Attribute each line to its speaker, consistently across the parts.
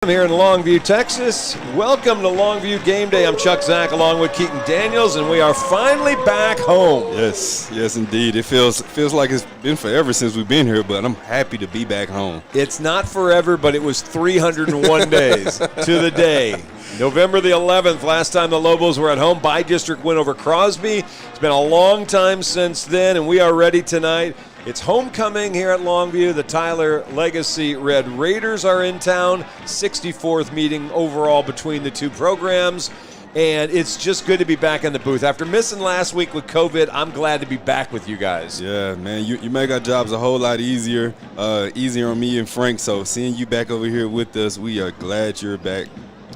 Speaker 1: I'm here in Longview, Texas. Welcome to Longview Game Day. I'm Chuck Zach along with Keaton Daniels, and we are finally back home.
Speaker 2: Yes, indeed. It feels like it's been forever since we've been here, but I'm happy to be back home.
Speaker 1: It's not forever, but it was 301 days to the day. November the 11th, last time the Lobos were at home, by-district win over Crosby. It's been a long time since then, and we are ready tonight. It's homecoming here at Longview. The Tyler Legacy Red Raiders are in town. 64th meeting overall between the two programs. And it's just good to be back in the booth. After missing last week with COVID, I'm glad to be back with you guys.
Speaker 2: Yeah, man, you make our jobs a whole lot easier on me and Frank. So seeing you back over here with us, we are glad you're back.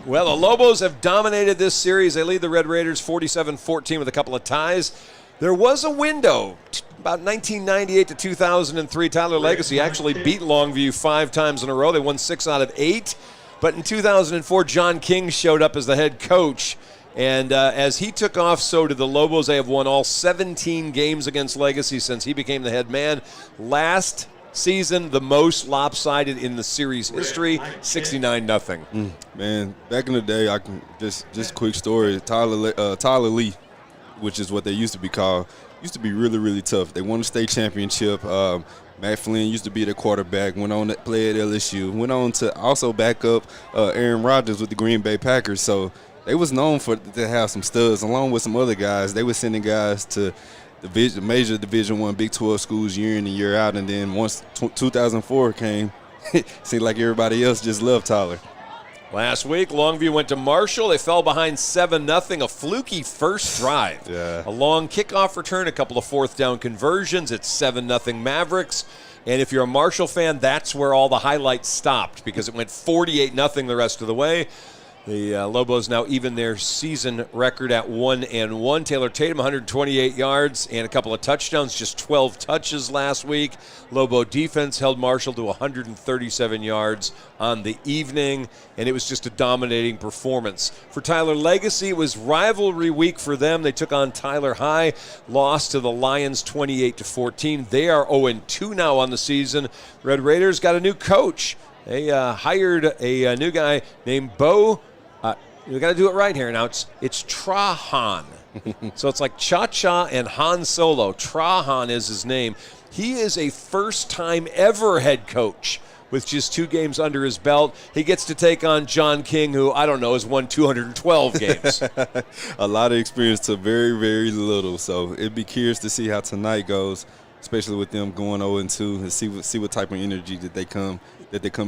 Speaker 1: Well, the Lobos have dominated this series. They lead the Red Raiders 47-14 with a couple of ties. There was a window, about 1998 to 2003. Tyler Legacy actually beat Longview 5 times in a row. They won 6 out of 8. But in 2004, John King showed up as the head coach. And as he took off, so did the Lobos. They have won all 17 games against Legacy since he became the head man. Last season, the most lopsided in the series history, 69-0.
Speaker 2: Man, back in the day, I can just quick story. Tyler Lee, which is what they used to be called, used to be really, really tough. They won the state championship. Matt Flynn used to be their quarterback, went on to play at LSU, went on to also back up Aaron Rodgers with the Green Bay Packers. So they was known to have some studs, along with some other guys. They were sending guys to the major Division I Big 12 schools year in and year out. And then once 2004 came, it seemed like everybody else just loved Tyler.
Speaker 1: Last week, Longview went to Marshall. They fell behind 7-0, a fluky first drive.
Speaker 2: Yeah. A
Speaker 1: long kickoff return, a couple of fourth down conversions. It's 7-0 Mavericks. And if you're a Marshall fan, that's where all the highlights stopped because it went 48-0 the rest of the way. The Lobos now even their season record at 1-1. Taylor Tatum, 128 yards and a couple of touchdowns, just 12 touches last week. Lobo defense held Marshall to 137 yards on the evening, and it was just a dominating performance. For Tyler Legacy, it was rivalry week for them. They took on Tyler High, lost to the Lions 28-14. They are 0-2 now on the season. Red Raiders got a new coach. They hired a new guy named Bo. We got to do it right here now. It's Trahan. So it's like Cha-Cha and Han Solo. Trahan is his name. He is a first-time ever head coach with just 2 games under his belt. He gets to take on John King, who, I don't know, has won 212 games.
Speaker 2: A lot of experience to very, very little. So it'd be curious to see how tonight goes, especially with them going 0-2, and see what type of energy that they come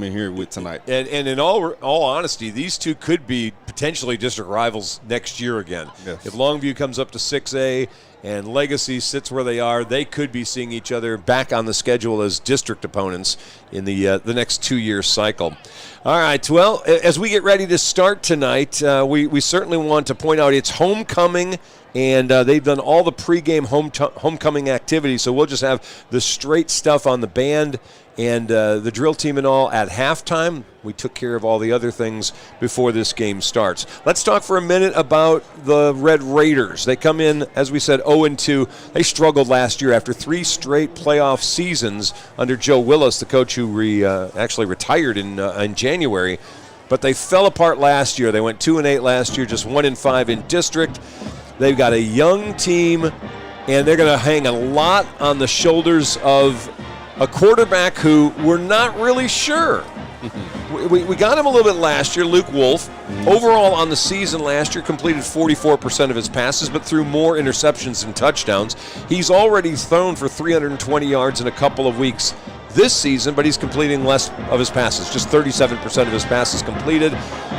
Speaker 2: in here with tonight.
Speaker 1: And in all honesty, these two could be potentially district rivals next year again.
Speaker 2: Yes.
Speaker 1: If Longview comes up to 6A and Legacy sits where they are, they could be seeing each other back on the schedule as district opponents in the next 2-year cycle. All right, well, as we get ready to start tonight, we certainly want to point out it's homecoming. And they've done all the pregame homecoming activities, so we'll just have the straight stuff on the band and the drill team and all at halftime. We took care of all the other things before this game starts. Let's talk for a minute about the Red Raiders. They come in, as we said, 0-2. They struggled last year after 3 straight playoff seasons under Joe Willis, the coach who actually retired in January. But they fell apart last year. They went 2-8 last year, just 1-5 in district. They've got a young team, and they're going to hang a lot on the shoulders of a quarterback who we're not really sure. We got him a little bit last year, Luke Wolf. Overall on the season last year, completed 44% of his passes, but threw more interceptions than touchdowns. He's already thrown for 320 yards in a couple of weeks this season, but he's completing less of his passes, just 37% of his passes completed.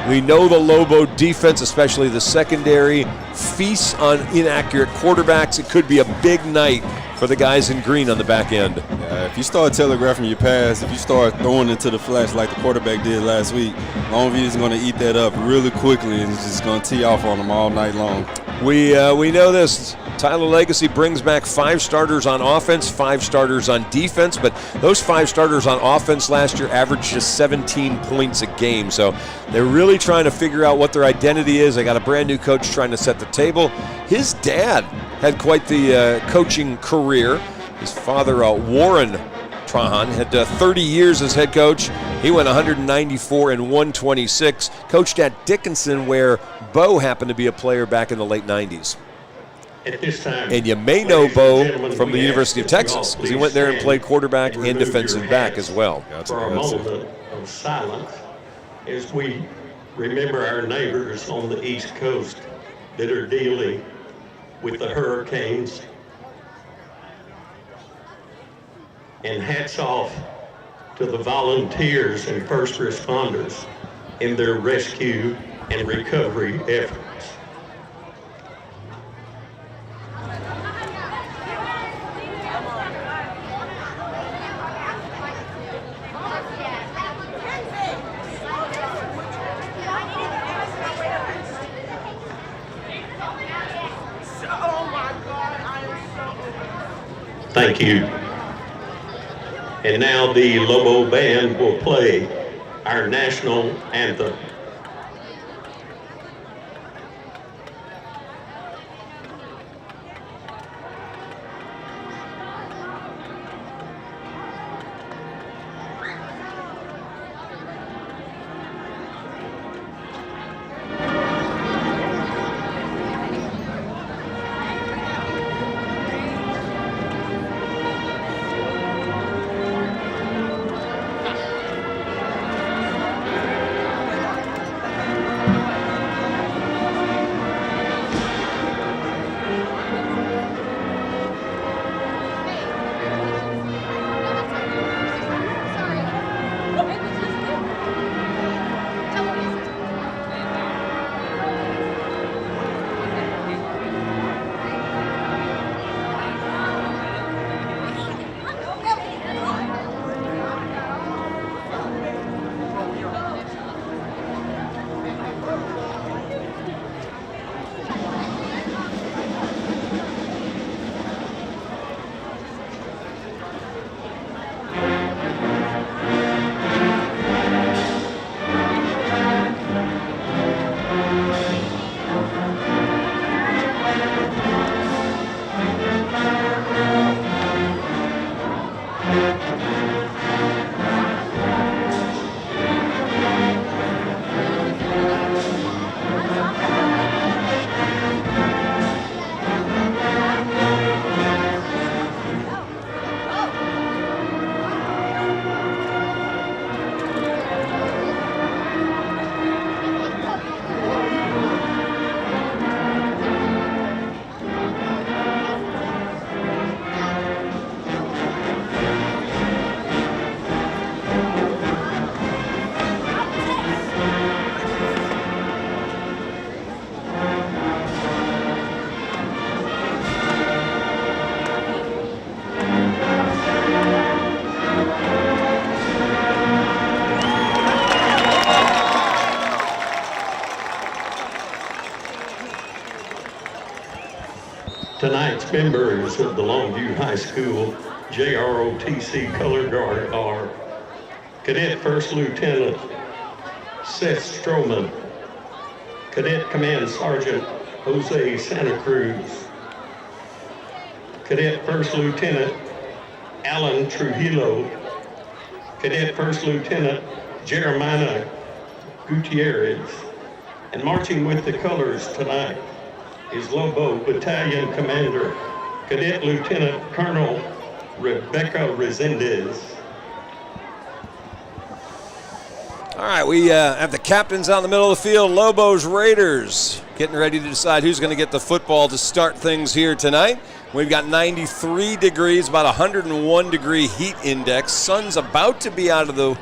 Speaker 1: We know the Lobo defense, especially the secondary, feasts on inaccurate quarterbacks. It could be a big night for the guys in green on the back end.
Speaker 2: If you start telegraphing your pass, if you start throwing into the flash like the quarterback did last week, Longview is going to eat that up really quickly and it's just going to tee off on them all night long.
Speaker 1: We know this. Tyler Legacy brings back 5 starters on offense, 5 starters on defense, but those 5 starters on offense last year averaged just 17 points a game. So they're really trying to figure out what their identity is. They got a brand new coach trying to set the table. His dad had quite the coaching career. His father, Warren Trahan had 30 years as head coach. He went 194 and 126. Coached at Dickinson, where Bo happened to be a player back in the late 90s.
Speaker 3: At this time,
Speaker 1: and you may know Bo from the University of Texas, because he went there and played quarterback and defensive back as well.
Speaker 3: For a moment of silence as we remember our neighbors on the East Coast that are dealing with the hurricanes. And hats off to the volunteers and first responders in their rescue and recovery efforts. Thank you. And now the Lobo Band will play our national anthem. Tonight's members of the Longview High School JROTC Color Guard are Cadet First Lieutenant Seth Stroman, Cadet Command Sergeant Jose Santa Cruz, Cadet First Lieutenant Alan Trujillo, Cadet First Lieutenant Jeremiah Gutierrez, and marching with the colors tonight is Lobo Battalion Commander, Cadet Lieutenant Colonel Rebecca Resendez.
Speaker 1: All right, we have the captains out in the middle of the field, Lobos Raiders, getting ready to decide who's going to get the football to start things here tonight. We've got 93 degrees, about 101 degree heat index. Sun's about to be out of the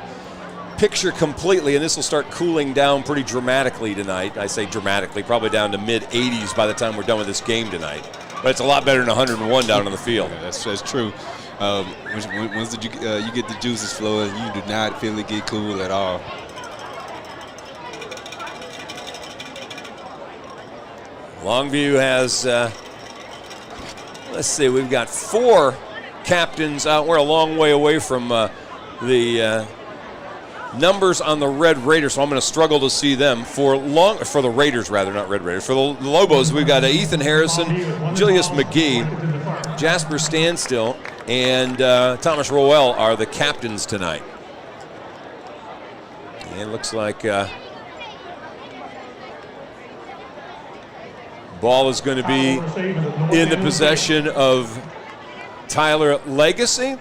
Speaker 1: picture completely, and this will start cooling down pretty dramatically tonight. I say dramatically, probably down to mid-80s by the time we're done with this game tonight. But it's a lot better than 101 down on the field.
Speaker 2: Yeah, that's true. Once you get the juices flowing, you do not feel it get cool at all.
Speaker 1: Longview has, let's see, we've got 4 captains out. We're a long way away from the numbers on the Red Raiders, so I'm going to struggle to see them. For the Raiders, rather, not Red Raiders. For the Lobos, we've got Ethan Harrison, Julius McGee, Jasper Standstill, and Thomas Roel are the captains tonight. And it looks like ball is going to be in the possession of Tyler Legacy.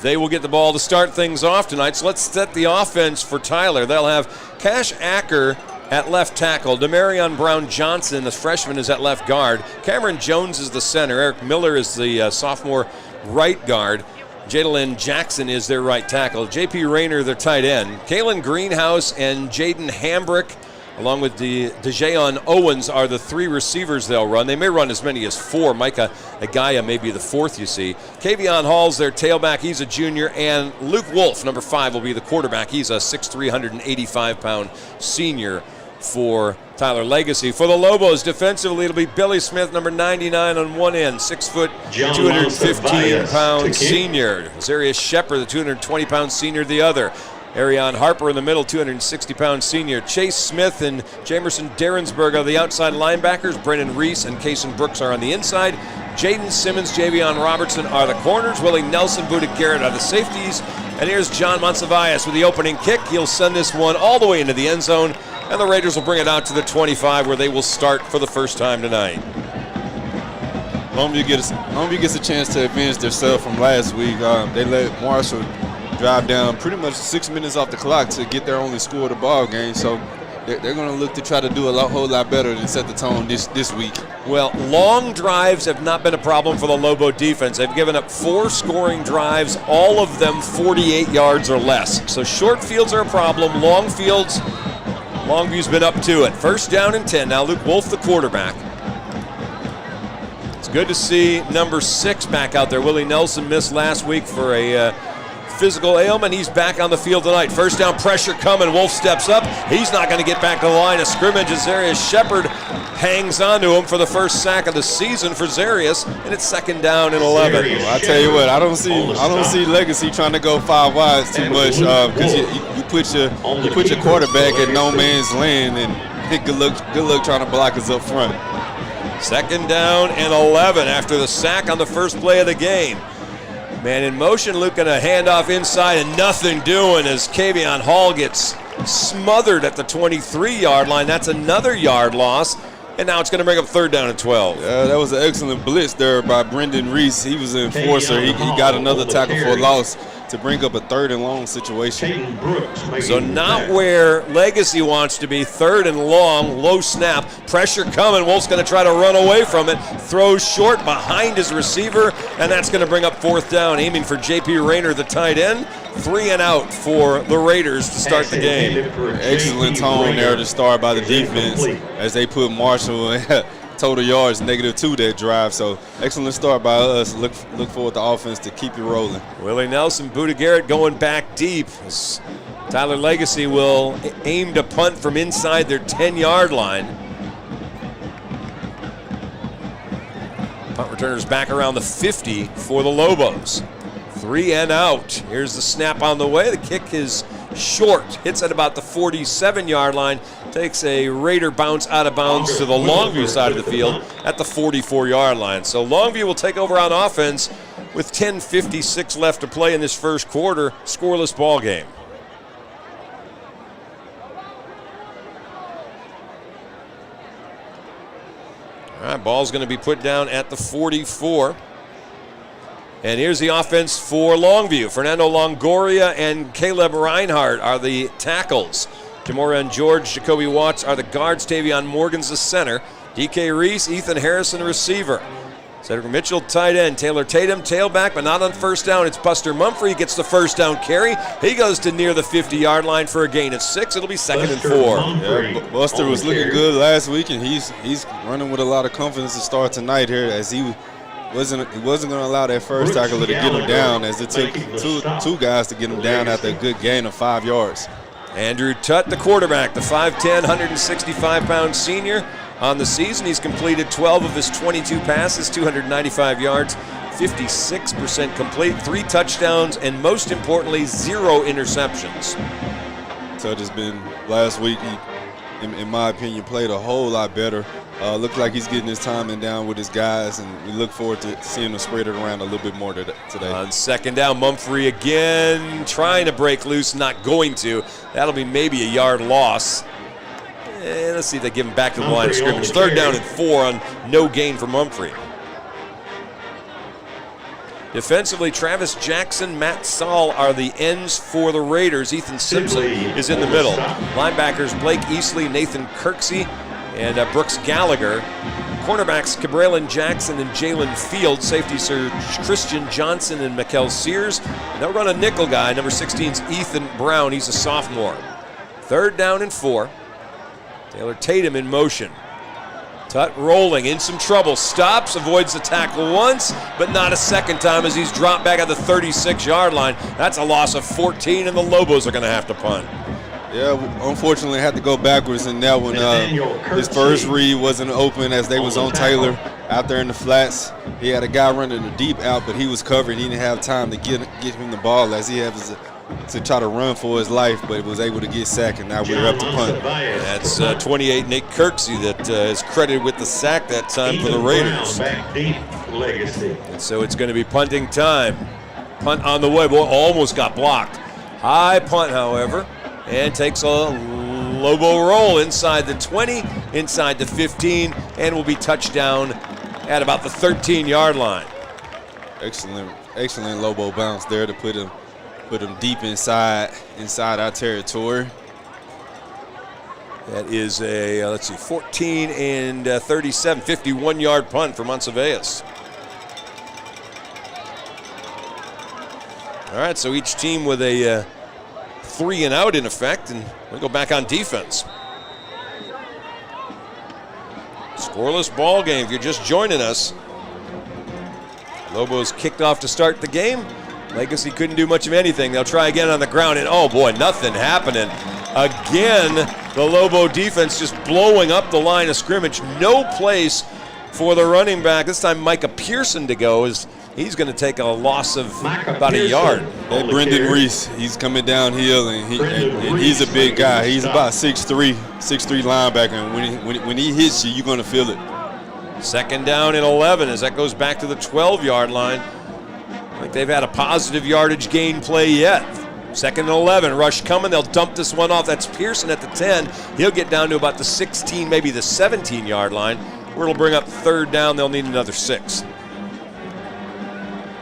Speaker 1: They will get the ball to start things off tonight. So let's set the offense for Tyler. They'll have Cash Acker at left tackle. Demarion Brown-Johnson, the freshman, is at left guard. Cameron Jones is the center. Eric Miller is the sophomore right guard. Jadalyn Jackson is their right tackle. J.P. Rayner, their tight end. Kalen Greenhouse and Jaden Hambrick, along with DeJayon Owens, are the three receivers they'll run. They may run as many as four. Micah Agaya may be the fourth, you see. Kavion Hall's their tailback. He's a junior. And Luke Wolf, number 5, will be the quarterback. He's a 6'3", 185-pound senior for Tyler Legacy. For the Lobos, defensively, it'll be Billy Smith, number 99 on one end, 6 foot, 215-pound senior. Zarius Shepard, the 220-pound senior, the other. Arion Harper in the middle, 260-pound senior. Chase Smith and Jamerson Derensberg are the outside linebackers. Brennan Reese and Kason Brooks are on the inside. Jaden Simmons, Javion Robertson are the corners. Willie Nelson, Buda Garrett are the safeties. And here's John Monsivais with the opening kick. He'll send this one all the way into the end zone, and the Raiders will bring it out to the 25, where they will start for the first time tonight.
Speaker 2: Longview gets a chance to advance themselves from last week. They let Marshall drive down pretty much 6 minutes off the clock to get their only score of the ball game. So they're going to look to try to do a whole lot better than set the tone this week.
Speaker 1: Well, long drives have not been a problem for the Lobo defense. They've given up 4 scoring drives, all of them 48 yards or less. So short fields are a problem. Long fields, Longview's been up to it. First down and 10. Now Luke Wolf, the quarterback. It's good to see number 6 back out there. Willie Nelson missed last week for a physical ailment. He's back on the field tonight. First down, pressure coming. Wolf steps up. He's not going to get back to the line of scrimmage as Zarius Shepard hangs on to him for the first sack of the season for Zarius, and it's second down and 11.
Speaker 2: Well, I tell you what, I don't see Legacy trying to go 5 wides too much, because you put your quarterback at no man's land, and good luck trying to block us up front.
Speaker 1: Second down and 11 after the sack on the first play of the game. Man in motion, Luke going to hand off inside and nothing doing as Kavion Hall gets smothered at the 23-yard line. That's another yard loss, and now it's going to bring up third down and 12.
Speaker 2: Yeah, that was an excellent blitz there by Brendan Reese. He was an enforcer. He got another tackle for a loss to bring up a third and long situation.
Speaker 1: So not where Legacy wants to be. Third and long, low snap, pressure coming. Wolf's going to try to run away from it. Throws short behind his receiver, and that's going to bring up fourth down, aiming for J.P. Rayner, the tight end. 3 and out for the Raiders to start the game.
Speaker 2: Excellent tone there to start by the defense as they put Marshall at total yards -2 that drive. So excellent start by us. Look forward to offense to keep it rolling.
Speaker 1: Willie Nelson, Buda Garrett going back deep. Tyler Legacy will aim to punt from inside their 10-yard line. Punt returners back around the 50 for the Lobos. 3 and out. Here's the snap on the way. The kick is short. Hits at about the 47-yard line. Takes a Raider bounce out of bounds to the Longview side of the field at the 44-yard line. So Longview will take over on offense with 10:56 left to play in this first quarter. Scoreless ball game. All right, ball's going to be put down at the 44. And here's the offense for Longview. Fernando Longoria and Caleb Reinhardt are the tackles. Jamora and George, Jacoby Watts are the guards. Tavion Morgan's the center. DK Reese, Ethan Harrison, receiver. Cedric Mitchell, tight end. Taylor Tatum, tailback, but not on first down. It's Buster Mumphrey gets the first down carry. He goes to near the 50-yard line for a gain of 6. It'll be second and 4.
Speaker 2: Yeah, Buster was looking good last week, and he's running with a lot of confidence to start tonight here, as he wasn't going to allow that first tackler to get him down, as it took two guys to get him down after a good gain of 5 yards.
Speaker 1: Andrew Tutt, the quarterback, the 5'10", 165-pound senior. On the season, he's completed 12 of his 22 passes, 295 yards, 56% complete, 3 touchdowns, and most importantly, 0 interceptions.
Speaker 2: Tutt has been, last week, he in my opinion, played a whole lot better. Looks like he's getting his timing down with his guys, and we look forward to seeing him spread it around a little bit more today.
Speaker 1: On second down, Mumphrey again trying to break loose, not going to. That'll be maybe a yard loss. Let's see if they give him back to the line of scrimmage. Third down and 4 on no gain for Mumphrey. Defensively, Travis Jackson, Matt Saul are the ends for the Raiders. Ethan Simpson is in the middle. Linebackers Blake Easley, Nathan Kirksey, and Brooks Gallagher. Cornerbacks Cabrelin Jackson and Jalen Field. Safeties are Christian Johnson and Mikkel Sears. And they'll run a nickel guy. Number 16's Ethan Brown. He's a sophomore. Third down and 4. Taylor Tatum in motion. Tut rolling, in some trouble, stops, avoids the tackle once, but not a second time as he's dropped back at the 36-yard line. That's a loss of 14, and the Lobos are going to have to punt.
Speaker 2: Yeah, unfortunately, had to go backwards in that one. His first read wasn't open as they was on Taylor out there in the flats. He had a guy running the deep out, but he was covered. He didn't have time to get him the ball as he has to try to run for his life, but was able to get sacked, and now we're up to punt.
Speaker 1: That's 28 Nate Kirksey that is credited with the sack that time for the Raiders. And so it's going to be punting time. Punt on the way. Boy, almost got blocked. High punt, however, and takes a Lobo roll inside the 20, inside the 15, and will be touchdown at about the 13-yard line.
Speaker 2: Excellent Lobo bounce there to put him deep inside our territory.
Speaker 1: That is a, 14 and 37, 51-yard punt for Montevideo. All right, so each team with a 3 and out in effect, and we go back on defense. Scoreless ball game if you're just joining us. Lobos kicked off to start the game. Legacy couldn't do much of anything. They'll try again on the ground, and oh boy, nothing happening. Again, the Lobo defense just blowing up the line of scrimmage. No place for the running back. This time Micah Pearson to go as he's going to take a loss of about a yard.
Speaker 2: That Brendan Reese, he's coming downhill, and he's a big guy. He's about 6'3", linebacker, and when he hits you, you're going to feel it.
Speaker 1: Second down and 11 as that goes back to the 12-yard line. I think they've had a positive yardage gain play yet. Second and 11, rush coming. They'll dump this one off. That's Pearson at the 10. He'll get down to about the 16, maybe the 17-yard line, where it'll bring up third down. They'll need another 6.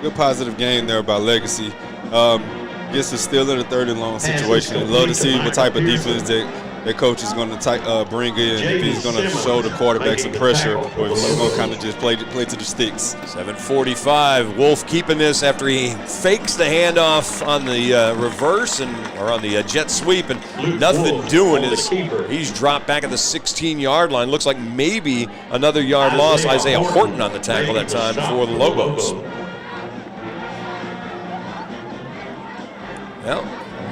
Speaker 2: Good positive game there by Legacy. Guess it's still in a third and long situation. I'd love to see what type of defense that coach is going to bring in, if he's going to show the quarterback some pressure, or if he's going to kind of just play to the sticks.
Speaker 1: 7:45. Wolf keeping this after he fakes the handoff on the reverse or on the jet sweep, and nothing doing is he's dropped back at the 16-yard line. Looks like maybe another yard loss. Isaiah Horton on the tackle that time for the Lobos. Well,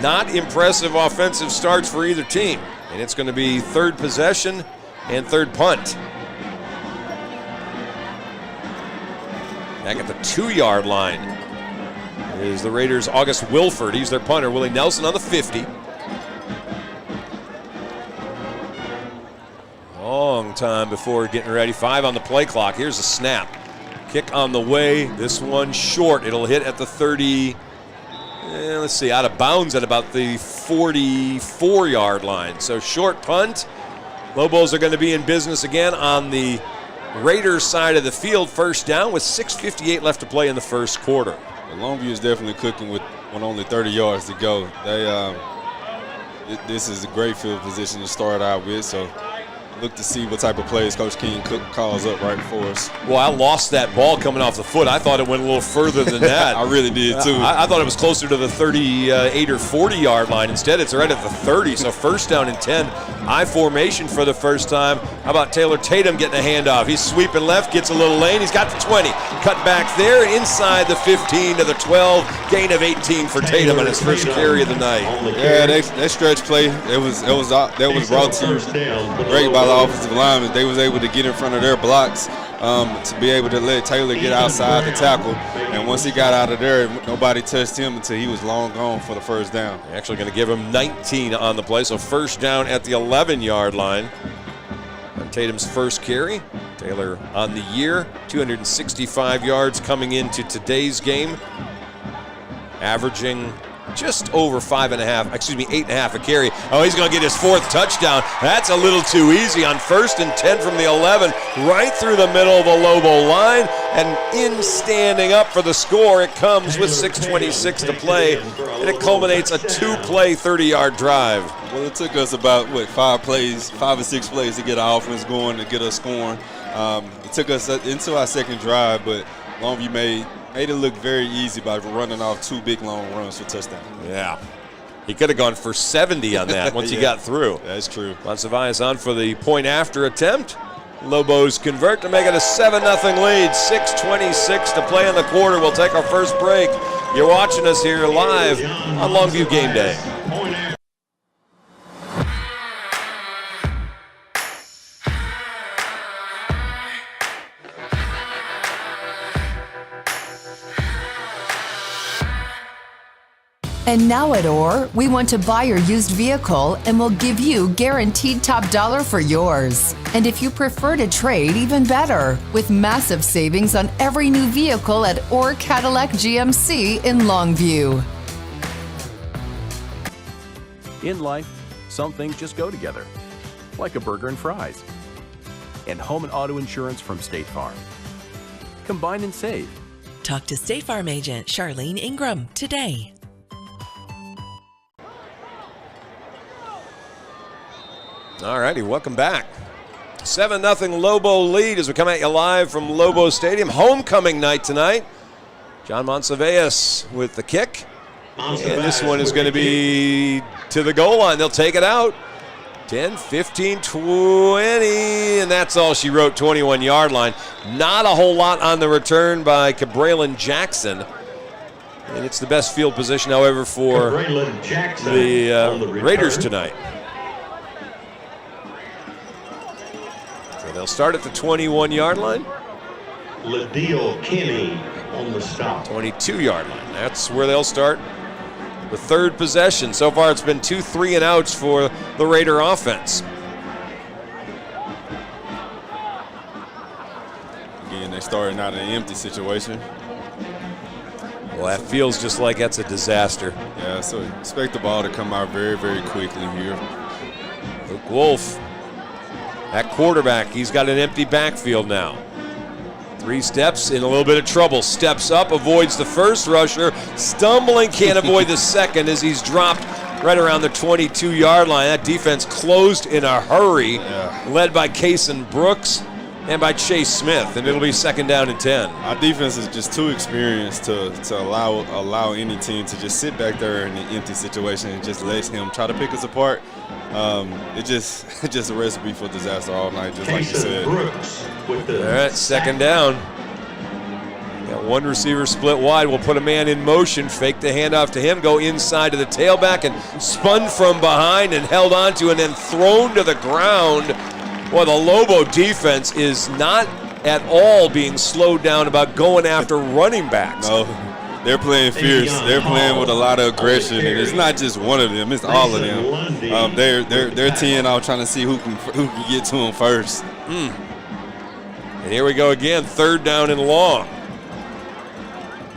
Speaker 1: not impressive offensive starts for either team. And it's going to be third possession and third punt. Back at the 2-yard line is the Raiders' August Wilford. He's their punter. Willie Nelson on the 50. Long time before getting ready. 5 on the play clock. Here's the snap. Kick on the way. This one short. It'll hit at the 30. Let's see, out of bounds at about the 44-yard line. So short punt. Lobos are going to be in business again on the Raiders side of the field. First down with 6:58 left to play in the first quarter.
Speaker 2: Longview is definitely cooking with only 30 yards to go. This is a great field position to start out with, so look to see what type of plays Coach King calls up right for us.
Speaker 1: Well, I lost that ball coming off the foot. I thought it went a little further than that.
Speaker 2: I really did, too.
Speaker 1: I thought it was closer to the 38 or 40-yard line. Instead, it's right at the 30, so first down and 10. I formation for the first time. How about Taylor Tatum getting a handoff? He's sweeping left, gets a little lane. He's got the 20. Cut back there, inside the 15 to the 12. Gain of 18 for Tatum on his first carry of the night.
Speaker 2: Yeah, that stretch play, that was brought to you great by the offensive linemen. They was able to get in front of their blocks to be able to let Taylor get outside the tackle. And once he got out of there, nobody touched him until he was long gone for the first down.
Speaker 1: They're actually going to give him 19 on the play, so first down at the 11-yard line. On Tatum's first carry, Taylor on the year, 265 yards coming into today's game, averaging just over 8.5 a carry. Oh, he's going to get his 4th touchdown. That's a little too easy on 1st and 10 from the 11, right through the middle of the Lobo line, and in standing up for the score, it comes with 6:26 to play, and it culminates a 2-play, 30-yard drive.
Speaker 2: Well, it took us about, 5 or 6 plays to get our offense going, to get us scoring. It took us into our second drive, but Longview made it look very easy by running off 2 big long runs for touchdown.
Speaker 1: Yeah. He could have gone for 70 on that once he got through.
Speaker 2: That's true.
Speaker 1: Monsivais on for the point after attempt. Lobos convert to make it a 7-0 lead. 6:26 to play in the quarter. We'll take our first break. You're watching us here live on Longview Game Day.
Speaker 4: And now at OR, we want to buy your used vehicle and we'll give you guaranteed top dollar for yours. And if you prefer to trade, even better, with massive savings on every new vehicle at OR Cadillac GMC in Longview.
Speaker 5: In life, some things just go together, like a burger and fries. And home and auto insurance from State Farm. Combine and save.
Speaker 6: Talk to State Farm agent Charlene Ingram today.
Speaker 1: All righty, welcome back. 7-0 Lobo lead as we come at you live from Lobo Stadium. Homecoming night tonight. John Monsivais with the kick. And this one is going to be to the goal line. They'll take it out. 10, 15, 20, and that's all she wrote, 21-yard line. Not a whole lot on the return by Cabralin Jackson. And it's the best field position, however, for the Raiders tonight. So they'll start at the 21-yard line.
Speaker 3: Ladeel Kinney on the stop.
Speaker 1: 22-yard line. That's where they'll start. The third possession. So far it's been 2 3-and-outs for the Raider offense.
Speaker 2: Again, they're starting out in an empty situation.
Speaker 1: Well, that feels just like that's a disaster.
Speaker 2: Yeah, so expect the ball to come out very, very quickly here.
Speaker 1: Luke Wolf, at quarterback, he's got an empty backfield now. 3 steps, in a little bit of trouble. Steps up, avoids the first rusher. Stumbling, can't avoid the second as he's dropped right around the 22-yard line. That defense closed in a hurry, led by Kason Brooks and by Chase Smith, and it'll be 2nd down and 10.
Speaker 2: Our defense is just too experienced to allow any team to just sit back there in an empty situation and just let him try to pick us apart. It's just a recipe for disaster all night, just like you said.
Speaker 1: All right, 2nd down. Got one receiver split wide. We'll put a man in motion, fake the handoff to him, go inside to the tailback, and spun from behind and held onto and then thrown to the ground. Well, the Lobo defense is not at all being slowed down about going after running backs.
Speaker 2: No, they're playing fierce. They're playing with a lot of aggression, and it's not just one of them; it's all of them. They're teeing out, trying to see who can get to them first.
Speaker 1: And here we go again, 3rd down and long.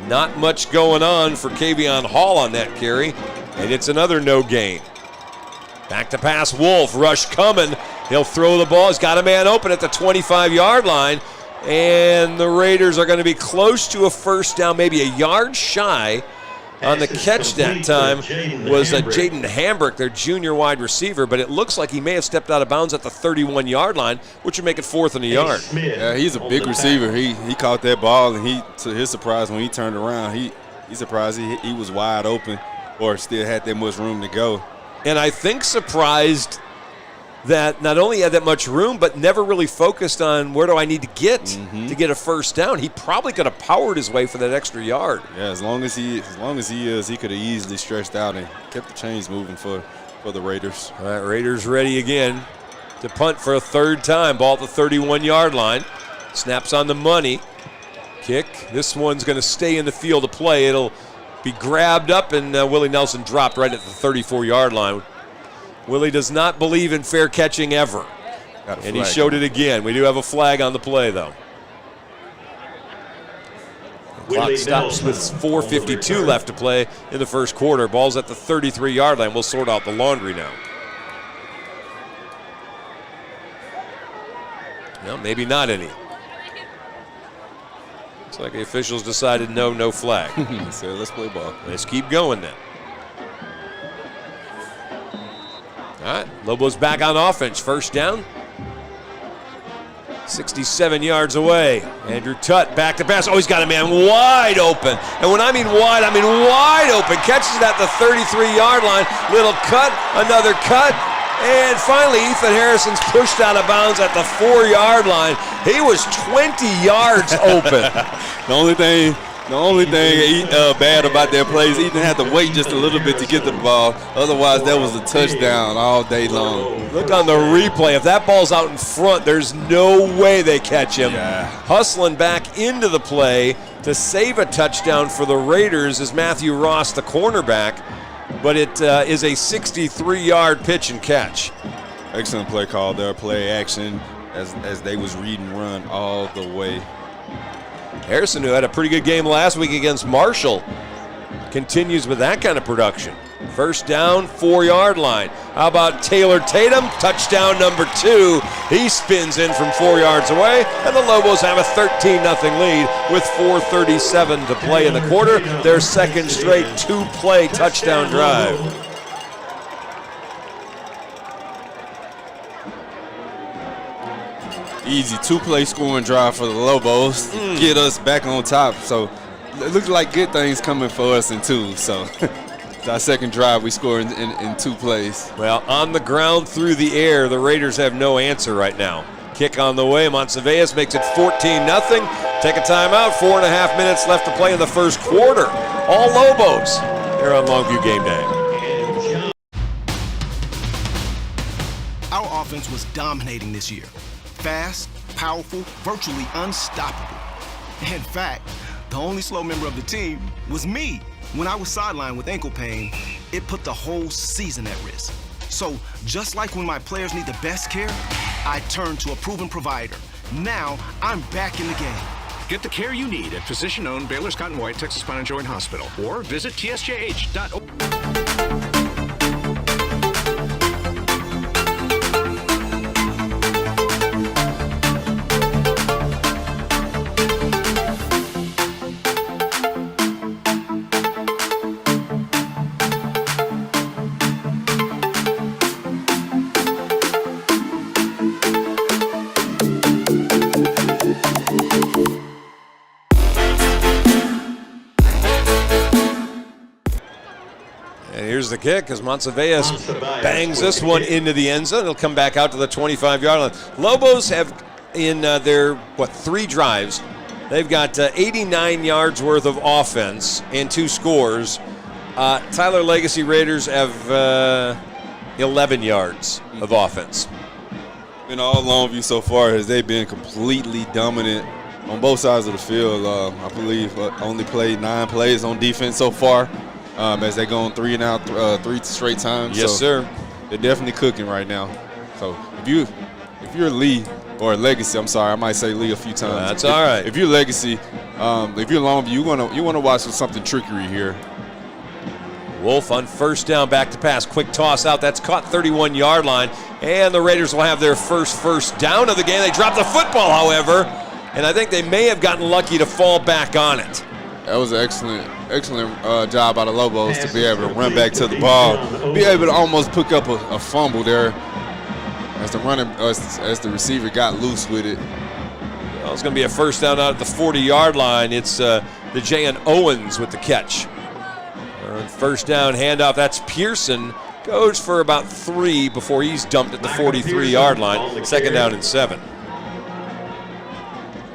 Speaker 1: Not much going on for Kavion Hall on that carry, and it's another no gain. Back to pass, Wolf, rush coming. He'll throw the ball. He's got a man open at the 25-yard line, and the Raiders are going to be close to a 1st down, maybe a yard shy. On the catch that time was Jaden Hambrick, their junior wide receiver, but it looks like he may have stepped out of bounds at the 31-yard line, which would make it 4th and a yard.
Speaker 2: Yeah, he's a big receiver. He caught that ball, and to his surprise, when he turned around, he's surprised he was wide open or still had that much room to go.
Speaker 1: And I think surprised that not only had that much room, but never really focused on where do I need to get to get a 1st down. He probably could have powered his way for that extra yard.
Speaker 2: Yeah, as long as he could have easily stretched out and kept the chains moving for the Raiders.
Speaker 1: All right, Raiders ready again to punt for a 3rd time. Ball at the 31-yard line. Snaps on the money. Kick. This one's going to stay in the field of play. It'll be grabbed up, and Willie Nelson dropped right at the 34-yard line. Willie does not believe in fair catching ever, and he showed it again. We do have a flag on the play, though. The clock stops with 4:52 left to play in the first quarter. Ball's at the 33-yard line. We'll sort out the laundry now. No, maybe not any. Looks like the officials decided no flag.
Speaker 2: So let's play ball.
Speaker 1: Let's keep going then. All right, Lobos back on offense. First down. 67 yards away. Andrew Tutt back to pass. Oh, he's got a man wide open. And when I mean wide open. Catches it at the 33-yard line. Little cut, another cut. And finally, Ethan Harrison's pushed out of bounds at the 4-yard line. He was 20 yards open.
Speaker 2: The only thing bad about that play is Ethan had to wait just a little bit to get the ball. Otherwise, that was a touchdown all day long.
Speaker 1: Look on the replay. If that ball's out in front, there's no way they catch him.
Speaker 2: Yeah.
Speaker 1: Hustling back into the play to save a touchdown for the Raiders is Matthew Ross, the cornerback. But it is a 63-yard pitch and catch.
Speaker 2: Excellent play call there. Play action as they was read and run all the way.
Speaker 1: Harrison, who had a pretty good game last week against Marshall, continues with that kind of production. First down, 4-yard line. How about Taylor Tatum? Touchdown number 2. He spins in from 4 yards away, and the Lobos have a 13-0 lead with 4:37 to play in the quarter. Their second straight 2-play touchdown drive.
Speaker 2: Easy 2-play scoring drive for the Lobos to get us back on top. So it looks like good things coming for us in 2. So our second drive, we score in 2 plays.
Speaker 1: Well, on the ground, through the air, the Raiders have no answer right now. Kick on the way. Monteveas makes it 14-0. Take a timeout. 4.5 minutes left to play in the first quarter. All Lobos here on Longview Game Day.
Speaker 7: Our offense was dominating this year. Fast, powerful, virtually unstoppable. In fact, the only slow member of the team was me. When I was sidelined with ankle pain, it put the whole season at risk. So, just like when my players need the best care, I turned to a proven provider. Now, I'm back in the game.
Speaker 8: Get the care you need at physician-owned Baylor Scott & White Texas Spine and Joint Hospital or visit tsjh.org.
Speaker 1: Here's the kick as Monteveas bangs this one into the end zone. It'll come back out to the 25-yard line. Lobos have in their, 3 drives, they've got 89 yards worth of offense and 2 scores. Tyler Legacy Raiders have 11 yards of offense.
Speaker 2: In all Longview so far, has they been completely dominant on both sides of the field. I believe only played 9 plays on defense so far. As they go on 3 and out 3 straight times.
Speaker 1: Yes, sir.
Speaker 2: They're definitely cooking right now. So if you're Lee or Legacy, I'm sorry, I might say Lee a few times.
Speaker 1: That's all right.
Speaker 2: If you're Legacy, if you're Longview, you want to watch something trickery here.
Speaker 1: Wolf on first down, back to pass, quick toss out. That's caught 31-yard line, and the Raiders will have their first down of the game. They dropped the football, however, and I think they may have gotten lucky to fall back on it.
Speaker 2: That was an excellent job by the Lobos to be able to run back to the ball, be able to almost pick up a fumble there as the receiver got loose with it.
Speaker 1: Well, it's going to be a first down out at the 40-yard line. It's the Jayan Owens with the catch. First down handoff. That's Pearson. Goes for about 3 before he's dumped at the 43-yard line. Second down and 7.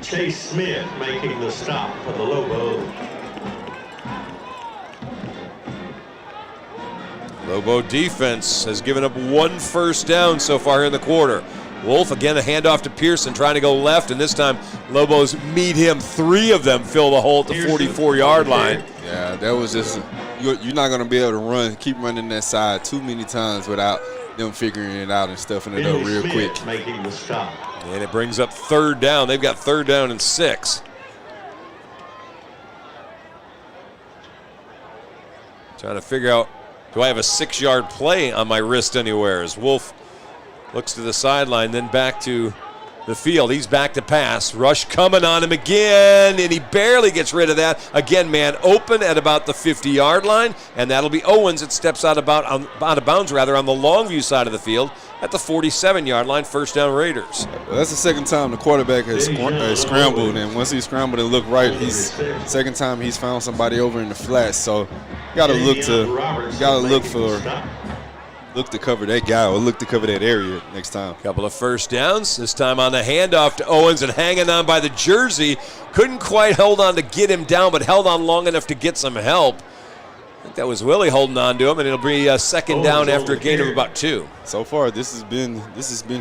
Speaker 3: Chase Smith making the stop for the Lobos.
Speaker 1: Lobo defense has given up 1 first down so far in the quarter. Wolf again, a handoff to Pearson, trying to go left, and this time Lobos meet him. 3 of them fill the hole at the 44-yard line.
Speaker 2: Yeah, that was just you're not going to be able to keep running that side too many times without them figuring it out and stuffing it up real quick.
Speaker 3: Making the stop.
Speaker 1: And it brings up 3rd down. They've got 3rd down and 6. Trying to figure out, do I have a 6-yard play on my wrist anywhere? As Wolf looks to the sideline, then back to the field. He's back to pass. Rush coming on him again, and he barely gets rid of that. Again, man open at about the 50-yard line, and that'll be Owens that steps out of bounds on the Longview side of the field at the 47-yard line. 1st down Raiders.
Speaker 2: Well, that's the second time the quarterback has scrambled, and once he scrambled and looked right, second time he's found somebody over in the flats. So you got to look to cover that guy or look to cover that area next time.
Speaker 1: Couple of 1st downs, this time on the handoff to Owens and hanging on by the jersey. Couldn't quite hold on to get him down, but held on long enough to get some help. I think that was Willie holding on to him, and it'll be a 2nd down after a gain of about 2.
Speaker 2: So far, this has been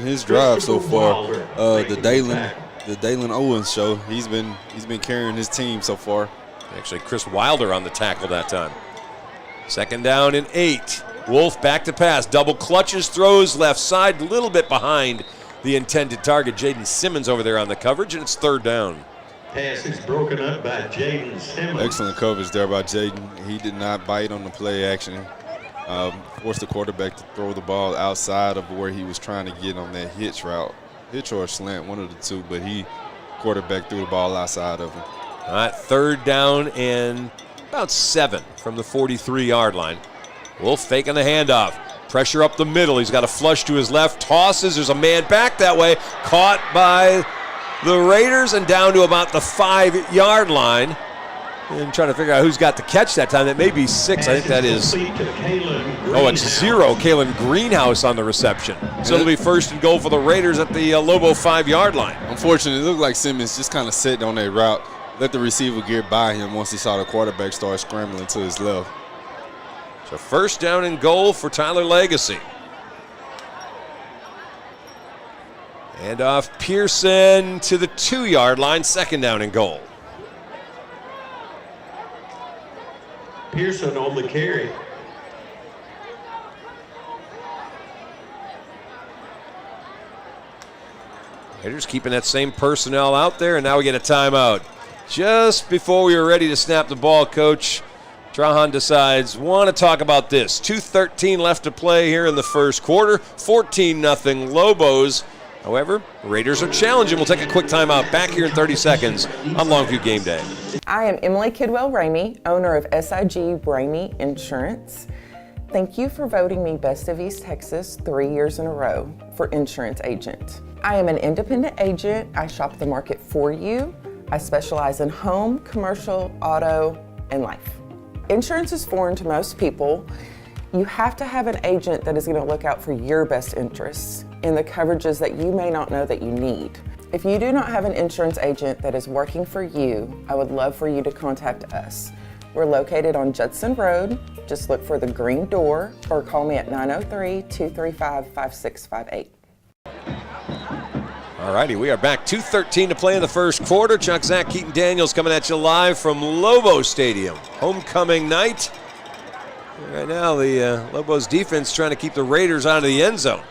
Speaker 2: his drive so far. The Dalen Owens show. He's been carrying his team so far.
Speaker 1: Actually, Chris Wilder on the tackle that time. 2nd down and 8. Wolf back to pass. Double clutches, throws left side, a little bit behind the intended target. Jaden Simmons over there on the coverage, and it's 3rd down.
Speaker 3: Pass is broken up by Jaden Simmons.
Speaker 2: Excellent coverage there by Jaden. He did not bite on the play action. Forced the quarterback to throw the ball outside of where he was trying to get on that hitch route. Hitch or slant, one of the two, but quarterback threw the ball outside of him.
Speaker 1: All right, 3rd down and about 7 from the 43-yard line. Wolf faking the handoff. Pressure up the middle. He's got a flush to his left. Tosses. There's a man back that way. Caught by the Raiders and down to about the 5-yard line. And trying to figure out who's got the catch that time. That may be 6. I think that is. Oh, it's 0. Kalen Greenhouse on the reception. So it'll be 1st and goal for the Raiders at the Lobo 5-yard line.
Speaker 2: Unfortunately, it looked like Simmons just kind of sat on that route. Let the receiver get by him once he saw the quarterback start scrambling to his left.
Speaker 1: So 1st down and goal for Tyler Legacy. And off Pearson to the 2-yard line. 2nd down and goal.
Speaker 3: Pearson on the carry.
Speaker 1: Raiders keeping that same personnel out there, and now we get a timeout. Just before we were ready to snap the ball, Coach Trahan decides, want to talk about this. 2:13 left to play here in the 1st quarter. 14-0 Lobos. However, Raiders are challenging. We'll take a quick timeout. Back here in 30 seconds on Longview Game Day.
Speaker 9: I am Emily Kidwell-Ramey, owner of SIG Ramey Insurance. Thank you for voting me Best of East Texas 3 years in a row for Insurance Agent. I am an independent agent. I shop the market for you. I specialize in home, commercial, auto, and life. Insurance is foreign to most people. You have to have an agent that is going to look out for your best interests in the coverages that you may not know that you need. If you do not have an insurance agent that is working for you, I would love for you to contact us. We're located on Judson Road. Just look for the green door or call me at 903-235-5658.
Speaker 1: All righty, we are back. 2:13 to play in the 1st quarter. Chuck, Zach, Keaton Daniels coming at you live from Lobo Stadium. Homecoming night. Right now, the Lobos defense trying to keep the Raiders out of the end zone.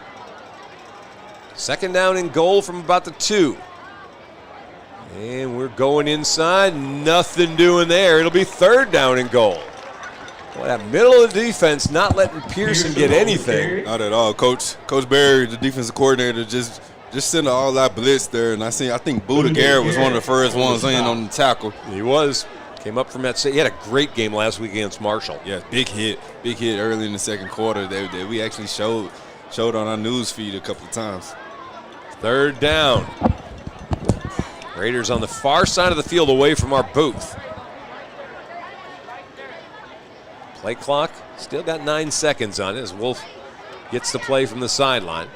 Speaker 1: 2nd down and goal from about the 2. And we're going inside. Nothing doing there. It'll be 3rd down and goal. Boy, that middle of the defense not letting Pearson get anything.
Speaker 2: Not at all. Coach Barry, the defensive coordinator, just sent an all-out blitz there. And I think Buda Garrett was one of the first ones in on the tackle.
Speaker 1: He was. Came up from that. He had a great game last week against Marshall.
Speaker 2: Yeah, big hit early in the 2nd quarter that we actually showed on our news feed a couple of times.
Speaker 1: 3rd down. Raiders on the far side of the field away from our booth. Play clock, still got 9 seconds on it as Wolf gets the play from the sideline.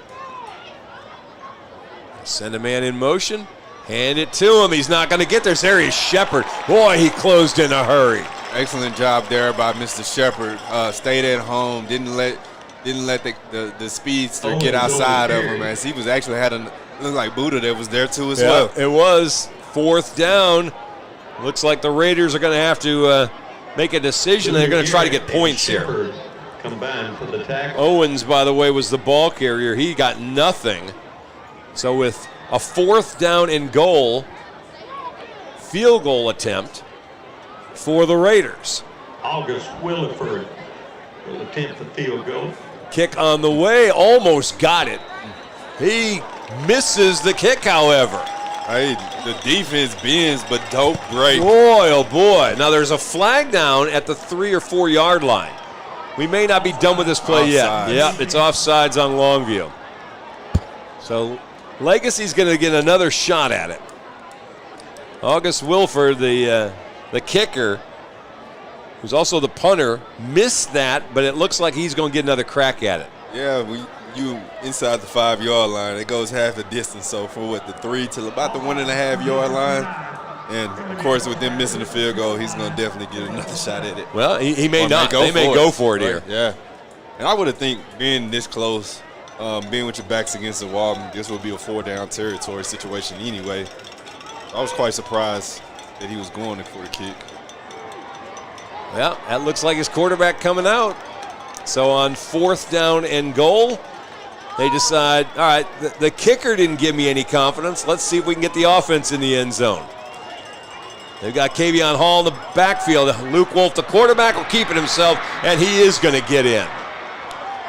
Speaker 1: Send a man in motion, hand it to him. He's not going to get there. There is Shepard. Boy, he closed in a hurry.
Speaker 2: Excellent job there by Mr. Shepard. Stayed at home, didn't let didn't let the speedster get outside of him, as he was actually looked like Buddha that was there too as well.
Speaker 1: It was 4th down. Looks like the Raiders are going to have to make a decision. They're going to try to get points here.
Speaker 3: Combined for the tackle.
Speaker 1: Owens, by the way, was the ball carrier. He got nothing. So with a 4th down and goal, field goal attempt for the Raiders.
Speaker 3: August Williford will attempt the field goal.
Speaker 1: Kick on the way, almost got it. He misses the kick, however.
Speaker 2: Hey, the defense bends, but dope break.
Speaker 1: Boy, oh boy. Now there's a flag down at the 3 or 4 yard line. We may not be done with this play yet. Yep, it's offsides on Longview. So Legacy's going to get another shot at it. August Wilford, the kicker, who's also the punter, missed that, but it looks like he's going to get another crack at it.
Speaker 2: Yeah, you inside the 5 yard line, it goes half the distance. So from the 3 to about the 1.5 yard line. And, of course, with them missing the field goal, he's going to definitely get another shot at it.
Speaker 1: Well, he may not. They may go for it here.
Speaker 2: Yeah. And I would have think being this close, being with your backs against the wall, this would be a 4-down territory situation anyway. I was quite surprised that he was going for the kick.
Speaker 1: Well, that looks like his quarterback coming out. So on 4th down and goal, they decide, all right, the kicker didn't give me any confidence. Let's see if we can get the offense in the end zone. They've got Kavion Hall in the backfield. Luke Wolf, the quarterback, will keep it himself, and he is going to get in.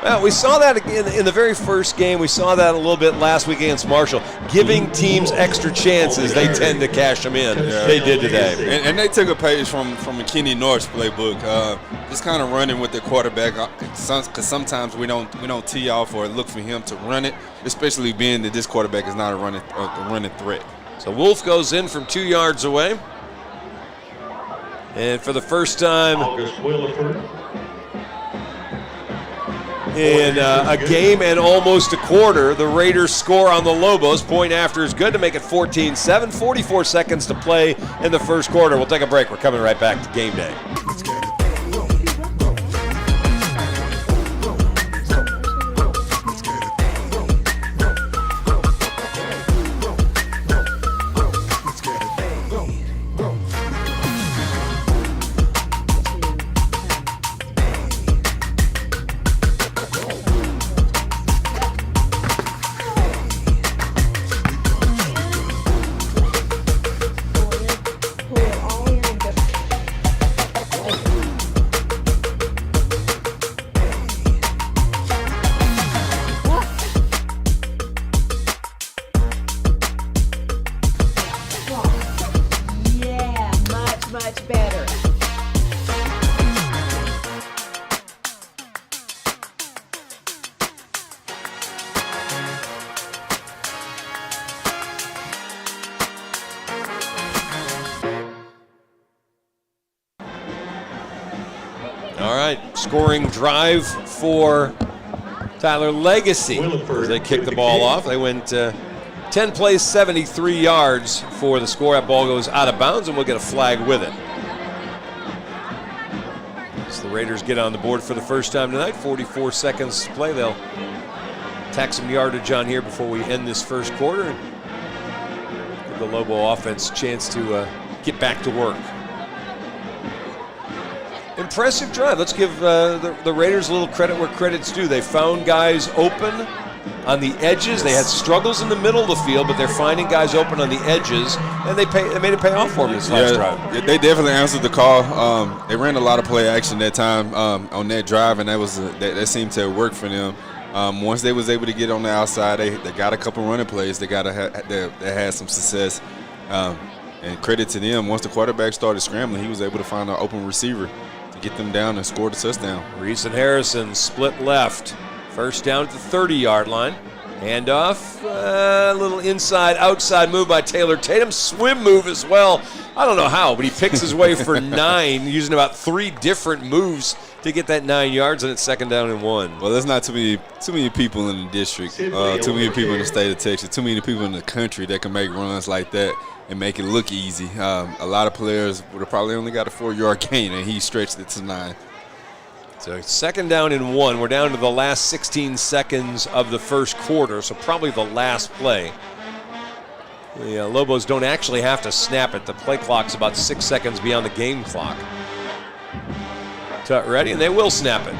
Speaker 1: Well, we saw that in the very first game. We saw that a little bit last week against Marshall. Giving teams extra chances, they tend to cash them in. Yeah. They did today.
Speaker 2: And they took a page from McKinney North's playbook, just kind of running with the quarterback, because sometimes we don't tee off or look for him to run it, especially being that this quarterback is not a running threat.
Speaker 1: So Wolf goes in from 2 yards away. And for the first time in a game and almost a quarter, the Raiders score on the Lobos. Point after is good to make it 14-7. 44 seconds to play in the first quarter. We'll take a break. We're coming right back to game day. Scoring drive for Tyler Legacy as they kick the ball off. They went 10 plays, 73 yards for the score. That ball goes out of bounds, and we'll get a flag with it. So the Raiders get on the board for the first time tonight. 44 seconds to play. They'll tack some yardage on here before we end this first quarter and give the Lobo offense a chance to get back to work. Impressive drive. Let's give the Raiders a little credit where credit's due. They found guys open on the edges. They had struggles in the middle of the field, but they're finding guys open on the edges, and they made it pay off for them this last drive.
Speaker 2: They definitely answered the call. They ran a lot of play action that time on that drive, and that seemed to work for them. Once they was able to get on the outside, they got a couple running plays. They had some success. And credit to them, once the quarterback started scrambling, he was able to find an open receiver to get them down and score the touchdown.
Speaker 1: Reese and Harrison split left. First down at the 30-yard line. Handoff, a little inside-outside move by Taylor Tatum. Swim move as well. I don't know how, but he picks his way for 9, using about 3 different moves to get that 9 yards, and it's second down and 1.
Speaker 2: Well, there's not too many people in the district, too many people in the state of Texas, too many people in the country that can make runs like that and make it look easy. A lot of players would have probably only got a 4-yard gain, and he stretched it to 9.
Speaker 1: So 2nd down and 1. We're down to the last 16 seconds of the first quarter, so probably the last play. The Lobos don't actually have to snap it. The play clock's about 6 seconds beyond the game clock. Tut ready, and they will snap it.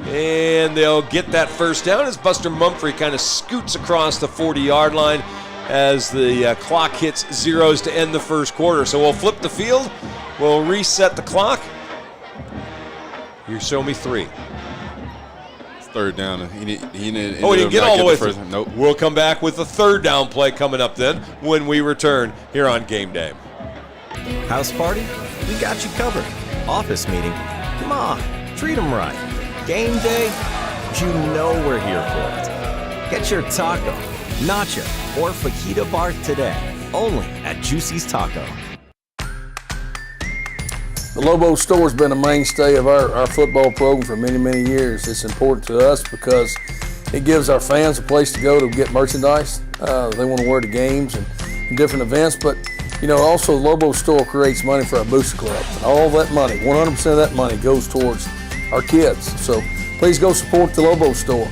Speaker 1: And they'll get that first down as Buster Mumphrey kind of scoots across the 40-yard line as the clock hits zeros to end the first quarter. So we'll flip the field. We'll reset the clock. You show me 3.
Speaker 2: It's 3rd down. He
Speaker 1: didn't get all the way through.
Speaker 2: Nope.
Speaker 1: We'll come back with the 3rd down play coming up then when we return here on Game Day.
Speaker 10: House party? We got you covered. Office meeting? Come on, treat them right. Game day? You know we're here for it. Get your taco, nacho, or fajita bar today, only at Juicy's Taco.
Speaker 11: The Lobo Store's been a mainstay of our football program for many, many years. It's important to us because it gives our fans a place to go to get merchandise. They want to wear the games and different events, but also the Lobo Store creates money for our booster club. And all that money, 100% of that money goes towards our kids. So please go support the Lobo Store.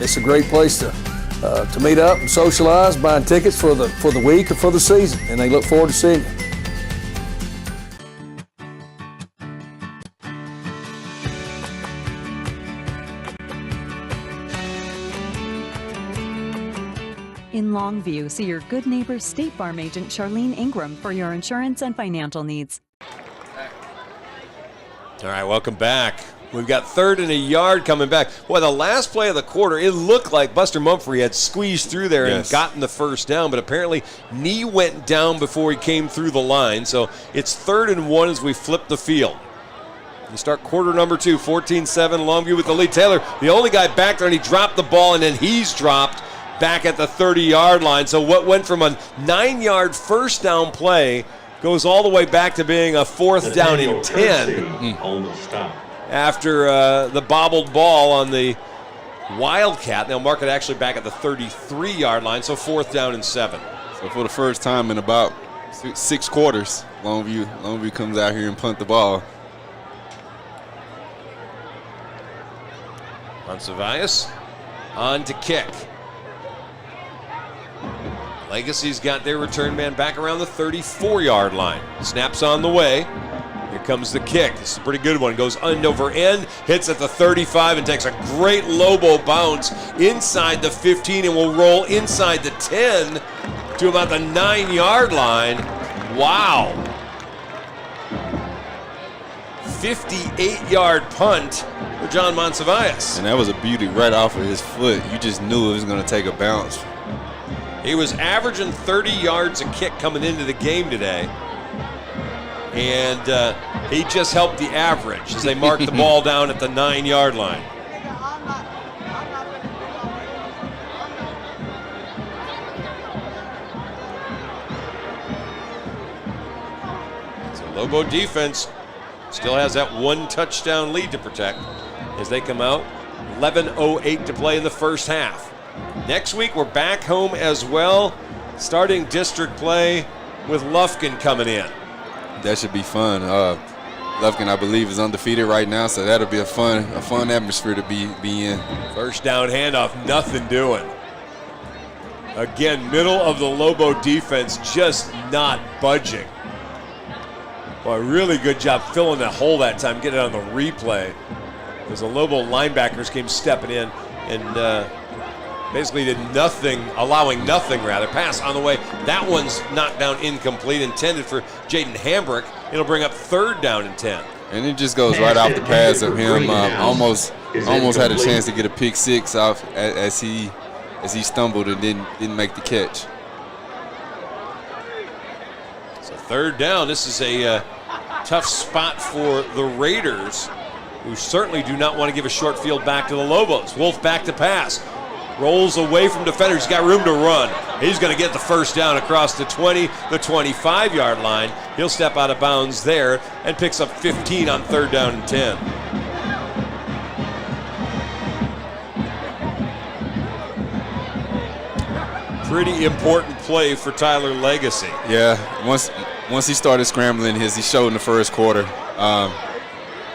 Speaker 11: It's a great place to meet up and socialize, buying tickets for the week or for the season, and they look forward to seeing you.
Speaker 12: In Longview, see your good neighbor State Farm agent Charlene Ingram for your insurance and financial needs.
Speaker 1: All right, welcome back. We've got 3rd and a yard coming back. Boy, the last play of the quarter, it looked like Buster Mumphrey had squeezed through there and gotten the first down, but apparently knee went down before he came through the line. So it's 3rd and 1 as we flip the field. You start quarter number 2, 14-7, Longview with the lead. Taylor, the only guy back there, and he dropped the ball, and then he's dropped back at the 30-yard line. So what went from a 9-yard first down play goes all the way back to being a 4th down and 10
Speaker 3: on the stop.
Speaker 1: After the bobbled ball on the Wildcat. They'll mark it actually back at the 33-yard line, so 4th down and 7.
Speaker 2: So for the first time in about 6 quarters, Longview comes out here and punt the ball.
Speaker 1: Monsivius on to kick. Legacy's got their return man back around the 34-yard line. Snaps on the way. Here comes the kick. This is a pretty good one. Goes end over end, hits at the 35, and takes a great Lobo bounce inside the 15 and will roll inside the 10 to about the 9-yard line. Wow. 58-yard punt for John Monsivius.
Speaker 2: And that was a beauty right off of his foot. You just knew it was going to take a bounce.
Speaker 1: He was averaging 30 yards a kick coming into the game today. And he just helped the average as they marked the ball down at the 9-yard line. So Lobo defense still has that 1 touchdown lead to protect as they come out. 11:08 to play in the first half. Next week, we're back home as well, starting district play with Lufkin coming in.
Speaker 2: That should be fun. Lufkin, I believe, is undefeated right now, so that'll be a fun atmosphere to be in.
Speaker 1: First down handoff, nothing doing. Again, middle of the Lobo defense just not budging. Well, a really good job filling that hole that time, getting it on the replay. As the Lobo linebackers came stepping in and basically did nothing, allowing nothing rather. Pass on the way. That one's knocked down incomplete, intended for Jaden Hambrick. It'll bring up 3rd down and 10.
Speaker 2: And it just goes right off the pass of him. Almost had a chance to get a pick 6 off as he stumbled and didn't make the catch.
Speaker 1: So 3rd down. This is a tough spot for the Raiders, who certainly do not want to give a short field back to the Lobos. Wolf back to pass. Rolls away from defenders. He's got room to run. He's going to get the first down across the 20, the 25-yard line. He'll step out of bounds there and picks up 15 on 3rd down and 10. Pretty important play for Tyler Legacy.
Speaker 2: Yeah, once he started scrambling, he showed in the first quarter.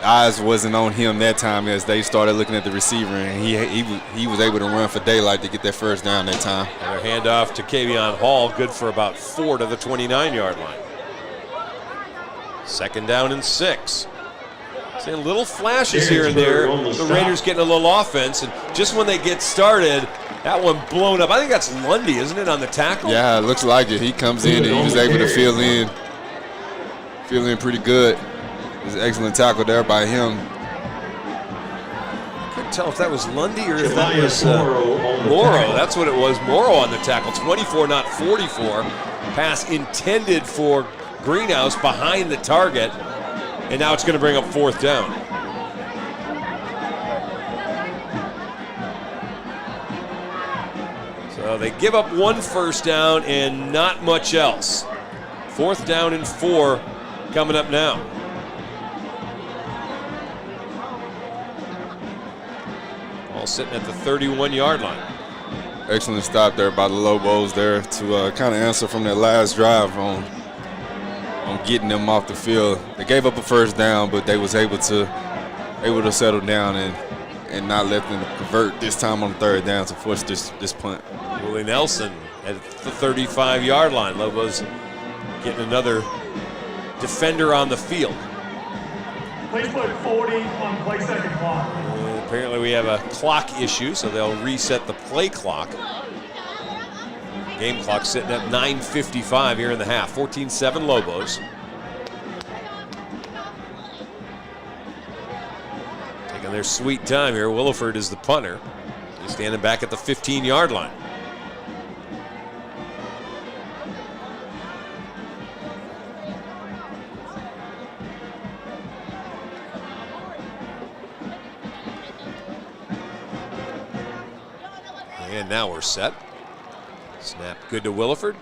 Speaker 2: eyes wasn't on him that time as they started looking at the receiver, and he was able to run for daylight to get that first down that time.
Speaker 1: Another handoff to Kavion Hall, good for about 4 to the 29-yard line. 2nd down and 6. Seeing little flashes here and there. The Raiders getting a little offense, and just when they get started, that one blown up. I think that's Lundy, isn't it, on the tackle?
Speaker 2: Yeah, it looks like it. He comes in and he was able to fill in pretty good. It was an excellent tackle there by him.
Speaker 1: Couldn't tell if that was Lundy or if that was Morrow. That's what it was. Morrow on the tackle. 24, not 44. Pass intended for Greenhouse behind the target, and now it's going to bring up 4th down. So they give up 1 first down and not much else. 4th down and 4 coming up now. All sitting at the 31-yard line.
Speaker 2: Excellent stop there by the Lobos there to kind of answer from that last drive on getting them off the field. They gave up a first down, but they was able to settle down and not let them convert this time on 3rd down to force this punt.
Speaker 1: Willie Nelson at the 35-yard line. Lobos getting another defender on the field.
Speaker 13: Please put 40 on play second clock.
Speaker 1: Apparently we have a clock issue, so they'll reset the play clock. Game clock sitting at 9:55 here in the half. 14-7 Lobos. Taking their sweet time here. Williford is the punter. He's standing back at the 15-yard line. And now we're set. Snap good to Williford.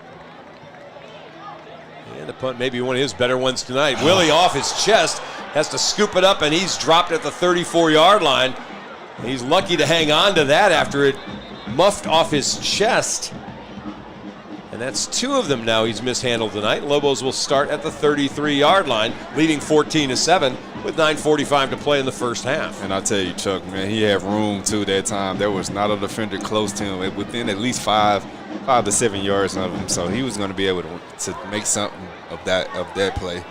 Speaker 1: And the punt may be one of his better ones tonight. Willie off his chest, has to scoop it up, and he's dropped at the 34-yard line. He's lucky to hang on to that after it muffed off his chest. And that's 2 of them now he's mishandled tonight. Lobos will start at the 33-yard line, leading 14-7 with 9:45 to play in the first half.
Speaker 2: And I tell you, Chuck, man, he had room too that time. There was not a defender close to him, within at least 5 to 7 yards of him. So he was going to be able to make something of that play.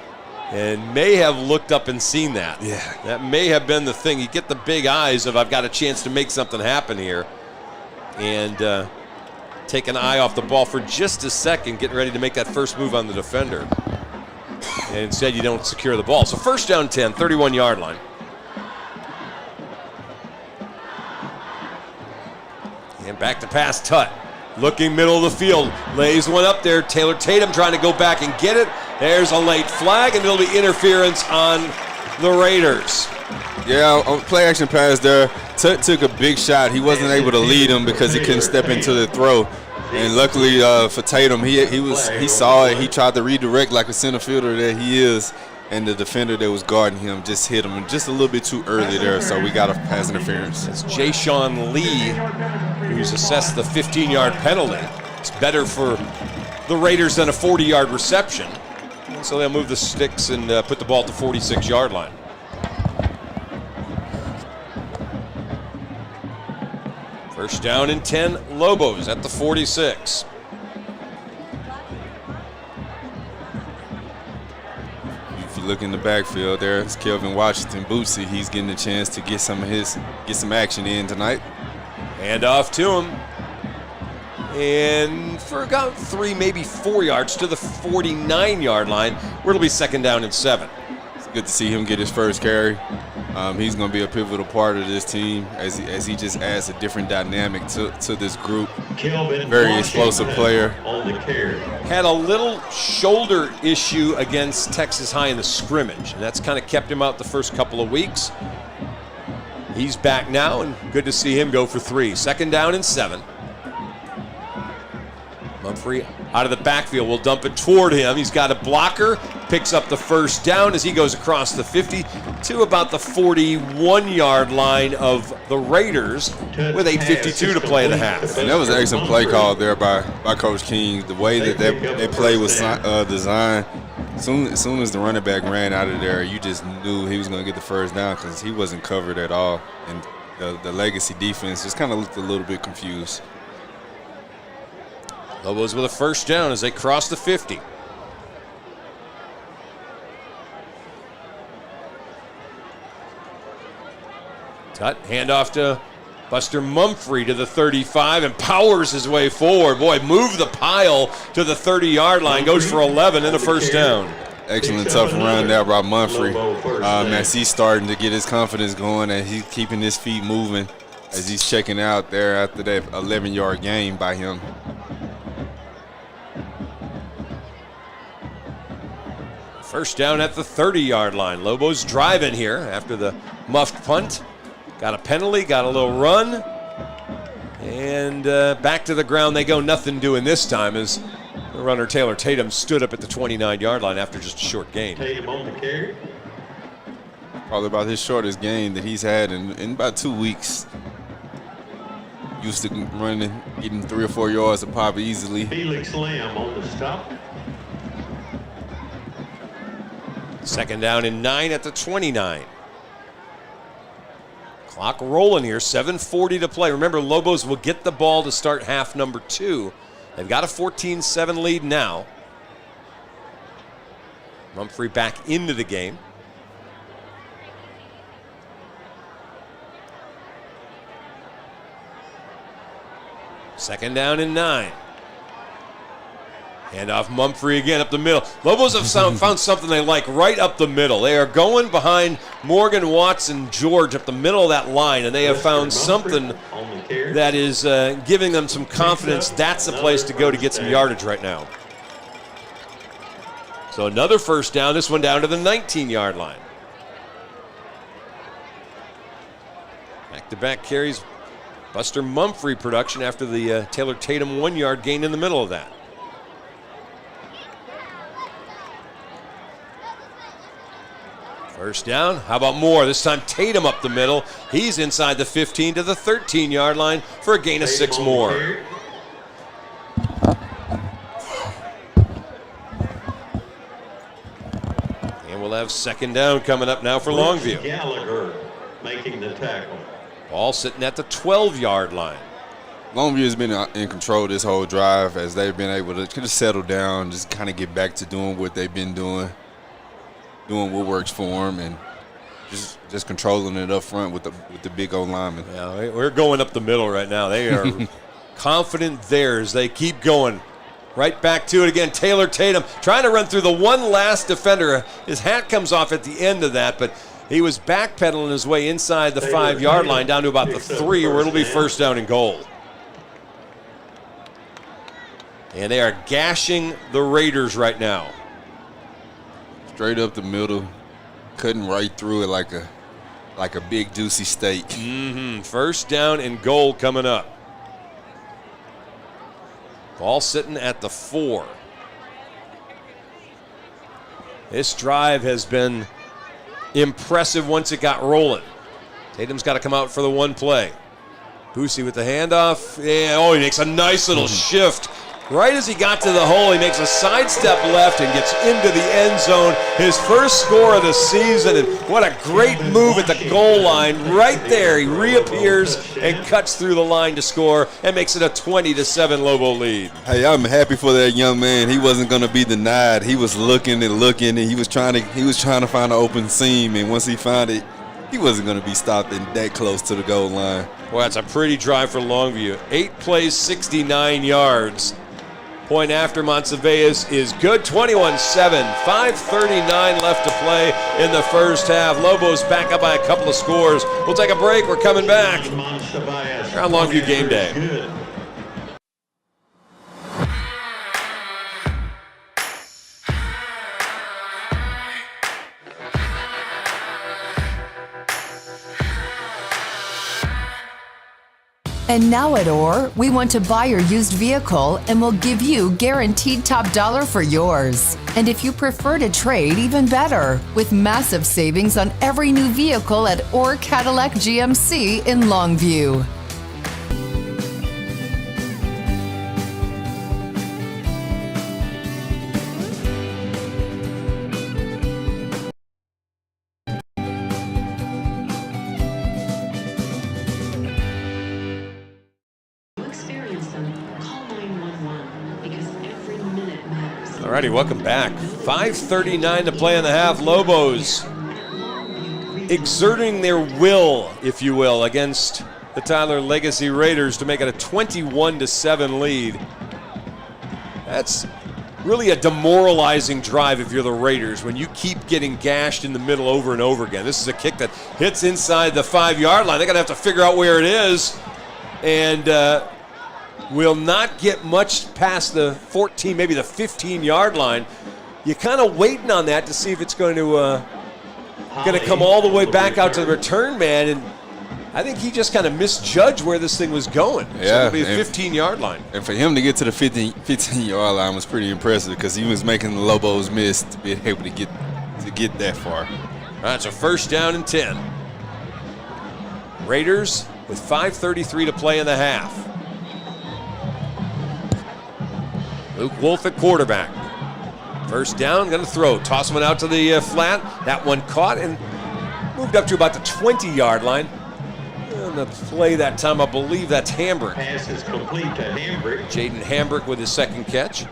Speaker 1: And may have looked up and seen that.
Speaker 2: Yeah.
Speaker 1: That may have been the thing. You get the big eyes of, I've got a chance to make something happen here. And take an eye off the ball for just a second, getting ready to make that first move on the defender. And instead you don't secure the ball. So 1st down 10, 31-yard line. And back to pass, Tutt. Looking middle of the field, lays one up there. Taylor Tatum trying to go back and get it. There's a late flag, and it'll be interference on the Raiders.
Speaker 2: Yeah, on play action pass there. Tutt took a big shot. He wasn't able to lead him because he couldn't step into the throw. And luckily for Tatum, he saw it. He tried to redirect like a center fielder that he is, and the defender that was guarding him just hit him just a little bit too early there. So we got a pass interference.
Speaker 1: It's Jay-Sean Lee who's assessed the 15-yard penalty. It's better for the Raiders than a 40-yard reception. So they'll move the sticks and put the ball at the 46-yard line. First down and 10, Lobos at the 46.
Speaker 2: If you look in the backfield there, it's Kelvin Washington Bootsy. He's getting a chance to get some action in tonight.
Speaker 1: Hand off to him. And for about 3, maybe 4 yards to the 49-yard line, where it'll be 2nd down and 7.
Speaker 2: It's good to see him get his first carry. He's going to be a pivotal part of this team as he just adds a different dynamic to this group. Very explosive player.
Speaker 1: Had a little shoulder issue against Texas High in the scrimmage, and that's kind of kept him out the first couple of weeks. He's back now, and good to see him go for 3. 2nd down and 7. Mumphrey out of the backfield will dump it toward him. He's got a blocker, picks up the first down as he goes across the 50 to about the 41-yard line of the Raiders with 8:52 to play in the half.
Speaker 2: And that was an excellent play call there by Coach King. The way that play was designed, As soon as the running back ran out of there, you just knew he was going to get the first down because he wasn't covered at all. And the Legacy defense just kind of looked a little bit confused.
Speaker 1: Lobos with a first down as they cross the 50. Tut, handoff to Buster Mumphrey to the 35 and powers his way forward. Boy, move the pile to the 30-yard line. Goes for 11 and a first down.
Speaker 2: Excellent tough run there by Mumphrey. As he's starting to get his confidence going and he's keeping his feet moving as he's checking out there after that 11-yard gain by him.
Speaker 1: First down at the 30-yard line. Lobos driving here after the muffed punt. Got a penalty, got a little run. And back to the ground they go. Nothing doing this time as the runner Taylor Tatum stood up at the 29-yard line after just a short gain.
Speaker 3: Tatum on the carry.
Speaker 2: Probably about his shortest gain that he's had in about 2 weeks. Used to running, getting 3 or 4 yards a pop easily.
Speaker 3: Felix Lamb on the stop.
Speaker 1: Second down and 9 at the 29. Clock rolling here, 7:40 to play. Remember, Lobos will get the ball to start half number 2. They've got a 14-7 lead now. Mumphrey back into the game. Second down and 9. Hand off Mumphrey again up the middle. Lobos have found something they like right up the middle. They are going behind Morgan, Watson, George up the middle of that line, and they have found something that is giving them some confidence. That's the place to go to get some yardage right now. So another first down, this one down to the 19-yard line. Back-to-back carries. Buster Mumphrey production after the Taylor Tatum 1-yard gain in the middle of that. First down, how about more? This time Tatum up the middle. He's inside the 15 to the 13-yard line for a gain of 6 more. And we'll have second down coming up now for Longview.
Speaker 3: Gallagher making the tackle.
Speaker 1: Ball sitting at the 12-yard line.
Speaker 2: Longview has been in control this whole drive as they've been able to kind of settle down, just kind of get back to doing what they've been doing what works for them, and just controlling it up front with the big old lineman.
Speaker 1: Yeah, we're going up the middle right now. They are confident there as they keep going. Right back to it again. Taylor Tatum trying to run through the one last defender. His hat comes off at the end of that, but he was backpedaling his way inside the 5-yard line down to about the 3, where it'll be first down and goal. And they are gashing the Raiders right now.
Speaker 2: Straight up the middle, cutting right through it like a big juicy steak.
Speaker 1: First down and goal coming up. Ball sitting at the 4. This drive has been impressive once it got rolling. Tatum's got to come out for the one play. Boosie with the handoff. Yeah, he makes a nice little shift. Right as he got to the hole, he makes a sidestep left and gets into the end zone. His first score of the season, and what a great move at the goal line. Right there, he reappears and cuts through the line to score and makes it a 20-7 Lobo lead.
Speaker 2: Hey, I'm happy for that young man. He wasn't going to be denied. He was looking and looking, and he was trying to find an open seam, and once he found it, he wasn't going to be stopped in that close to the goal line.
Speaker 1: Well, that's a pretty drive for Longview. 8 plays, 69 yards. Point after Monsivais is good, 21-7, 5:39 left to play in the first half. Lobos back up by a couple of scores. We'll take a break. We're coming back. Here on Longview Game Day.
Speaker 4: And now at OR, we want to buy your used vehicle and we'll give you guaranteed top dollar for yours. And if you prefer to trade, even better, with massive savings on every new vehicle at OR Cadillac GMC in Longview.
Speaker 1: All righty, welcome back. 5:39 to play in the half. Lobos exerting their will, if you will, against the Tyler Legacy Raiders to make it a 21-7 lead. That's really a demoralizing drive if you're the Raiders when you keep getting gashed in the middle over and over again. This is a kick that hits inside the 5-yard line. They're going to have to figure out where it is, and will not get much past the 14, maybe the 15-yard line. You're kind of waiting on that to see if it's going to come all the way back out to the return man, and I think he just kind of misjudged where this thing was going.
Speaker 2: Yeah,
Speaker 1: it'll be the 15-yard line.
Speaker 2: And for him to get to the 15-yard line was pretty impressive because he was making the Lobos miss to be able to get that far.
Speaker 1: All right, so first down and 10. Raiders with 5:33 to play in the half. Luke Wolf at quarterback. First down, going to throw. Toss one out to the flat. That one caught and moved up to about the 20-yard line. On the play that time, I believe that's Hambrick.
Speaker 3: Pass is complete to Hambrick.
Speaker 1: Jaden Hambrick with his second catch.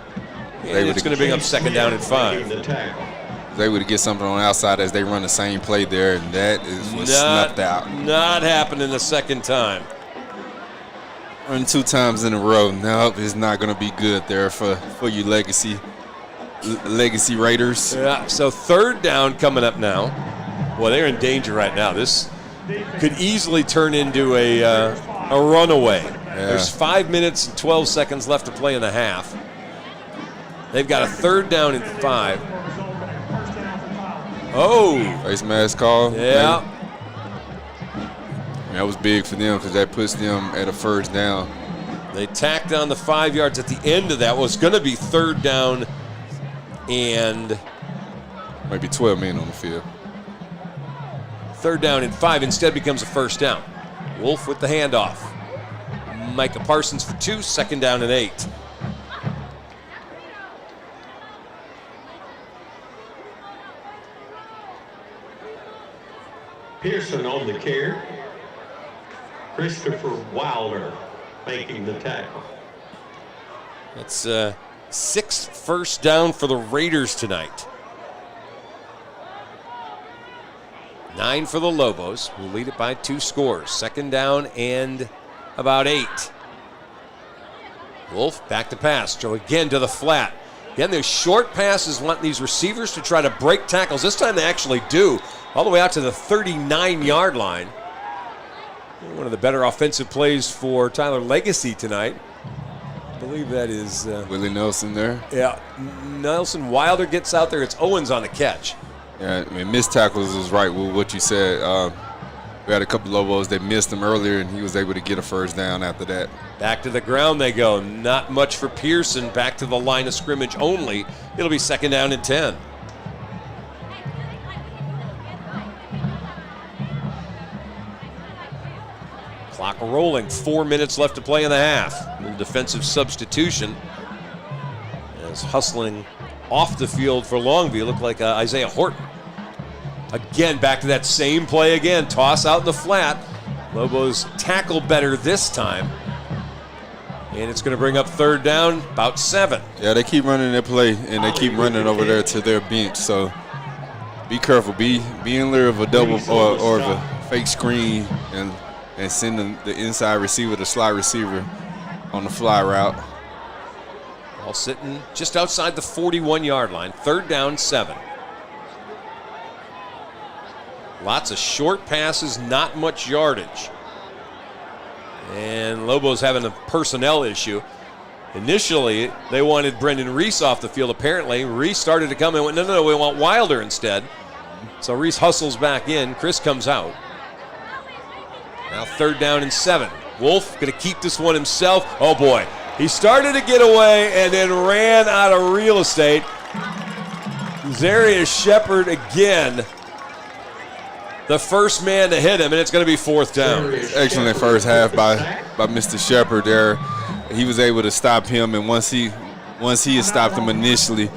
Speaker 1: And it's going to bring up second down and 5.
Speaker 2: They would get something on the outside as they run the same play there, and that was snuffed out.
Speaker 1: Not happening the second time.
Speaker 2: Run 2 times in a row. Nope, it's not going to be good there for you Legacy Raiders.
Speaker 1: Yeah, so third down coming up now. Well, they're in danger right now. This could easily turn into a runaway. Yeah. There's 5 minutes and 12 seconds left to play in the half. They've got a third down and 5. Oh.
Speaker 2: Face mask call.
Speaker 1: Yeah.
Speaker 2: That was big for them because that puts them at a first down.
Speaker 1: They tacked on the 5 yards at the end of that. Was going to be third down and
Speaker 2: maybe 12 men on the field.
Speaker 1: Third down and 5 instead becomes a first down. Wolf with the handoff. Micah Parsons for 2, second down and 8.
Speaker 3: Pearson on the carry. Christopher Wilder making the tackle.
Speaker 1: That's 6th first down for the Raiders tonight. 9 for the Lobos, who lead it by 2 scores. Second down and about 8. Wolf back to pass. So again to the flat. Again, those short passes want these receivers to try to break tackles. This time they actually do. All the way out to the 39-yard line. One of the better offensive plays for Tyler Legacy tonight. I believe that is
Speaker 2: Willie Nelson there.
Speaker 1: Yeah, Nelson Wilder gets out there. It's Owens on the catch.
Speaker 2: Yeah, I mean, missed tackles is right with what you said. We had a couple Lobos that missed him earlier, and he was able to get a first down after that.
Speaker 1: Back to the ground they go. Not much for Pearson. Back to the line of scrimmage only. It'll be second down and 10. Clock rolling. 4 minutes left to play in the half. A little defensive substitution. As hustling off the field for Longview looked like Isaiah Horton. Again, back to that same play again. Toss out in the flat. Lobos tackle better this time. And it's going to bring up third down, about 7.
Speaker 2: Yeah, they keep running their play, and they keep running over there to their bench. So be careful. Be in lieu of a double or of a fake screen and send the inside receiver, the slot receiver, on the fly route.
Speaker 1: All sitting just outside the 41-yard line. Third down, 7. Lots of short passes, not much yardage. And Lobos having a personnel issue. Initially, they wanted Brendan Reese off the field. Apparently, Reese started to come and went, no, we want Wilder instead. So Reese hustles back in. Chris comes out. Now third down and 7. Wolf going to keep this one himself. Oh, boy. He started to get away and then ran out of real estate. Zarius Shepard again, the first man to hit him, and it's going to be fourth down.
Speaker 2: Excellent first half by Mr. Shepard there. He was able to stop him, and once he had stopped him initially,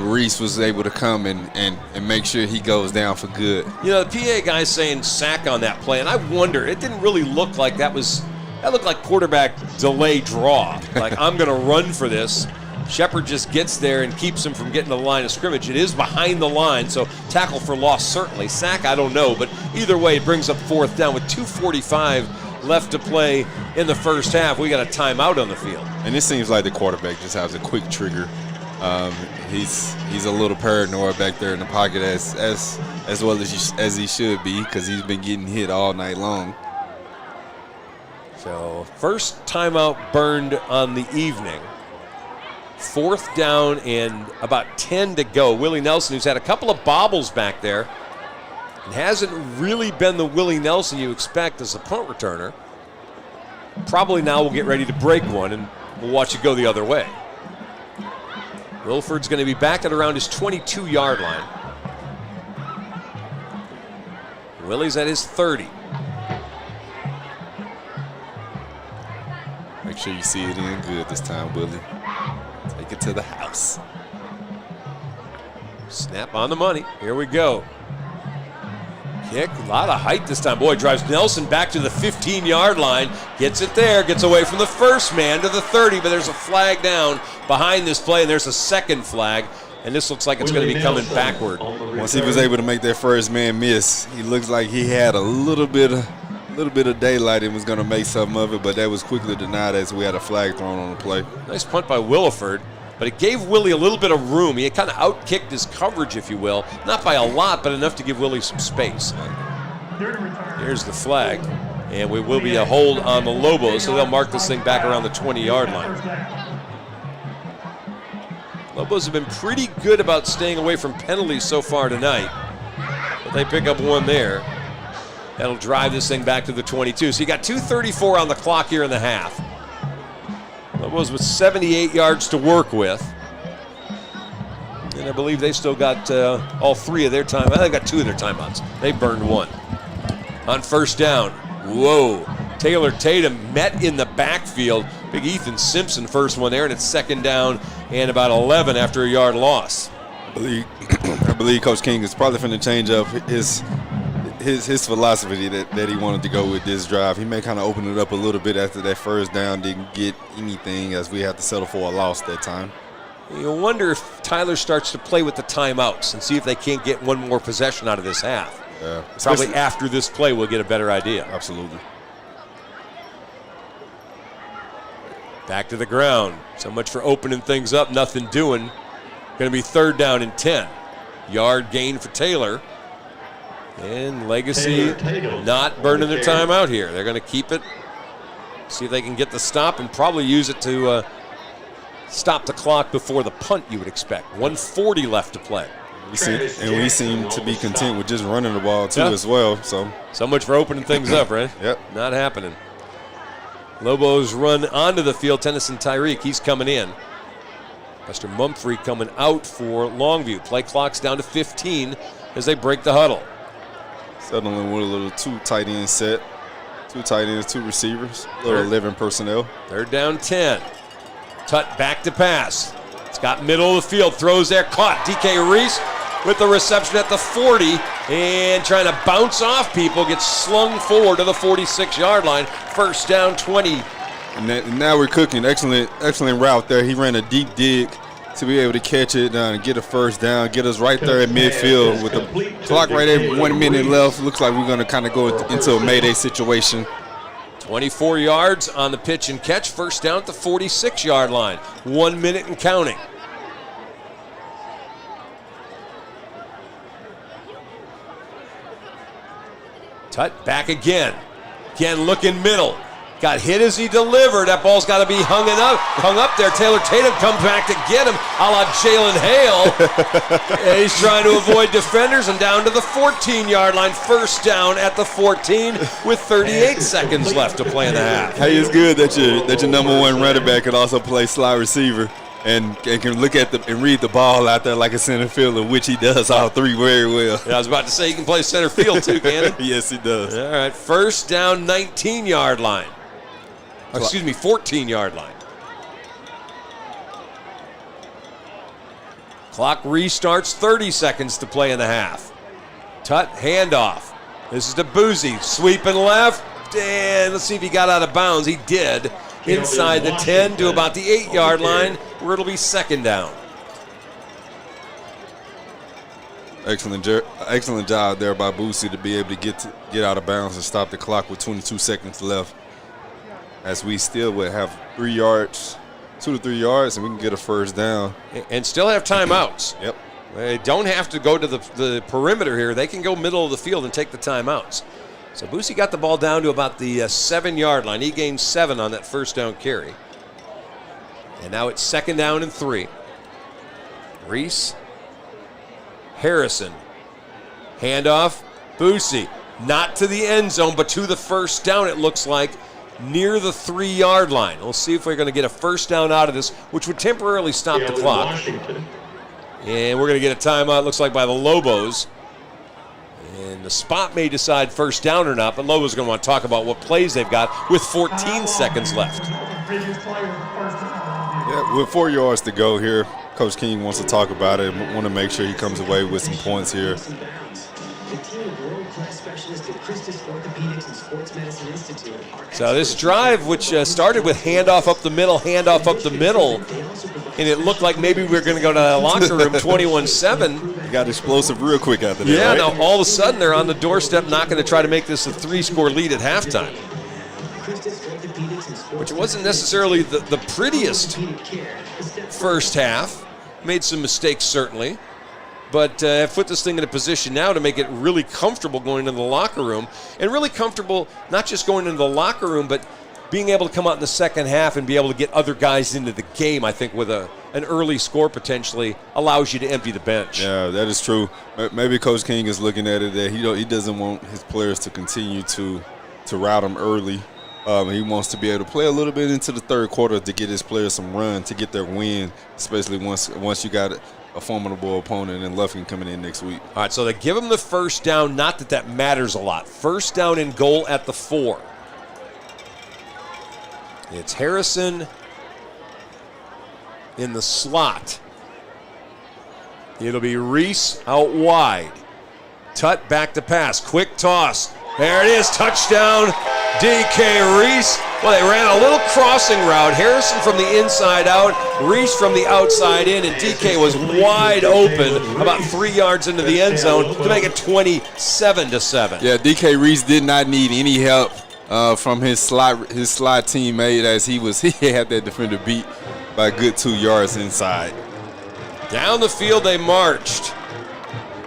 Speaker 2: Reese was able to come and make sure he goes down for good.
Speaker 1: You know, the PA guy's saying sack on that play, and I wonder, it didn't really look like that looked like quarterback delay draw. Like, I'm going to run for this. Shepard just gets there and keeps him from getting to the line of scrimmage. It is behind the line, so tackle for loss certainly. Sack, I don't know, but either way, it brings up 4th down with 2:45 left to play in the first half. We got a timeout on the field.
Speaker 2: And it seems like the quarterback just has a quick trigger. He's a little paranoid back there in the pocket as well as he should be, because he's been getting hit all night long.
Speaker 1: So first timeout burned on the evening. 4th down and about 10 to go. Willie Nelson, who's had a couple of bobbles back there, and hasn't really been the Willie Nelson you expect as a punt returner. Probably now will get ready to break one, and we'll watch it go the other way. Wilford's going to be back at around his 22-yard line. Willie's at his 30.
Speaker 2: Make sure you see it in good this time, Willie. Take it to the house.
Speaker 1: Snap on the money. Here we go. Kick, a lot of height this time. Boy, drives Nelson back to the 15-yard line. Gets it there, gets away from the first man to the 30, but there's a flag down behind this play, and there's a second flag, and this looks like it's going to be coming backward.
Speaker 2: Once he was able to make that first man miss, he looks like he had a little bit of daylight and was going to make something of it, but that was quickly denied as we had a flag thrown on the play.
Speaker 1: Nice punt by Williford, but it gave Willie a little bit of room. He had kind of outkicked his coverage, if you will. Not by a lot, but enough to give Willie some space. Here's the flag, and we will be a hold on the Lobos, so they'll mark this thing back around the 20-yard line. Lobos have been pretty good about staying away from penalties so far tonight, but they pick up one there. That'll drive this thing back to the 22. So you got 2:34 on the clock here in the half. Lobos with 78 yards to work with. And I believe they still got all 3 of their time. They've got 2 of their timeouts. They burned 1. On first down, whoa. Taylor Tatum met in the backfield. Big Ethan Simpson first one there, and it's 2nd down and about 11 after a yard loss.
Speaker 2: I believe Coach King is probably going to change up his philosophy that he wanted to go with this drive. He may kind of open it up a little bit after that first down, didn't get anything as we had to settle for a loss that time.
Speaker 1: You wonder if Tyler starts to play with the timeouts and see if they can't get one more possession out of this half.
Speaker 2: Yeah,
Speaker 1: probably after this play we'll get a better idea.
Speaker 2: Absolutely.
Speaker 1: Back to the ground. So much for opening things up, nothing doing. Going to be 3rd down and 10. Yard gain for Taylor. And Legacy not burning their time out here. They're going to keep it, see if they can get the stop, and probably use it to stop the clock before the punt, you would expect. 1:40 left to play.
Speaker 2: We seem to be content with just running the ball, too, as well. So
Speaker 1: much for opening things up, right?
Speaker 2: Yep.
Speaker 1: Not happening. Lobos run onto the field. Tennyson Tyreek, he's coming in. Lester Mumphrey coming out for Longview. Play clock's down to 15 as they break the huddle.
Speaker 2: Settling with a little 2 tight end set. 2 tight ends, 2 receivers, a little 11 personnel.
Speaker 1: 3rd down 10. Tut back to pass. It's got middle of the field, throws there, caught. DK Reese with the reception at the 40 and trying to bounce off people, gets slung forward to the 46-yard line. 1st down 20.
Speaker 2: And now we're cooking. Excellent route there. He ran a deep dig to be able to catch it and get a 1st down, get us right there at midfield with the clock right at 1 minute left. Looks like we're going to kind of go into a mayday situation.
Speaker 1: 24 yards on the pitch and catch. 1st down at the 46-yard line. 1 minute and counting. Tut back again. Again looking middle. Got hit as he delivered. That ball's got to be hung up there. Taylor Tatum comes back to get him, a la Jalen Hale. He's trying to avoid defenders and down to the 14-yard line. 1st down at the 14 with 38 seconds left to play in the half.
Speaker 2: Hey, it's good that your number 1 running back can also play slot receiver and can look at and read the ball out there like a center fielder, which he does all 3 very well.
Speaker 1: Yeah, I was about to say he can play center field too, can he?
Speaker 2: Yes, he does.
Speaker 1: All right, 1st down, 19-yard line. 14-yard line. Clock restarts, 30 seconds to play in the half. Tut, handoff. This is to Boozy, sweeping left, and let's see if he got out of bounds. He did. Inside the 10 to about the 8-yard line, where it'll be second down.
Speaker 2: Excellent job there by Boosie to be able to get out of bounds and stop the clock with 22 seconds left. As we still would have 3 yards, 2 to 3 yards, and we can get a first down.
Speaker 1: And still have timeouts.
Speaker 2: Yep.
Speaker 1: They don't have to go to the perimeter here. They can go middle of the field and take the timeouts. So Boosie got the ball down to about the 7-yard line. He gained 7 on that first down carry. And now it's second down and 3. Reese. Harrison. Handoff. Boosie. Not to the end zone, but to the first down, it looks like, near the 3-yard line. We'll see if we're going to get a first down out of this, which would temporarily stop the clock.
Speaker 3: Washington.
Speaker 1: And we're going to get a timeout, looks like, by the Lobos. And the spot may decide first down or not, but Lobos are going to want to talk about what plays they've got with 14 seconds left.
Speaker 2: Yeah, with 4 yards to go here, Coach King wants to talk about it and want to make sure he comes away with some points here.
Speaker 1: So this drive, which started with handoff up the middle, and it looked like maybe we were going to go to the locker room 21-7.
Speaker 2: They got explosive real quick after that.
Speaker 1: Yeah,
Speaker 2: right?
Speaker 1: now all of a sudden they're on the doorstep knocking to try to make this a 3-score lead at halftime. Which wasn't necessarily the prettiest first half. Made some mistakes, certainly. But have put this thing in a position now to make it really comfortable going into the locker room. And really comfortable, not just going into the locker room, but being able to come out in the second half and be able to get other guys into the game, I think, with an early score potentially allows you to empty the bench.
Speaker 2: Yeah, that is true. Maybe Coach King is looking at it that he doesn't want his players to continue to route them early. He wants to be able to play a little bit into the third quarter to get his players some run, to get their win, especially once you got a formidable opponent and Lufkin coming in next week.
Speaker 1: All right, so they give him the first down. Not that matters a lot. First down and goal at the 4. It's Harrison in the slot. It'll be Reese out wide. Tut back to pass. Quick toss. There it is. Touchdown, DK Reese. Well, they ran a little crossing route. Harrison from the inside out, Reese from the outside in, and DK was wide open about 3 yards into the end zone to make it 27-7.
Speaker 2: Yeah, DK Reese did not need any help from his slot teammate as he had that defender beat by a good 2 yards inside.
Speaker 1: Down the field they marched.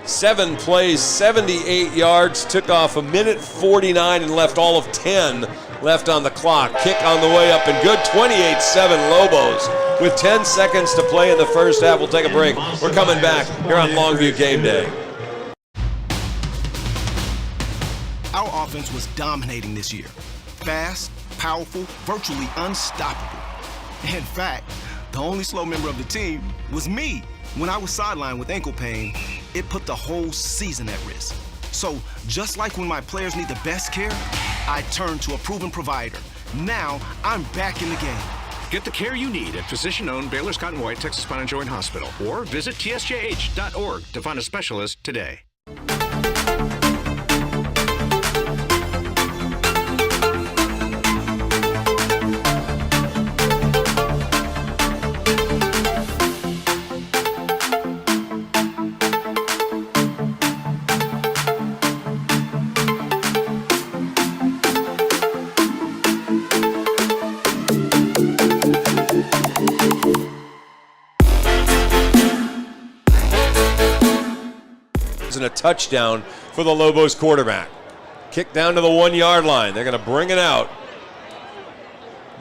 Speaker 1: 7 plays, 78 yards, took off a minute 49 and left all of 10 left on the clock. Kick on the way up and good, 28-7 Lobos. With 10 seconds to play in the first half, we'll take a break. We're coming back here on Longview Game Day.
Speaker 7: Our offense was dominating this year. Fast, powerful, virtually unstoppable. In fact, the only slow member of the team was me. When I was sidelined with ankle pain, it put the whole season at risk. So, just like when my players need the best care, I turned to a proven provider. Now, I'm back in the game.
Speaker 8: Get the care you need at physician-owned Baylor Scott & White Texas Spine and Joint Hospital or visit tsjh.org to find a specialist today.
Speaker 1: And a touchdown for the Lobos quarterback. Kick down to the 1 yard line. They're going to bring it out.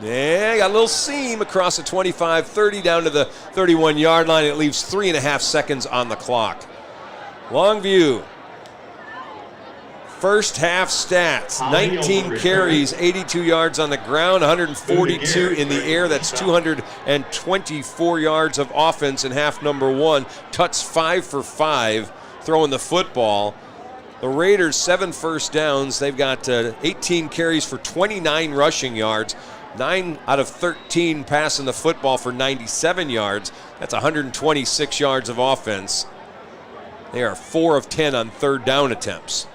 Speaker 1: Yeah, got a little seam across the 25-30 down to the 31 yard line. It leaves 3.5 seconds on the clock. Longview. First half stats, 19 carries, 82 yards on the ground, 142 in the air. That's 224 yards of offense in half number 1. Tuts 5 for 5. Throwing the football. The Raiders, 7 first downs. They've got 18 carries for 29 rushing yards. 9 out of 13 passing the football for 97 yards. That's 126 yards of offense. They are 4 of 10 on third down attempts.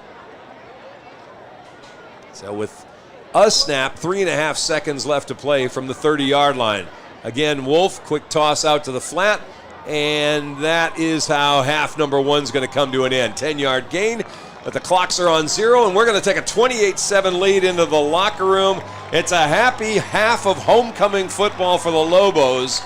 Speaker 1: So with a snap, 3.5 seconds left to play from the 30 yard line. Again, Wolf, quick toss out to the flat, and that is how half number one's going to come to an end. 10-yard gain, but the clocks are on 0, and we're going to take a 28-7 lead into the locker room. It's a happy half of homecoming football for the Lobos,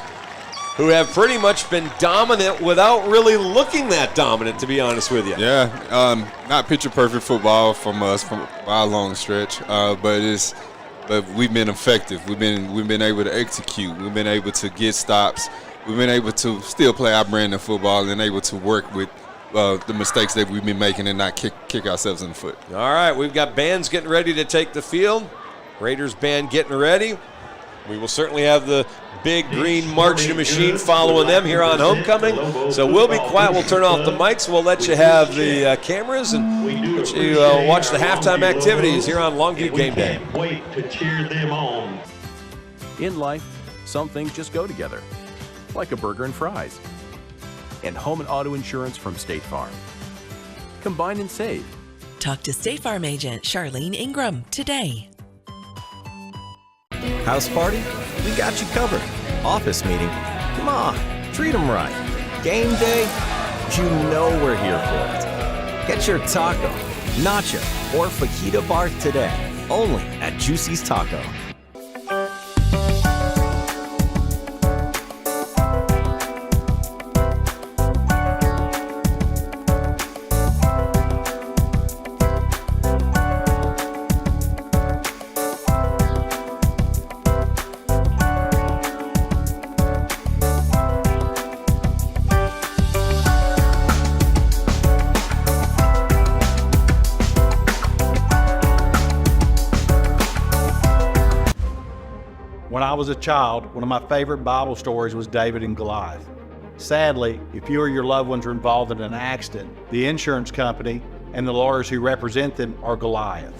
Speaker 1: who have pretty much been dominant without really looking that dominant, to be honest with you.
Speaker 2: Yeah, not picture-perfect football from us by a long stretch, but we've been effective. We've been able to execute. We've been able to get stops. We've been able to still play our brand of football and able to work with the mistakes that we've been making and not kick ourselves in the foot.
Speaker 1: All right, we've got bands getting ready to take the field. Raiders band getting ready. We will certainly have the big green marching machine following them here on homecoming. So we'll be quiet. We'll turn off the mics. We'll let you have the cameras and let you watch the halftime activities here on Longview Game Day.
Speaker 3: Wait to cheer them on.
Speaker 5: In life, some things just go together, like a burger and fries. And home and auto insurance from State Farm. Combine and save.
Speaker 6: Talk to State Farm agent Charlene Ingram today.
Speaker 10: House party? We got you covered. Office meeting? Come on, treat them right. Game day? You know we're here for it. Get your taco, nacho, or fajita bar today, only at Juicy's Taco.
Speaker 14: When I was a child, one of my favorite Bible stories was David and Goliath. Sadly, if you or your loved ones are involved in an accident, the insurance company and the lawyers who represent them are Goliath.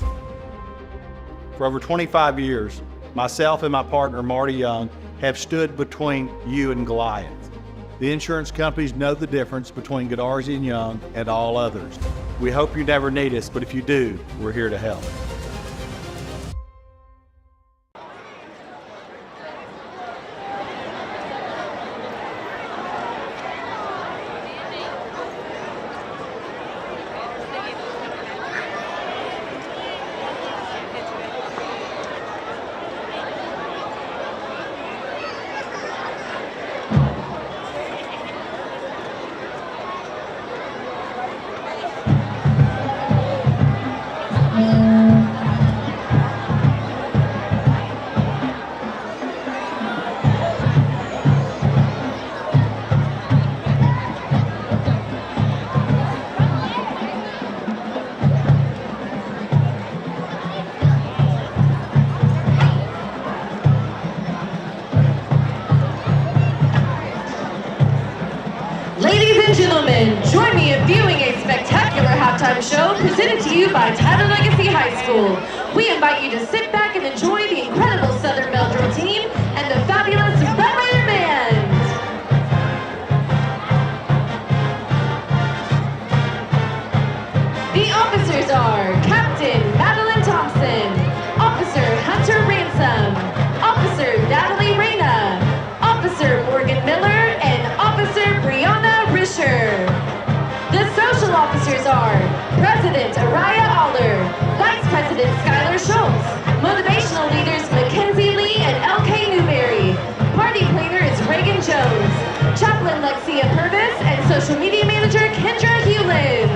Speaker 14: For over 25 years, myself and my partner Marty Young have stood between you and Goliath. The insurance companies know the difference between Godarzi and Young and all others. We hope you never need us, but if you do, we're here to help.
Speaker 15: Ladies and gentlemen, join me in viewing a spectacular halftime show presented to you by Tyler Legacy High School. We invite you to sit back and enjoy the incredible Southern Belle Drill team and the fabulous Red Raider Band. The officers are Captain Madeline Thompson, Officer Hunter Ransom, Officer Natalie Reyna, Officer Morgan Miller, and Officer Brianna Risher. The social officers are President Araya Aller, Vice President Skylar Schultz, Motivational Leaders Mackenzie Lee and LK Newberry, Party Planner is Reagan Jones, Chaplain Lexia Purvis, and Social Media Manager Kendra Hewlin.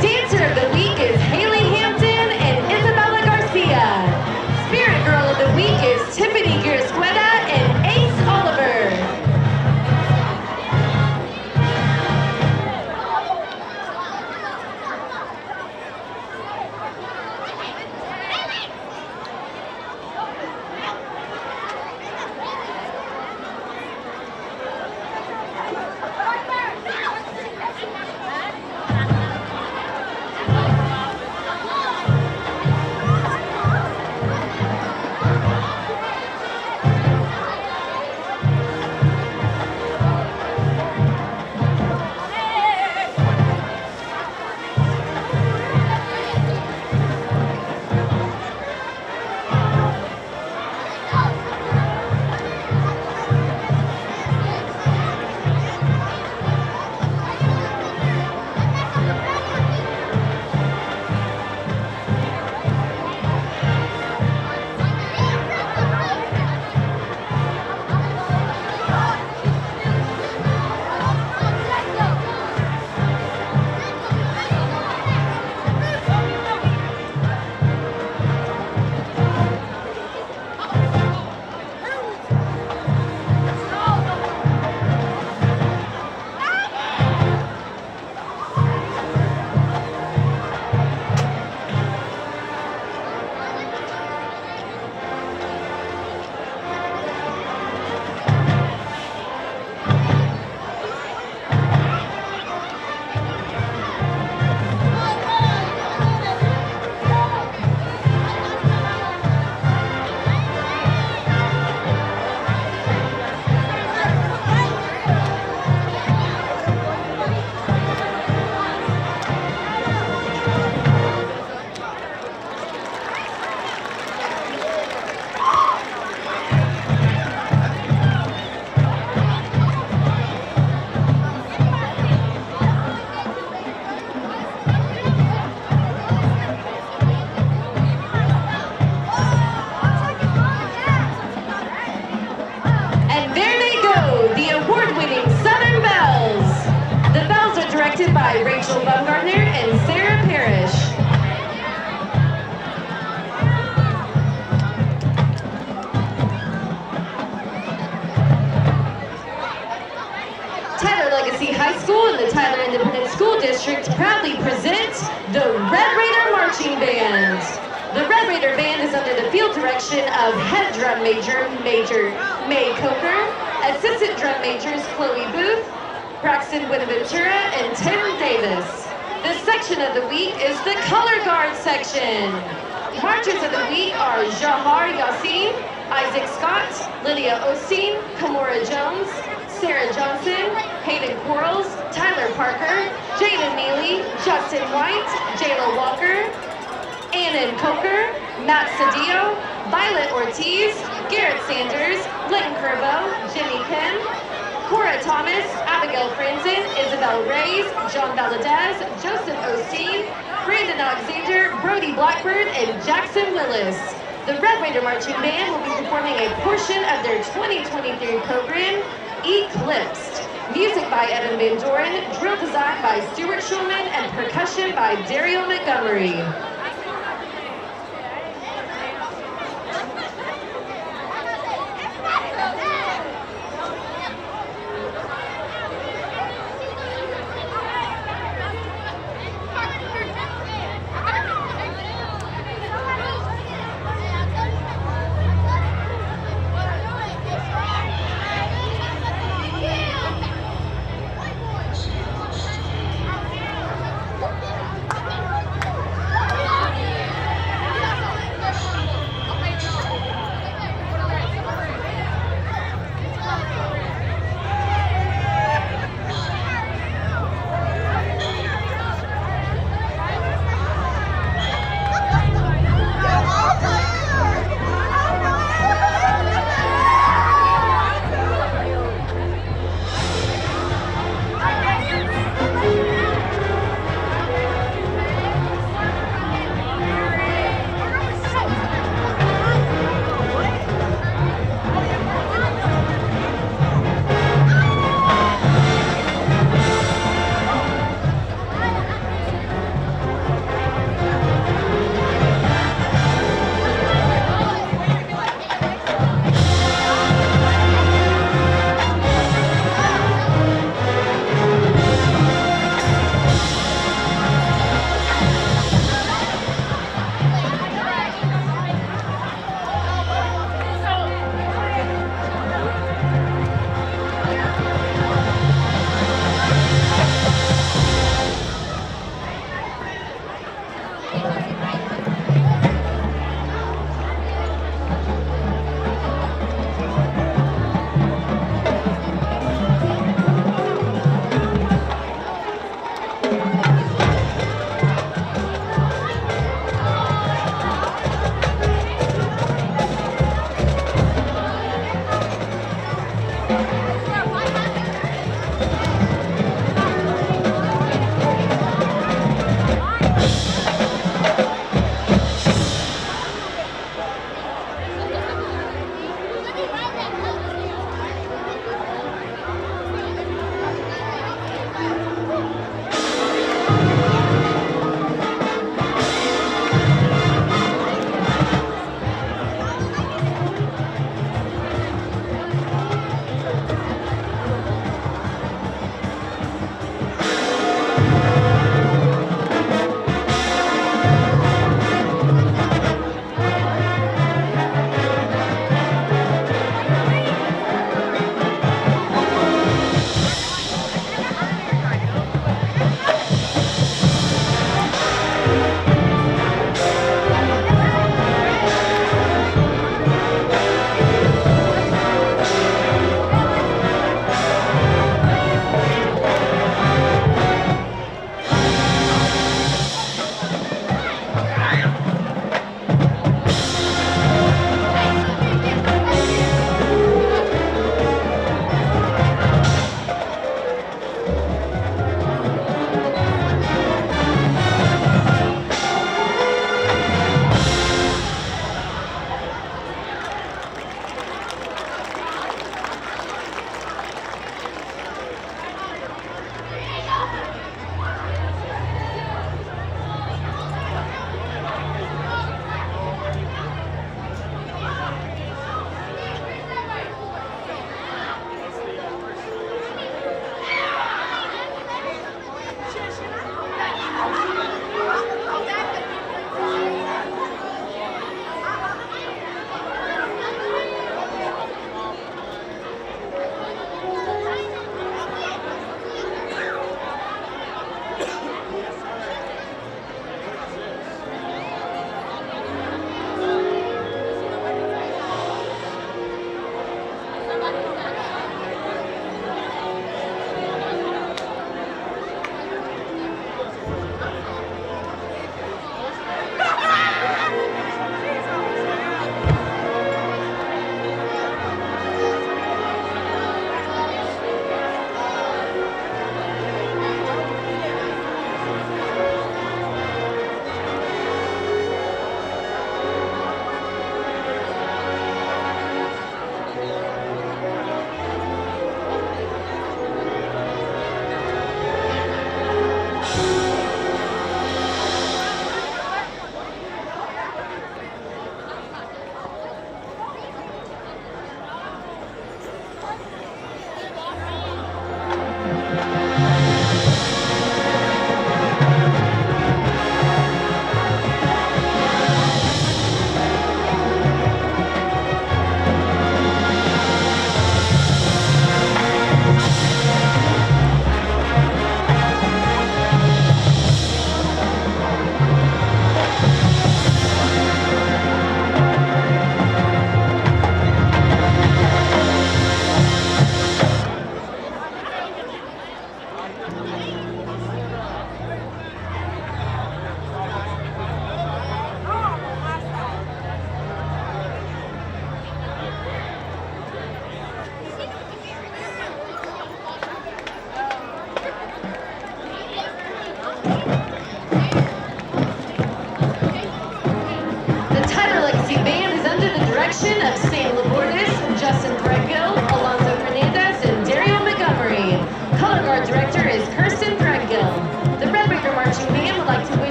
Speaker 15: Dancer of the Week is Haley Hampton and Isabella Garcia. Spirit Girl of the Week School District proudly present the Red Raider Marching Band. The Red Raider Band is under the field direction of Head Drum Major May Coker, Assistant Drum Majors Chloe Booth, Braxton Buenaventura, and Tim Davis. The section of the week is the Color Guard section. Marchers of the week are Jahar Yassin, Isaac Scott, Lydia Osteen, Kamora Jones, Sarah Johnson, Hayden Quarles, Tyler Parker, Jaden Neely, Justin White, Jayla Walker, Annan Coker, Matt Cedillo, Violet Ortiz, Garrett Sanders, Linton Curbo, Jimmy Kim, Cora Thomas, Abigail Franzen, Isabel Reyes, John Valadez, Joseph Osteen, Brandon Alexander, Brody Blackbird, and Jackson Willis. The Red Raider Marching Band will be performing a portion of their 2023 program, Eclipsed. Music by Evan Van Doren, drill design by Stuart Schulman, and percussion by Daryl Montgomery.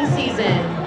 Speaker 15: the season.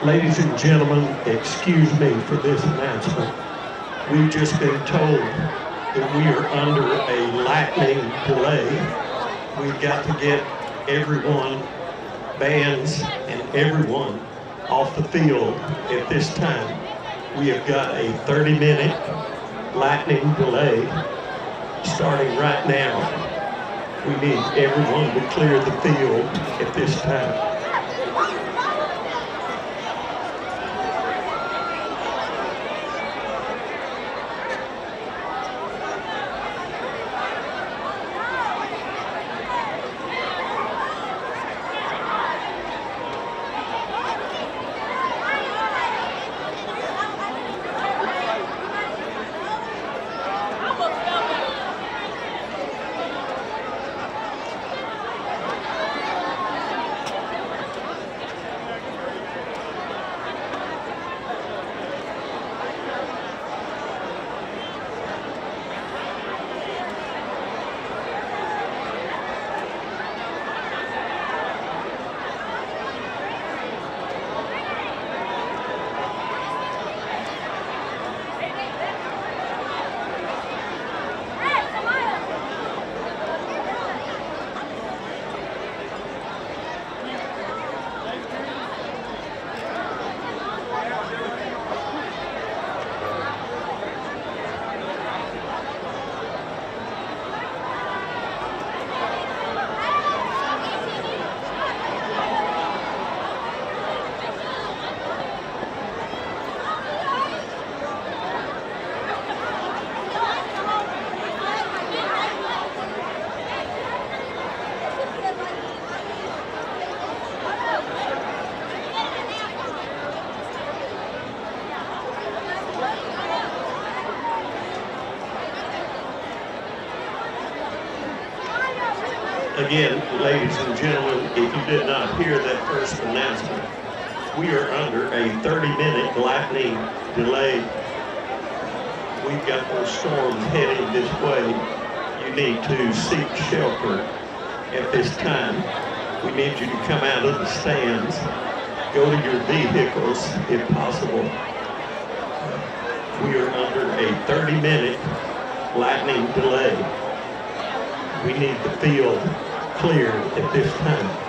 Speaker 3: Ladies and gentlemen, excuse me for this announcement. We've just been told that we are under a lightning delay. We've got to get everyone, bands and everyone off the field at this time. We have got a 30-minute lightning delay starting right now. We need everyone to clear the field at this time. Again, ladies and gentlemen, if you did not hear that first announcement, we are under a 30-minute lightning delay. We've got those storms heading this way. You need to seek shelter at this time. We need you to come out of the stands, go to your vehicles if possible. We are under a 30-minute lightning delay. We need the field cleared at this time.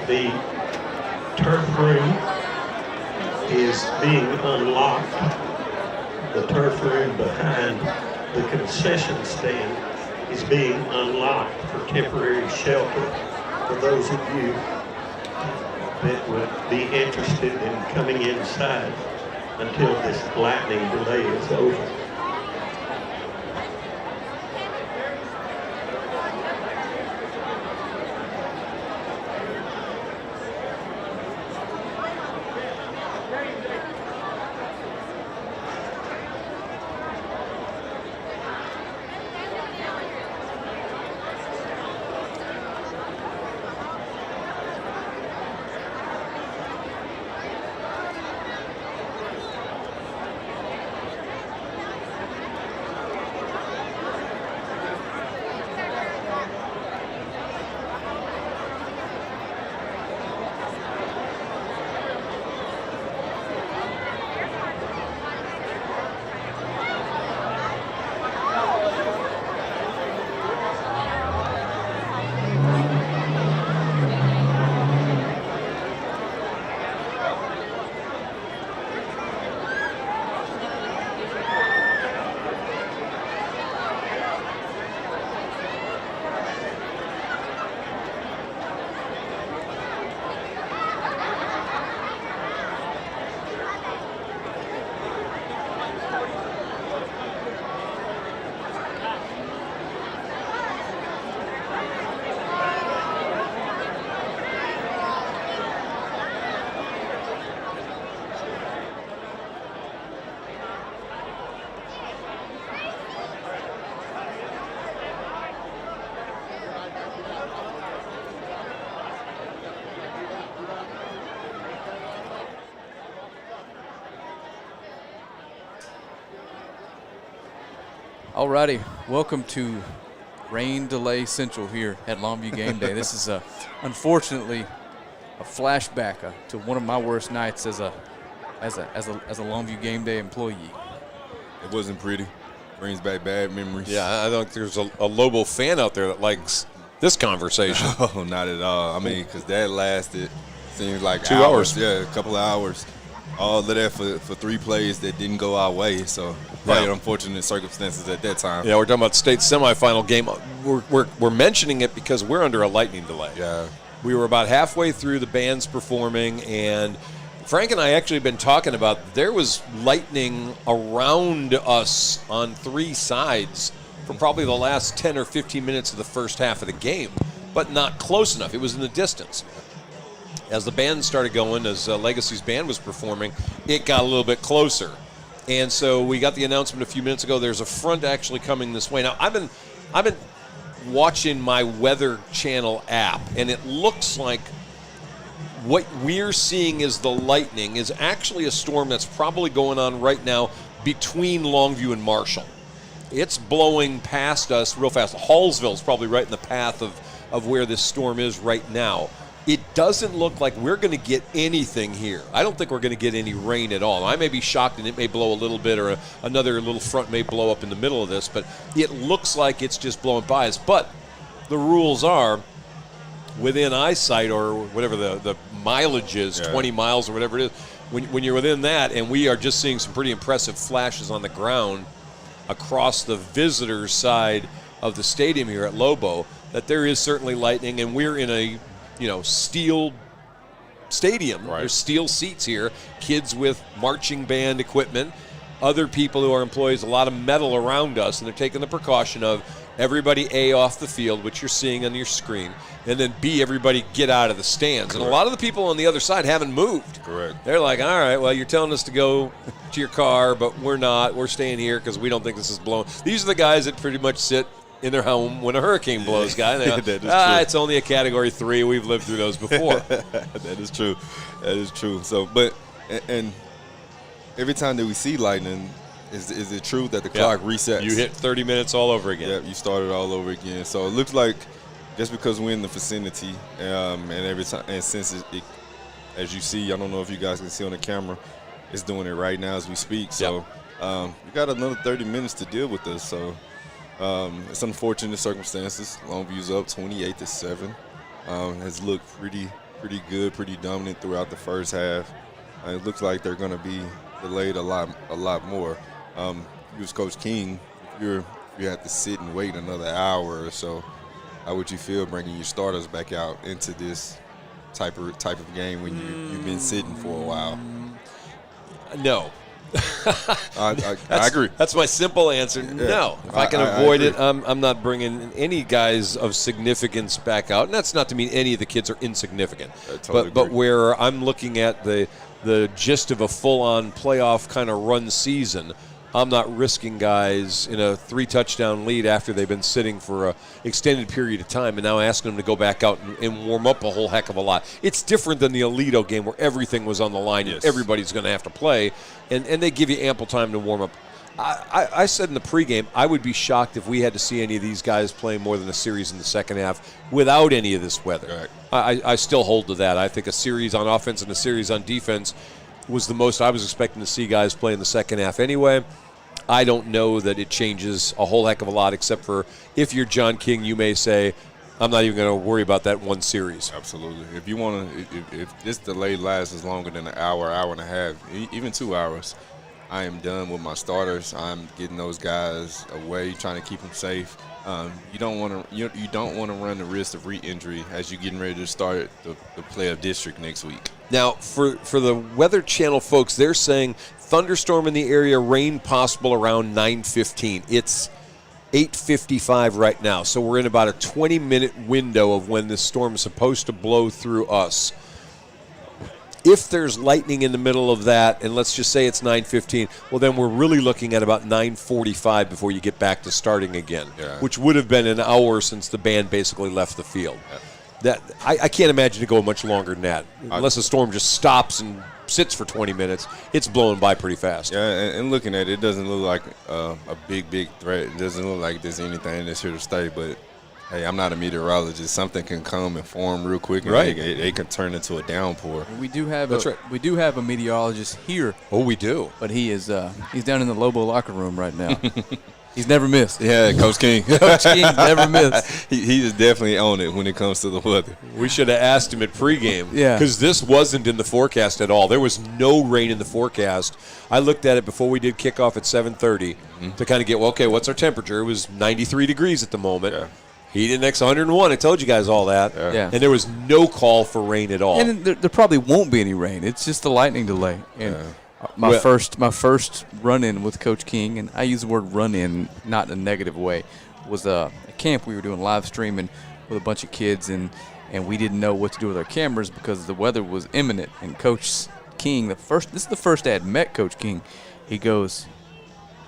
Speaker 3: The turf room is being unlocked. The turf room behind the concession stand is being unlocked for temporary shelter for those of you that would be interested in coming inside until this lightning delay is over.
Speaker 16: Alrighty, welcome to Rain Delay Central here at Longview Game Day. This is unfortunately a flashback to one of my worst nights as a Longview Game Day employee.
Speaker 2: It wasn't pretty. Brings back bad memories.
Speaker 1: Yeah, I think there's a Lobo fan out there that likes this conversation.
Speaker 2: Oh, not at all. I mean, because that lasted, seems like
Speaker 1: 2 hours.
Speaker 2: Yeah, a couple of hours. All of that for 3 plays that didn't go our way. So probably unfortunate circumstances at that time.
Speaker 1: Yeah, we're talking about state semifinal game. We're mentioning it because we're under a lightning delay.
Speaker 2: Yeah.
Speaker 1: We were about halfway through the bands performing, and Frank and I actually have been talking about there was lightning around us on 3 sides for probably the last 10 or 15 minutes of the first half of the game, but not close enough. It was in the distance. As the band started going, as Legacy's band was performing, it got a little bit closer. And so we got the announcement a few minutes ago. There's a front actually coming this way. Now, I've been watching my Weather Channel app, and it looks like what we're seeing is the lightning is actually a storm that's probably going on right now between Longview and Marshall. It's blowing past us real fast. Hallsville's probably right in the path of where this storm is right now. It doesn't look like we're going to get anything here. I don't think we're going to get any rain at all. I may be shocked and it may blow a little bit, or another little front may blow up in the middle of this, but it looks like it's just blowing by us. But the rules are within eyesight, or whatever the mileage is, 20 miles or whatever it is, when you're within that, and we are just seeing some pretty impressive flashes on the ground across the visitors' side of the stadium here at Lobo, that there is certainly lightning, and we're in a steel stadium. Right. There's steel seats here, kids with marching band equipment, other people who are employees, a lot of metal around us, and they're taking the precaution of everybody A, off the field, which you're seeing on your screen, and then B, everybody get out of the stands. Correct. And a lot of the people on the other side haven't moved.
Speaker 2: Correct.
Speaker 1: They're like, all right, well, you're telling us to go to your car, but we're not. We're staying here because we don't think this is blowing. These are the guys that pretty much sit in their home when a hurricane blows, guy. That is true. It's only a Category 3. We've lived through those before.
Speaker 2: That is true. That is true. So, but and every time that we see lightning, is it true that the clock resets?
Speaker 1: You hit 30 minutes all over again.
Speaker 2: Yeah, you started all over again. So it looks like just because we're in the vicinity, and every time, and since it, as you see, I don't know if you guys can see on the camera, it's doing it right now as we speak. So we got another 30 minutes to deal with this. So. It's unfortunate circumstances. Longview's up 28-7. Has looked pretty pretty good, pretty dominant throughout the first half. It looks like they're going to be delayed a lot more. You was Coach King. If you had to sit and wait another hour or so, how would you feel bringing your starters back out into this type of game when you've been sitting for a while?
Speaker 1: No.
Speaker 2: I agree.
Speaker 1: That's my simple answer. No. If I can avoid it, I'm not bringing any guys of significance back out. And that's not to mean any of the kids are insignificant. But where I'm looking at the gist of a full-on playoff kind of run season, I'm not risking guys in a 3-touchdown lead after they've been sitting for an extended period of time and now asking them to go back out and warm up a whole heck of a lot. It's different than the Alito game where everything was on the line and everybody's going to have to play, and they give you ample time to warm up. I said in the pregame, I would be shocked if we had to see any of these guys playing more than a series in the second half without any of this weather. Right. I still hold to that. I think a series on offense and a series on defense was the most I was expecting to see guys play in the second half anyway. I don't know that it changes a whole heck of a lot, except for if you're John King, you may say, I'm not even going to worry about that one series.
Speaker 2: Absolutely. If you want to, if this delay lasts longer than an hour, hour and a half, even 2 hours, I am done with my starters. I'm getting those guys away, trying to keep them safe. You don't want to run the risk of re-injury as you're getting ready to start the play of district next week.
Speaker 1: Now, for the Weather Channel folks, they're saying thunderstorm in the area, rain possible around 9:15. It's 8:55 right now, so we're in about a 20-minute window of when this storm is supposed to blow through us. If there's lightning in the middle of that, and let's just say it's 9:15, well, then we're really looking at about 9:45 before you get back to starting again, which would have been an hour since the band basically left the field. That I can't imagine it going much longer than that. Unless the storm just stops and sits for 20 minutes, it's blowing by pretty fast.
Speaker 2: Yeah, and looking at it, it doesn't look like a big threat. It doesn't look like there's anything that's here to stay, but hey, I'm not a meteorologist. Something can come and form real quick, and they can turn into a downpour.
Speaker 16: We do have a meteorologist here.
Speaker 1: Oh, we do.
Speaker 16: But he's down in the Lobo locker room right now. He's never missed.
Speaker 2: Yeah, Coach King.
Speaker 16: Coach King's never missed.
Speaker 2: He is definitely on it when it comes to the weather.
Speaker 1: We should have asked him at pregame. Because this wasn't in the forecast at all. There was no rain in the forecast. I looked at it before we did kickoff at 7:30 to kind of get, well, okay, what's our temperature? It was 93 degrees at the moment. Yeah. Heat index 101. I told you guys all that.
Speaker 16: Yeah.
Speaker 1: And there was no call for rain at all.
Speaker 16: And there probably won't be any rain. It's just a lightning delay. And my first run-in with Coach King, and I use the word run-in not in a negative way, was a camp we were doing live streaming with a bunch of kids, and we didn't know what to do with our cameras because the weather was imminent. And Coach King, this is the first day I'd met Coach King, he goes,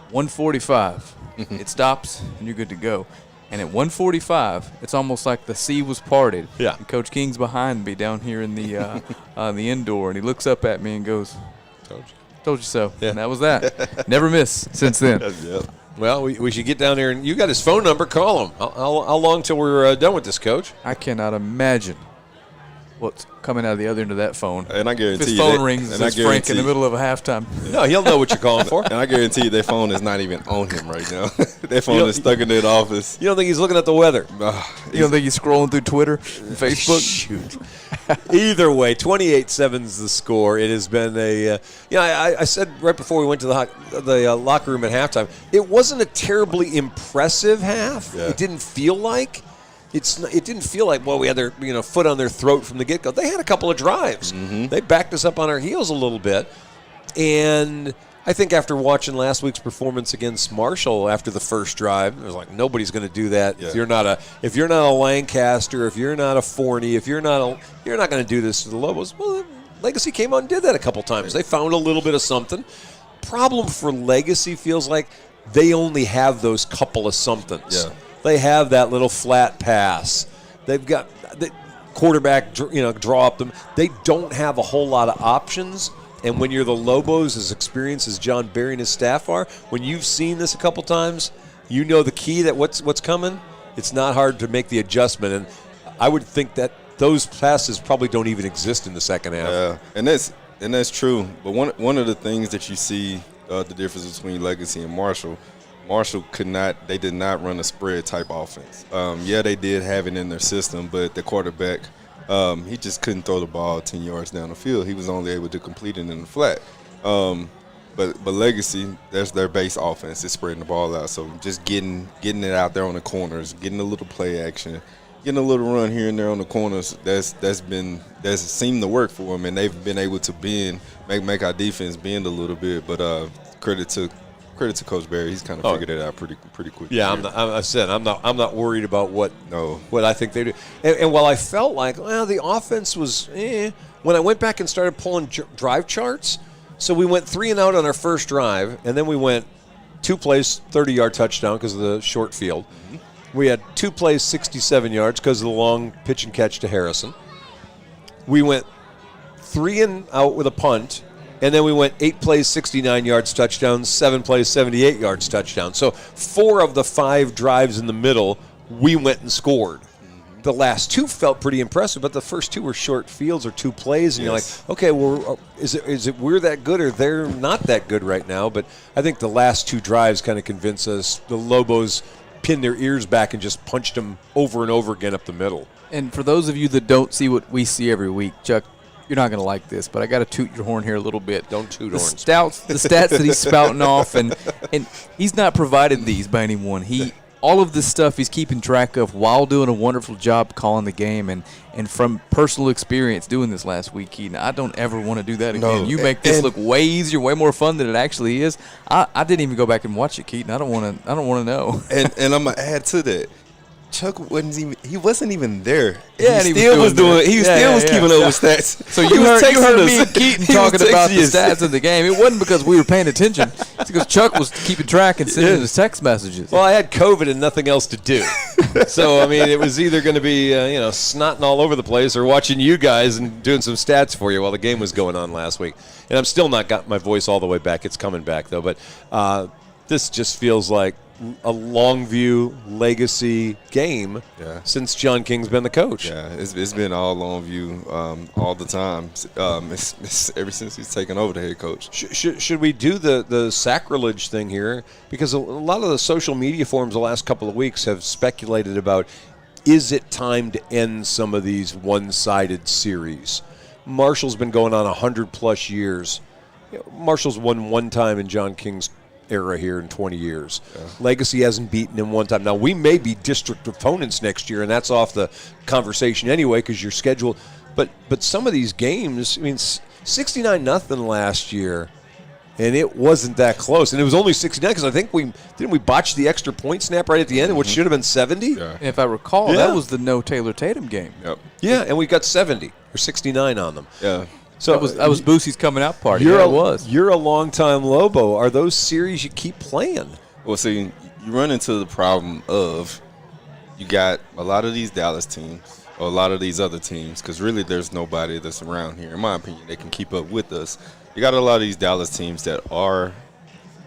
Speaker 16: 145, it stops, and you're good to go. And at 1:45, it's almost like the sea was parted.
Speaker 1: Yeah.
Speaker 16: And Coach King's behind me down here in the indoor, and he looks up at me and goes, "Told you so." Yeah. And that was that. Never missed since then.
Speaker 2: Yep.
Speaker 1: Well, we should get down there, and you got his phone number. Call him. How long till we're done with this, Coach?
Speaker 16: I cannot imagine what's coming out of the other end of that phone.
Speaker 2: And I guarantee
Speaker 16: if his phone rings, it's Frank in the middle of a halftime.
Speaker 1: No, he'll know what you're calling for.
Speaker 2: And I guarantee you their phone is not even on him right now. Their phone is stuck in their office.
Speaker 1: You don't think he's looking at the weather?
Speaker 16: You don't think he's scrolling through Twitter and Facebook?
Speaker 1: Shoot. Either way, 28-7 is the score. It has been I said right before we went to the locker room at halftime, it wasn't a terribly impressive half. Yeah. It didn't feel like. It didn't feel like, well, we had their foot on their throat from the get-go. They had a couple of drives. Mm-hmm. They backed us up on our heels a little bit. And I think after watching last week's performance against Marshall after the first drive, it was like nobody's going to do that. Yeah. If you're not a Lancaster, if you're not a Forney, you're not going to do this to the Lobos. Well, Legacy came out and did that a couple times. They found a little bit of something. Problem for Legacy feels like they only have those couple of somethings. Yeah. They have that little flat pass. They've got the quarterback, draw up them. They don't have a whole lot of options. And when you're the Lobos, as experienced as John Barry and his staff are, when you've seen this a couple times, you know the key that what's coming. It's not hard to make the adjustment. And I would think that those passes probably don't even exist in the second half.
Speaker 2: Yeah, and that's true. But one of the things that you see the difference between Legacy and Marshall did not run a spread type offense. They did have it in their system, but the quarterback He just couldn't throw the ball 10 yards down the field. He was only able to complete it in the flat. But Legacy, that's their base offense. It's spreading the ball out. So just getting it out there on the corners, getting a little play action, getting a little run here and there on the corners. That's seemed to work for them, and they've been able to make our defense bend a little bit. But credit to Coach Barry. He's kind of figured it out pretty quick.
Speaker 1: Yeah, I'm not worried about what I think they do. And while I felt like, well, the offense was when I went back and started pulling drive charts, so we went 3 and out on our first drive, and then we went 2 plays, 30-yard touchdown because of the short field. Mm-hmm. We had 2 plays, 67 yards because of the long pitch and catch to Harrison. We went 3 and out with a punt, and then we went 8 plays, 69 yards touchdowns, 7 plays, 78 yards touchdown. So 4 of the 5 drives in the middle, we went and scored. The last 2 felt pretty impressive, but the first 2 were short fields or 2 plays, and you're like, okay, well, is it we're that good or they're not that good right now? But I think the last 2 drives kind of convince us the Lobos pinned their ears back and just punched them over and over again up the middle.
Speaker 16: And for those of you that don't see what we see every week, Chuck, you're not going to like this, but I got to toot your horn here a little bit.
Speaker 1: Don't toot horns.
Speaker 16: The stats that he's spouting off, and he's not provided these by anyone. All of this stuff he's keeping track of while doing a wonderful job calling the game, and from personal experience doing this last week, Keaton, I don't ever want to do that again.
Speaker 2: No.
Speaker 16: You make this look way easier, way more fun than it actually is. I didn't even go back and watch it, Keaton. I don't want to know.
Speaker 2: And I'm gonna add to that. Chuck wasn't even there.
Speaker 16: Yeah,
Speaker 2: he still was keeping up with stats.
Speaker 16: So you heard me and Keaton talking about the stats of the game. It wasn't because we were paying attention. It's because Chuck was keeping track and sending us text messages.
Speaker 1: Well, I had COVID and nothing else to do. So, I mean, it was either going to be, snotting all over the place or watching you guys and doing some stats for you while the game was going on last week. And I'm still not got my voice all the way back. It's coming back, though. But this just feels like a Longview legacy game since John King's been the coach.
Speaker 2: Yeah, it's been all Longview all the time. It's ever since he's taken over the head coach.
Speaker 1: Should we do the sacrilege thing here? Because a lot of the social media forums the last couple of weeks have speculated about, is it time to end some of these one-sided series? Marshall's been going on 100-plus years. Marshall's won 1 time in John King's era here in 20 years. Yeah. Legacy hasn't beaten him 1 time. Now, we may be district opponents next year, and that's off the conversation anyway because you're scheduled. But some of these games, I mean, 69-0 last year, and it wasn't that close. And it was only 69 because I think we botch the extra point snap right at the end, which should have been 70.
Speaker 2: Yeah.
Speaker 16: And if I recall, that was the no Taylor Tatum game.
Speaker 2: Yep.
Speaker 1: Yeah, and we got 70 or 69 on them.
Speaker 2: Yeah.
Speaker 16: So that was Boosie's coming out party.
Speaker 1: You're a longtime Lobo. Are those series you keep playing?
Speaker 2: Well, see, you run into the problem of you got a lot of these Dallas teams or a lot of these other teams because really there's nobody that's around here, in my opinion, that can keep up with us. You got a lot of these Dallas teams that are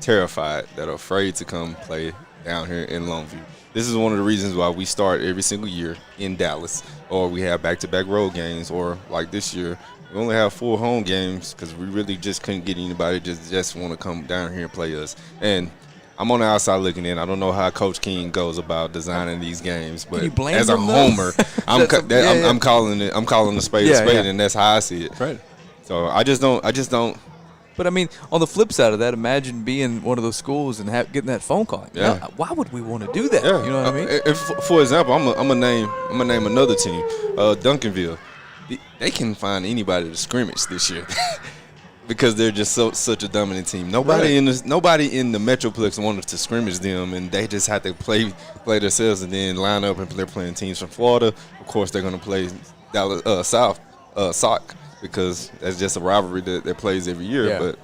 Speaker 2: terrified, that are afraid to come play down here in Longview. This is one of the reasons why we start every single year in Dallas, or we have back-to-back road games, or like this year, we only have 4 home games because we really just couldn't get anybody just want to come down here and play us. And I'm on the outside looking in. I don't know how Coach King goes about designing these games, but as a homer, I'm calling a spade a spade, and that's how I see it.
Speaker 1: Right.
Speaker 2: So I just don't.
Speaker 16: But I mean, on the flip side of that, imagine being one of those schools and getting that phone call.
Speaker 2: Yeah.
Speaker 16: Now, why would we want to do that?
Speaker 2: Yeah.
Speaker 16: You know what I mean?
Speaker 2: If, for example, I'm gonna name another team, Duncanville. They can find anybody to scrimmage this year because they're just such a dominant team. Nobody in the Metroplex wanted to scrimmage them, and they just had to play themselves and then line up and they're playing teams from Florida. Of course, they're going to play Dallas South SOC because that's just a rivalry that plays every year.
Speaker 16: Yeah.
Speaker 2: But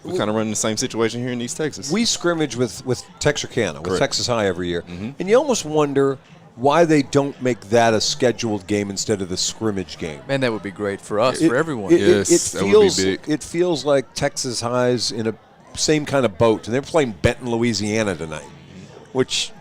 Speaker 2: we kind of run the same situation here in East Texas.
Speaker 1: We scrimmage with Texarkana, with
Speaker 2: Correct.
Speaker 1: Texas High every year, and you almost wonder why they don't make that a scheduled game instead of the scrimmage game.
Speaker 16: Man, that would be great for us, for everyone.
Speaker 2: That would be big.
Speaker 1: It feels like Texas High's in a same kind of boat, and they're playing Benton, Louisiana tonight, which,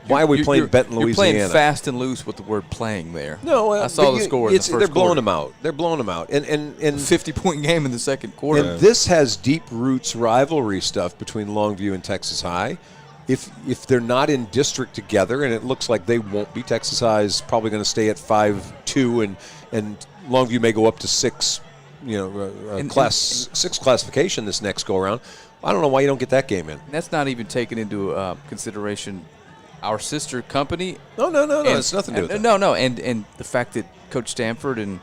Speaker 1: why are we playing Benton, Louisiana?
Speaker 16: You're playing fast and loose with the word playing there.
Speaker 1: No,
Speaker 16: I saw the score in the first
Speaker 1: They're blowing
Speaker 16: quarter.
Speaker 1: them out. They're blowing them out. And
Speaker 16: 50-point game in the second quarter.
Speaker 1: And this has deep roots rivalry stuff between Longview and Texas High. if they're not in district together, and it looks like they won't be, Texas High is probably going to stay at 5-2, and Longview may go up to 6. Six classification this next go around. I don't know why you don't get that game in.
Speaker 16: That's not even taking into consideration our sister company.
Speaker 1: No, it's nothing to do with that.
Speaker 16: No, and the fact that Coach Stanford and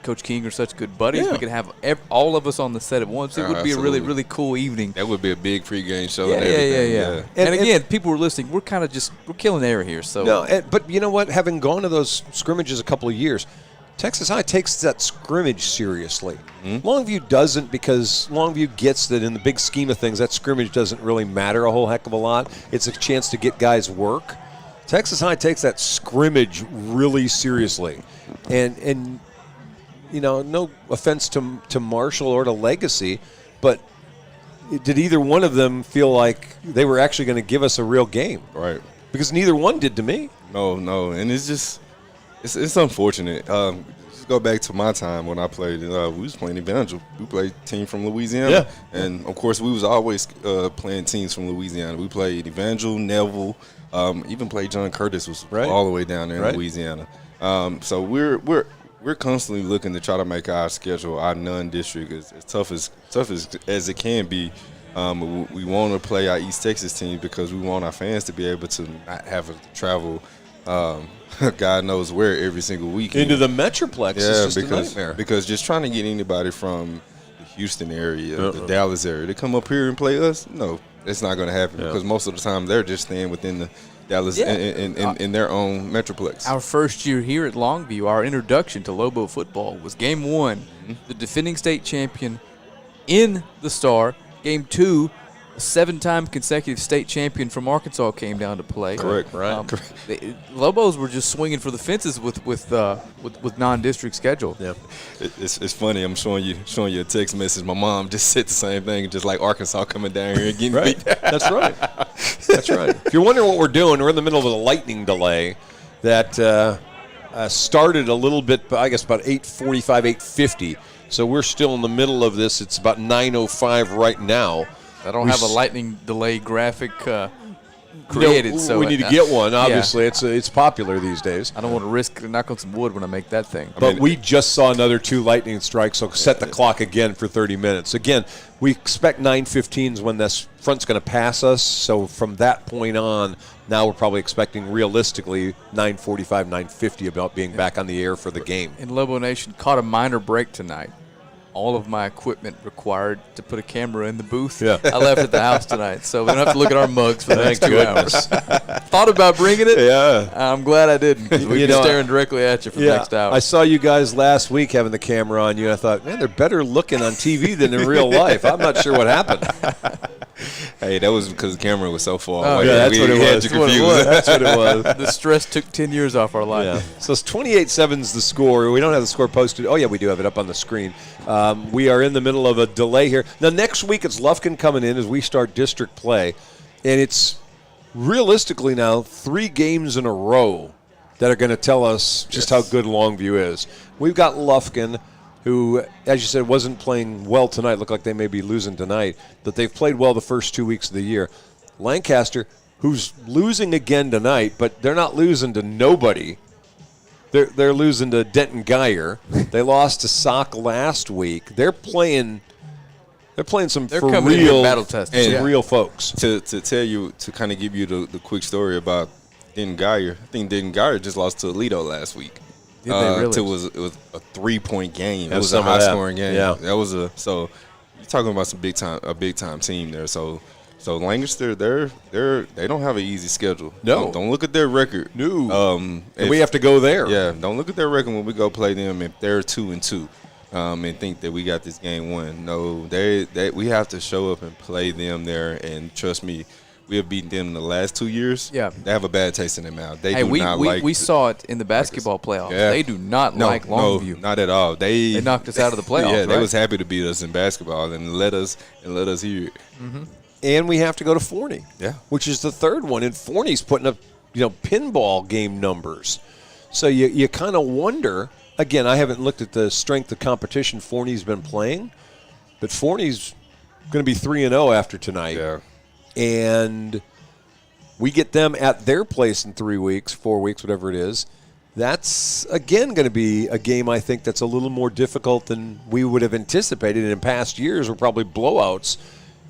Speaker 16: Coach King are such good buddies.
Speaker 1: Yeah.
Speaker 16: We could have all of us on the set at once. It would be a really, really cool evening.
Speaker 2: That would be a big pregame show.
Speaker 16: Yeah. And again, people were listening. We're kind of we're killing air here. So
Speaker 1: but you know what? Having gone to those scrimmages a couple of years, Texas High takes that scrimmage seriously.
Speaker 2: Mm-hmm.
Speaker 1: Longview doesn't, because Longview gets that in the big scheme of things, that scrimmage doesn't really matter a whole heck of a lot. It's a chance to get guys work. Texas High takes that scrimmage really seriously. And no offense to Marshall or to Legacy, but did either one of them feel like they were actually going to give us a real game?
Speaker 2: Right.
Speaker 1: Because neither one did to me.
Speaker 2: No. And it's just – it's unfortunate. Just go back to my time when I played. We was playing Evangel. We played a team from Louisiana.
Speaker 1: Yeah.
Speaker 2: And, of course, we was always playing teams from Louisiana. We played Evangel, Neville, even played John Curtis, was all the way down there in Louisiana. So we're constantly looking to try to make our schedule, our non-district, as tough as it can be. We want to play our East Texas team because we want our fans to be able to not have to travel God knows where every single weekend.
Speaker 1: Into the Metroplex is just a nightmare.
Speaker 2: Because just trying to get anybody from the Houston area, the Dallas area, to come up here and play us, no, it's not going to happen because most of the time they're just staying within the Dallas in their own Metroplex.
Speaker 16: Our first year here at Longview, our introduction to Lobo football was Game 1, the defending state champion in the Star. Game 2, a 7-time consecutive state champion from Arkansas came down to play.
Speaker 2: Correct.
Speaker 16: The Lobos were just swinging for the fences with non-district schedule.
Speaker 2: Yeah, it's funny. I'm showing you a text message. My mom just said the same thing, just like Arkansas coming down here and getting beat.
Speaker 1: That's right. That's right. If you're wondering what we're doing, we're in the middle of a lightning delay that started a little bit, I guess, about 8:45, 8:50. So we're still in the middle of this. It's about 9:05 right now.
Speaker 16: I don't have a lightning delay graphic created, so
Speaker 1: we need to get one. Obviously, it's popular these days.
Speaker 16: I don't want to risk knock on some wood when I make that thing.
Speaker 1: But we just saw another 2 lightning strikes, so set the clock again for 30 minutes. Again, we expect 9:15 is when this front's going to pass us. So from that point on, now we're probably expecting realistically 9:45, 9:50 about being back on the air for the game.
Speaker 16: And Lobo Nation caught a minor break tonight. All of my equipment required to put a camera in the booth.
Speaker 1: Yeah.
Speaker 16: I left at the house tonight, so we don't have to look at our mugs for the next 2 hours. Thought about bringing it.
Speaker 1: Yeah.
Speaker 16: I'm glad I didn't, because we'd be staring directly at you for the next hour.
Speaker 1: I saw you guys last week having the camera on you, and I thought, man, they're better looking on TV than in real life. I'm not sure what happened.
Speaker 2: Hey, that was because the camera was so far
Speaker 16: away.
Speaker 2: Yeah,
Speaker 1: that's what it was. That's what it was.
Speaker 16: The stress took 10 years off our life.
Speaker 1: Yeah. So it's 28-7 is the score. We don't have the score posted. Oh, yeah, we do have it up on the screen. We are in the middle of a delay here. Now, next week it's Lufkin coming in as we start district play. And it's realistically now 3 games in a row that are going to tell us just how good Longview is. We've got Lufkin, who, as you said, wasn't playing well tonight. Looked like they may be losing tonight. But they've played well the first 2 weeks of the year. Lancaster, who's losing again tonight, but they're not losing to nobody. They're losing to Denton Geyer. They lost to Sauk last week. They're playing some
Speaker 16: They're
Speaker 1: for
Speaker 16: coming
Speaker 1: real
Speaker 16: in battle tested.
Speaker 1: and real folks.
Speaker 2: To tell you, to kind of give you the quick story about Denton Geyer. I think Denton Geyer just lost to Alito last week.
Speaker 16: Did they really?
Speaker 2: It was a 3-point game. It was a
Speaker 1: some of that.
Speaker 2: high-scoring game.
Speaker 1: Yeah.
Speaker 2: That was so you're talking about a big time team there. So Lancaster, they don't have an easy schedule.
Speaker 1: No.
Speaker 2: Don't look at their record.
Speaker 1: No. And we have to go there.
Speaker 2: Yeah, don't look at their record when we go play them if they're 2-2, and think that we got this game won. No, we have to show up and play them there. And trust me, we have beaten them in the last 2 years.
Speaker 16: Yeah.
Speaker 2: They have a bad taste in their mouth.
Speaker 16: We saw it in the basketball playoffs.
Speaker 2: Yeah.
Speaker 16: They do not like Longview.
Speaker 2: No, not at all. They
Speaker 16: knocked us out of the playoffs.
Speaker 2: Yeah, they
Speaker 16: right?
Speaker 2: was happy to beat us in basketball and let us hear it.
Speaker 16: Mm-hmm.
Speaker 1: And we have to go to Forney.
Speaker 2: Yeah.
Speaker 1: Which is the third one. And Forney's putting up, pinball game numbers. So you kind of wonder. Again, I haven't looked at the strength of competition Forney's been playing, but Forney's going to be 3-0 after tonight.
Speaker 2: Yeah.
Speaker 1: And We get them at their place in 3 weeks, 4 weeks, whatever it is. That's, again, going to be a game, I think, that's a little more difficult than we would have anticipated. And in past years were probably blowouts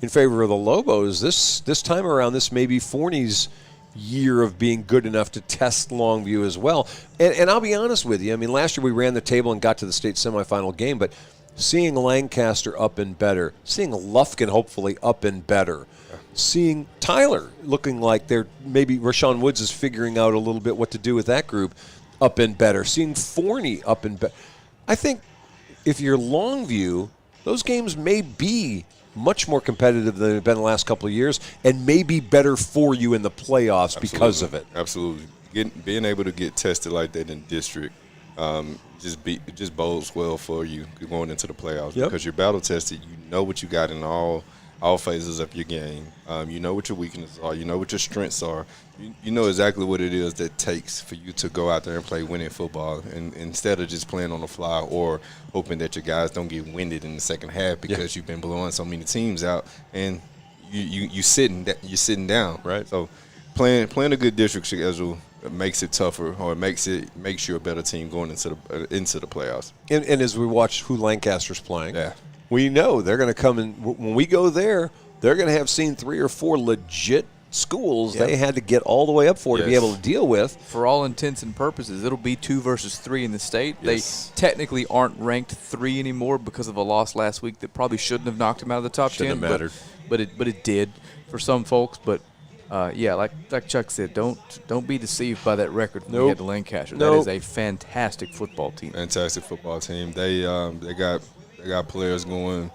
Speaker 1: in favor of the Lobos. This time around, this may be Forney's year of being good enough to test Longview as well. And I'll be honest with you. I mean, last year we ran the table and got to the state semifinal game, but seeing Lancaster up and better, seeing Lufkin hopefully up and better, seeing Tyler looking like they're maybe Rashawn Woods is figuring out a little bit what to do with that group up and better, seeing Forney up and better. I think if you're Longview, those games may be much more competitive than they've been the last couple of years and may be better for you in the playoffs because of it.
Speaker 2: Absolutely. Being able to get tested like that in district just bodes well for you going into the playoffs because you're battle tested. You know what you got in all phases of your game. You know what your weaknesses are. You know what your strengths are. You know exactly what it is that takes for you to go out there and play winning football, and instead of just playing on the fly or hoping that your guys don't get winded in the second half because you've been blowing so many teams out and you're sitting down.
Speaker 1: Right.
Speaker 2: So playing a good district schedule makes it tougher, or makes you a better team going into the playoffs.
Speaker 1: And as we watch who Lancaster's playing, we know they're going to come in. When we go there, they're going to have seen 3 or 4 legit schools they had to get all the way up for to be able to deal with.
Speaker 16: For all intents and purposes, it'll be 2 versus 3 in the state. They technically aren't ranked 3 anymore because of a loss last week that probably shouldn't have knocked them out of the top 10.
Speaker 1: Shouldn't have mattered.
Speaker 16: But it did for some folks. But like Chuck said, don't be deceived by that record when you get to Lancaster. That is a fantastic football team.
Speaker 2: Fantastic football team. They got players going.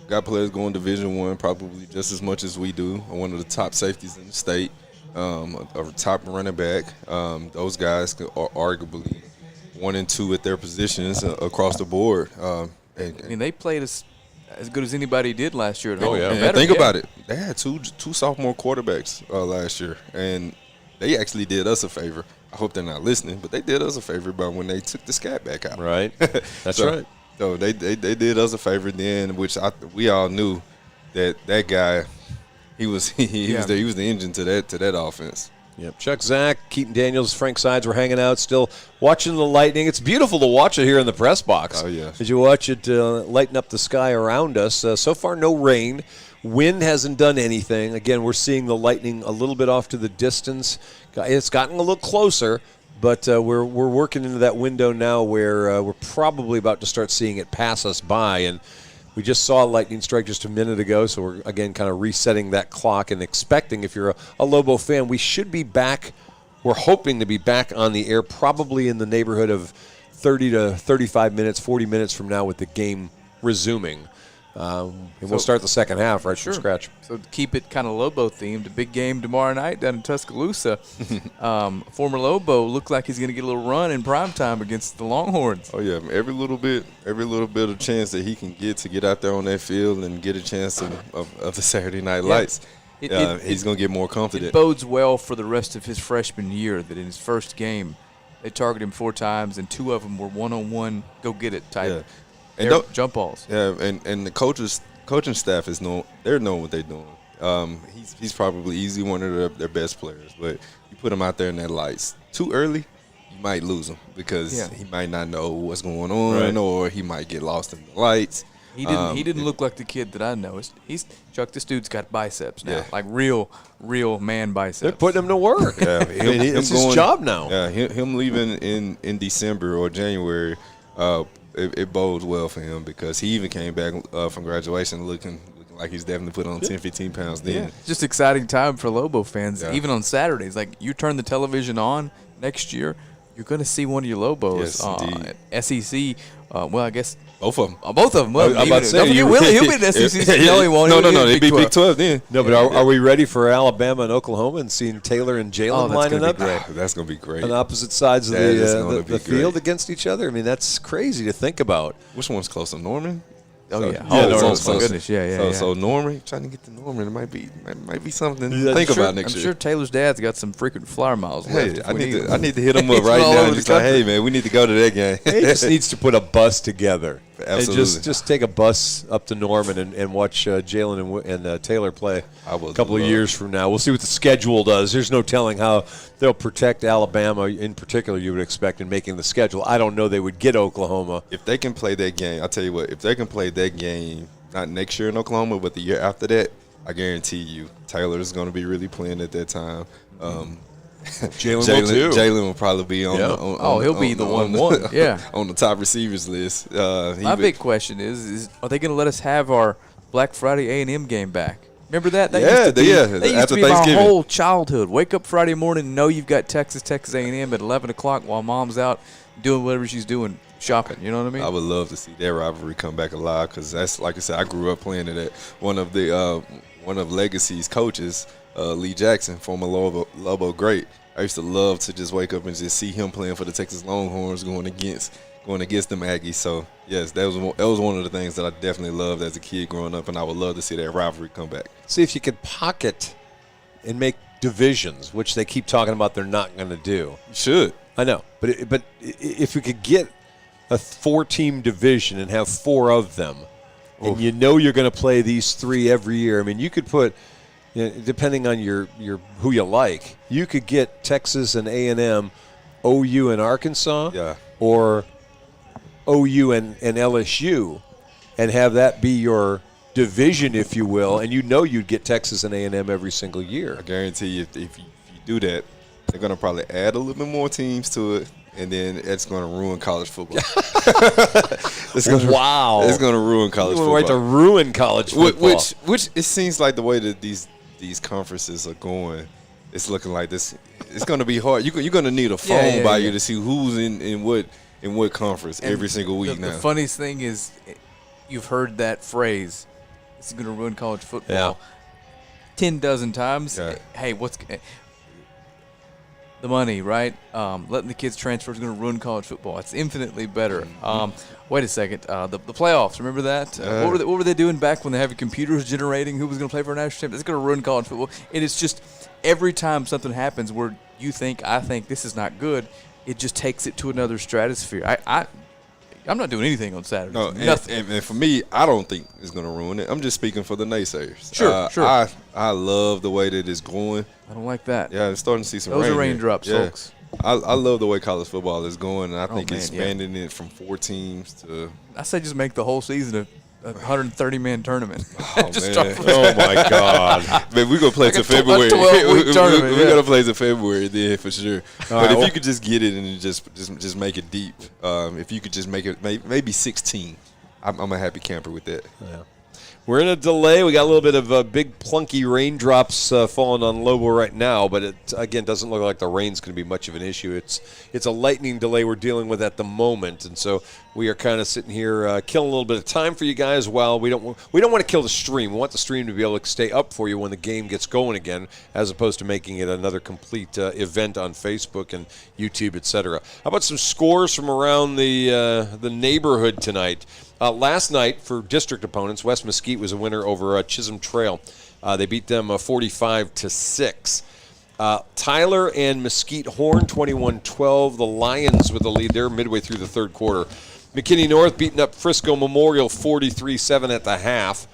Speaker 2: Got players going Division I probably just as much as we do. One of the top safeties in the state, a top running back. Those guys are arguably 1 and 2 at their positions across the board.
Speaker 16: I mean, they played as good as anybody did last year at home.
Speaker 2: And think about it. They had two sophomore quarterbacks last year, and they actually did us a favor. I hope they're not listening, but they did us a favor by when they took the scat back out.
Speaker 1: Right. That's right.
Speaker 2: So they did us a favor then, which we all knew that guy, he was the engine to that offense.
Speaker 1: Yep. Chuck Zach, Keaton Daniels, Frank Sides were hanging out still watching the lightning. It's beautiful to watch it here in the press box.
Speaker 2: Oh, yeah.
Speaker 1: As you watch it lighten up the sky around us. So far, no rain. Wind hasn't done anything. Again, we're seeing the lightning a little bit off to the distance. It's gotten a little closer, but we're working into that window now where we're probably about to start seeing it pass us by. And we just saw a lightning strike just a minute ago, so we're, again, kind of resetting that clock and expecting, if you're a Lobo fan, we should be back. We're hoping to be back on the air probably in the neighborhood of 30 to 35 minutes, 40 minutes from now with the game resuming. And we'll start the second half right from scratch.
Speaker 16: So to keep it kind of Lobo themed, a big game tomorrow night down in Tuscaloosa. Former Lobo looked like he's going to get a little run in primetime against the Longhorns.
Speaker 2: Oh yeah, every little bit of chance that he can get out there on that field and get a chance of the Saturday Night Lights. He's going to get more confident.
Speaker 16: It bodes well for the rest of his freshman year that in his first game they targeted him 4 times and 2 of them were one-on-one go-get-it type. And jump balls.
Speaker 2: Yeah, and the coaching staff they're knowing what they're doing. He's probably easily one of their best players, but you put him out there in that lights too early, you might lose him because he might not know what's going on, or he might get lost in the lights.
Speaker 16: He didn't look like the kid that I know. Chuck. This dude's got biceps now, like real man biceps.
Speaker 1: They're putting him to work. It's his job now.
Speaker 2: Yeah, him leaving in December or January. It bodes well for him because he even came back from graduation looking like he's definitely put on 10, 15 pounds then.
Speaker 16: Yeah. Just exciting time for Lobo fans, even on Saturdays. Like, you turn the television on next year, you're going to see one of your Lobos. SEC, I guess
Speaker 2: both of them.
Speaker 16: Both of them.
Speaker 1: Well, I'm about to say,
Speaker 16: he'll be in the SEC. No, he won't.
Speaker 2: No, they'd be Big 12 then.
Speaker 1: No, but are we ready for Alabama and Oklahoma and seeing Taylor and Jalen lining up?
Speaker 2: That's going to be great.
Speaker 1: On opposite sides of the field against each other. I mean, that's crazy to think about.
Speaker 2: Which one's closer, Norman?
Speaker 16: Norman's my goodness.
Speaker 2: So Norman, trying to get to Norman, it might be something to think about next year.
Speaker 16: I'm sure Taylor's dad's got some frequent flyer miles left.
Speaker 2: Hey, I need to hit him up right now and just like, hey, man, we need to go to that game.
Speaker 1: He just needs to put a bus together.
Speaker 2: Absolutely.
Speaker 1: And just take a bus up to Norman and watch Jalen and Taylor play a couple of years from now. We'll see what the schedule does. There's no telling how they'll protect Alabama in particular, you would expect, in making the schedule. I don't know they would get Oklahoma.
Speaker 2: If they can play that game, I'll tell you what, if they can play that game, not next year in Oklahoma, but the year after that, I guarantee you Taylor's going to be really playing at that time. Jalen will probably be on.
Speaker 16: He'll be the 1-1. Yeah,
Speaker 2: on the top receivers list.
Speaker 16: My big question is are they going to let us have our Black Friday A&M game back? Remember that? That used to be my whole childhood. Wake up Friday morning, know you've got Texas A&M at 11 o'clock while mom's out doing whatever she's doing, shopping. You know what I mean?
Speaker 2: I would love to see that rivalry come back alive because that's, like I said, I grew up playing it at one of Legacy's coaches. Lee Jackson, former Lobo great. I used to love to just wake up and just see him playing for the Texas Longhorns going against the Aggies. So yes, that was one of the things that I definitely loved as a kid growing up, and I would love to see that rivalry come back.
Speaker 1: See if you could pocket and make divisions, which they keep talking about they're not going to do.
Speaker 2: You should.
Speaker 1: I know, but if we could get a 4-team division and have 4 of them, and you know you're going to play these 3 every year. I mean, you could put. Depending on your who you like, you could get Texas and A&M, OU and Arkansas, or OU and LSU, and have that be your division, if you will, and you know you'd get Texas and A&M every single year.
Speaker 2: I guarantee you, if you do that, they're going to probably add a little bit more teams to it, and then it's going to ruin college football.
Speaker 1: Wow.
Speaker 2: It's going to ruin college football.
Speaker 1: Right to ruin college football.
Speaker 2: Which it seems like the way that these conferences are going, it's looking like this. It's going to be hard. You're going to need a phone by you to see who's in what conference every single week now.
Speaker 16: The funniest thing is, you've heard that phrase. It's going to ruin college football 10 dozen times. Yeah. Hey, what's the money, right? Letting the kids transfer is going to ruin college football. It's infinitely better. Wait a second. The playoffs, remember that? What were they doing back when they have computers generating who was going to play for a national championship? It's going to ruin college football. And it's just every time something happens where you think, I think this is not good, it just takes it to another stratosphere. I'm not doing anything on Saturday.
Speaker 2: No, and for me, I don't think it's going to ruin it. I'm just speaking for the naysayers.
Speaker 16: Sure.
Speaker 2: I love the way that it's going.
Speaker 16: I don't like that.
Speaker 2: Yeah, it's starting to see some
Speaker 16: rain.
Speaker 2: Those
Speaker 16: are raindrops, folks.
Speaker 2: I love the way college football is going, and I think expanding it from 4 teams to –
Speaker 16: I say just make the whole season a 130-man tournament.
Speaker 2: Oh, man. Oh, my God. Man, we're going to play till February.
Speaker 16: A 12-week tournament.
Speaker 2: We're going to play till February then for sure. But if you could just get it and just make it deep, if you could just make it maybe 16, I'm a happy camper with that.
Speaker 1: Yeah. We're in a delay. We got a little bit of big plunky raindrops falling on Lobo right now, but it, again, doesn't look like the rain's going to be much of an issue. It's a lightning delay we're dealing with at the moment, and so we are kind of sitting here killing a little bit of time for you guys while we don't want to kill the stream. We want the stream to be able to stay up for you when the game gets going again, as opposed to making it another complete event on Facebook and YouTube, etc. How about some scores from around the neighborhood tonight? Last night, for district opponents, West Mesquite was a winner over Chisholm Trail. They beat them 45-6. Tyler and Mesquite Horn, 21-12. The Lions with the lead there midway through the third quarter. McKinney North beating up Frisco Memorial 43-7 at the half.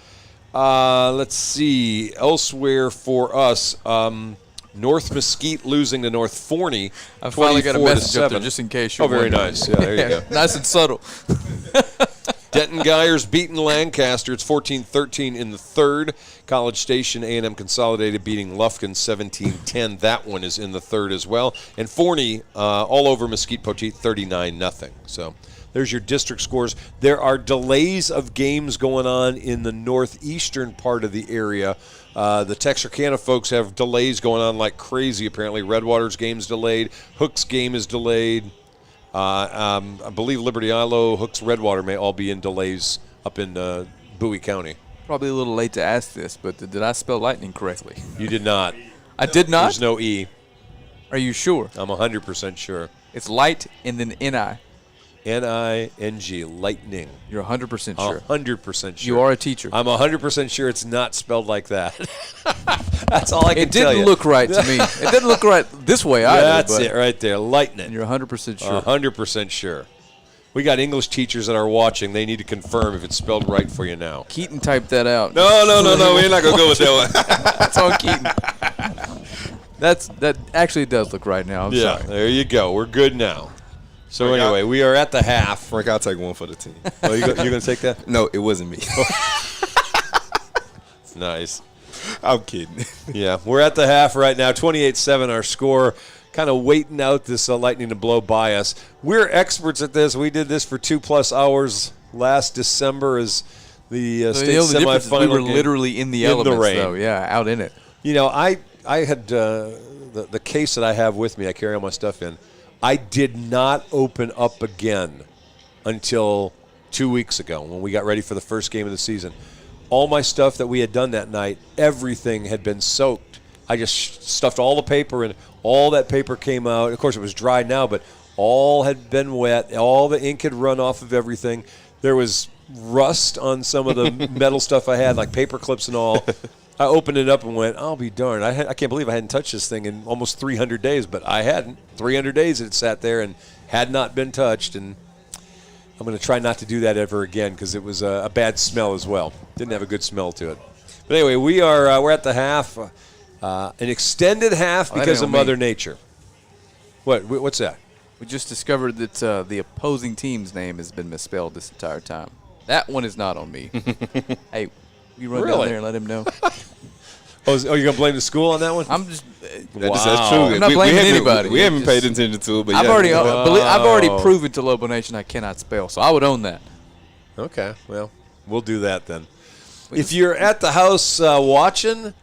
Speaker 1: Let's see. Elsewhere for us, North Mesquite losing to North Forney.
Speaker 16: I finally got a message up there just in case you're
Speaker 1: very nice. Yeah, there you go.
Speaker 16: Nice and subtle.
Speaker 1: Denton Guyers beating Lancaster. It's 14-13 in the third. College Station A&M Consolidated beating Lufkin 17-10. That one is in the third as well. And Forney all over Mesquite Poteet 39-0. So there's your district scores. There are delays of games going on in the northeastern part of the area. The Texarkana folks have delays going on like crazy, apparently. Redwater's game's delayed. Hook's game is delayed. I believe Liberty Ilo, Hooks, Redwater may all be in delays up in Bowie County.
Speaker 16: Probably a little late to ask this, but did I spell lightning correctly?
Speaker 1: You did not.
Speaker 16: I did not?
Speaker 1: There's no E.
Speaker 16: Are you sure?
Speaker 1: I'm 100% sure.
Speaker 16: It's light and then N-I.
Speaker 1: N-I-N-G, lightning.
Speaker 16: You're 100% sure?
Speaker 1: 100% sure.
Speaker 16: You are a teacher.
Speaker 1: I'm 100% sure it's not spelled like that. That's all I can tell you.
Speaker 16: It didn't look right to me. It didn't look right this way either.
Speaker 1: That's it right there, lightning.
Speaker 16: You're 100% sure.
Speaker 1: 100% sure. We got English teachers that are watching. They need to confirm if it's spelled right for you now.
Speaker 16: Keaton typed that out.
Speaker 2: No. We're not gonna go with that one.
Speaker 16: That's on Keaton. That actually does look right now. I'm sorry.
Speaker 1: There you go. We're good now. So anyway, we are at the half.
Speaker 2: Frank, I'll take one for the team.
Speaker 1: Oh, you're going to take that?
Speaker 2: No, it wasn't me.
Speaker 1: Nice.
Speaker 2: I'm kidding.
Speaker 1: Yeah, we're at the half right now. 28-7 our score. Kind of waiting out this lightning to blow by us. We're experts at this. We did this for 2+ hours last December as the state semifinal.
Speaker 16: We were literally in the elements,
Speaker 1: rain.
Speaker 16: though. Yeah, out in it.
Speaker 1: You know, I had the case that I have with me. I carry all my stuff in. I did not open up again until 2 weeks ago when we got ready for the first game of the season. All my stuff that we had done that night, everything had been soaked. I just stuffed all the paper in. All that paper came out. Of course, it was dry now, but all had been wet. All the ink had run off of everything. There was rust on some of the metal stuff I had, like paper clips and all. I opened it up and went, I'll be darned. I can't believe I hadn't touched this thing in almost 300 days, but I hadn't. 300 days it sat there and had not been touched, and I'm going to try not to do that ever again because it was a bad smell as well. Didn't have a good smell to it. But anyway, we're at the half. An extended half because of Mother Nature. What's that?
Speaker 16: We just discovered that the opposing team's name has been misspelled this entire time. That one is not on me. Hey, you run down there and let him know.
Speaker 1: You're going to blame the school on that one?
Speaker 16: I'm just.
Speaker 2: That's true.
Speaker 16: I'm not blaming anybody.
Speaker 2: We haven't paid attention to it, but
Speaker 16: I've already proven to Lobo Nation I cannot spell, so I would own that.
Speaker 1: Okay, well, we'll do that then. If you're at the house watching,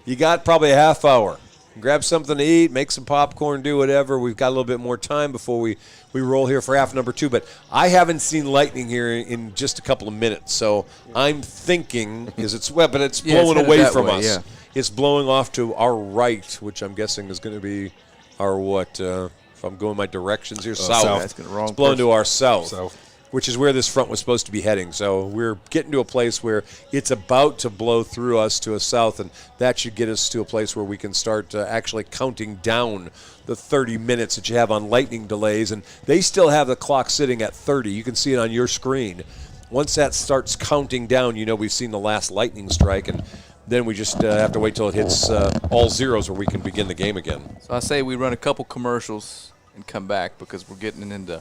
Speaker 1: you got probably a half hour. Grab something to eat, make some popcorn, do whatever. We've got a little bit more time before we roll here for half number 2. But I haven't seen lightning here in just a couple of minutes. So I'm thinking, it's blowing away from us. Yeah. It's blowing off to our right, which I'm guessing is going to be our what? If I'm going my directions here, south.
Speaker 16: That's the wrong
Speaker 1: it's blowing to our south. Which is where this front was supposed to be heading. So we're getting to a place where it's about to blow through us to a south, and that should get us to a place where we can start actually counting down the 30 minutes that you have on lightning delays. And they still have the clock sitting at 30. You can see it on your screen. Once that starts counting down, we've seen the last lightning strike, and then we just have to wait till it hits all zeros where we can begin the game again.
Speaker 16: So I say we run a couple commercials and come back because we're getting into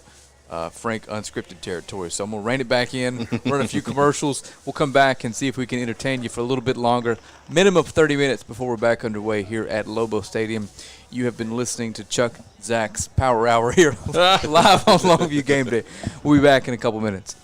Speaker 16: Frank unscripted territory. So I'm going to rein it back in, run a few commercials. We'll come back and see if we can entertain you for a little bit longer. Minimum of 30 minutes before we're back underway here at Lobo Stadium. You have been listening to Chuck Zach's Power Hour here live on Longview Game Day. We'll be back in a couple minutes.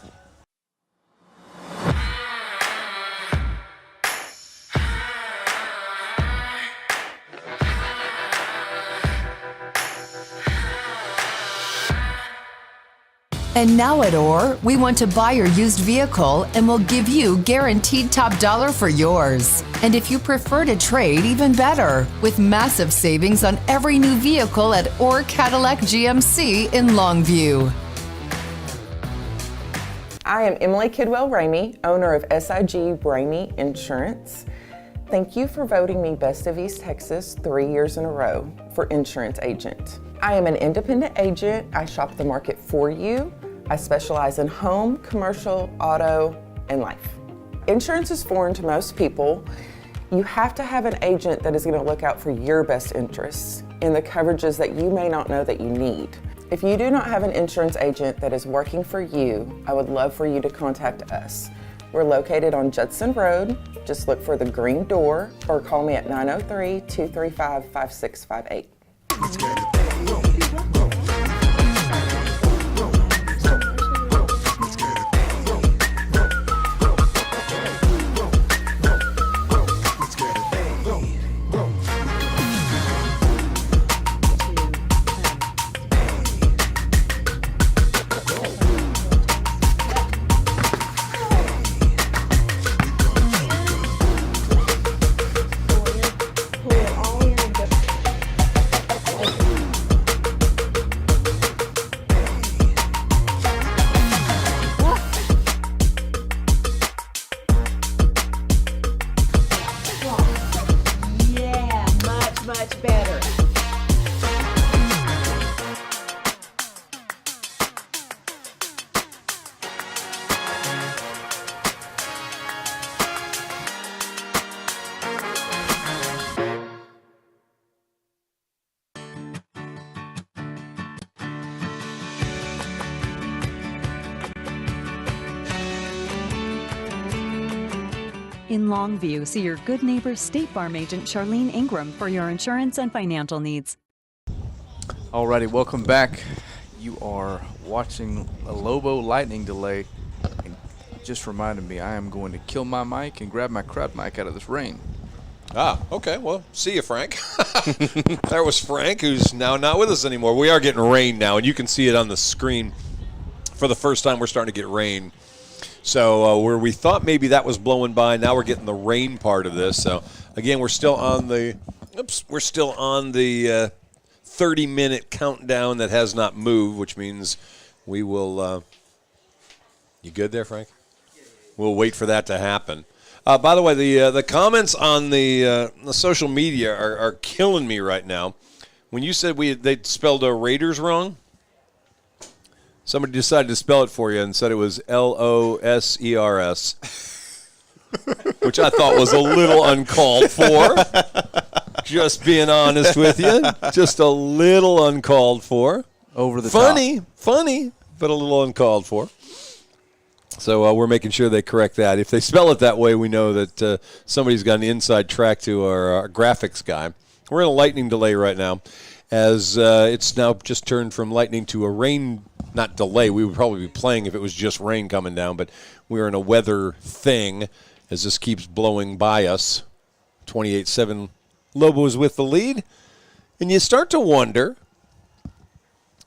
Speaker 4: And now at Orr, we want to buy your used vehicle and we'll give you guaranteed top dollar for yours. And if you prefer to trade, even better, with massive savings on every new vehicle at Orr Cadillac GMC in Longview.
Speaker 9: I am Emily Kidwell-Ramey, owner of SIG Ramey Insurance. Thank you for voting me Best of East Texas 3 years in a row for Insurance Agent. I am an independent agent. I shop the market for you. I specialize in home, commercial, auto, and life. Insurance is foreign to most people. You have to have an agent that is going to look out for your best interests in the coverages that you may not know that you need. If you do not have an insurance agent that is working for you, I would love for you to contact us. We're located on Judson Road. Just look for the green door or call me at 903-235-5658. Let's get it.
Speaker 12: In Longview, see your good neighbor State Farm agent Charlene Ingram for your insurance and financial needs.
Speaker 16: Alrighty, welcome back. You are watching a Lobo lightning delay. And just reminded me I am going to kill my mic and grab my crud mic out of this rain.
Speaker 1: Ah, okay. Well, see you, Frank. There was Frank, who's now not with us anymore. We are getting rain now, and you can see it on the screen. For the first time, we're starting to get rain. So where we thought maybe that was blowing by, now we're getting the rain part of this. So again, we're still on the 30-minute countdown that has not moved, which means we will. You good there, Frank? We'll wait for that to happen. By the way, the comments on the social media are killing me right now. When you said they spelled Raiders wrong. Somebody decided to spell it for you and said it was Losers, which I thought was a little uncalled for. Just being honest with you. Just a little uncalled for.
Speaker 16: Over the
Speaker 1: top. Funny, but a little uncalled for. So we're making sure they correct that. If they spell it that way, we know that somebody's got an inside track to our graphics guy. We're in a lightning delay right now, as it's now just turned from lightning to a rain. Not delay. We would probably be playing if it was just rain coming down, but we're in a weather thing as this keeps blowing by us. 28-7 Lobos with the lead. And you start to wonder,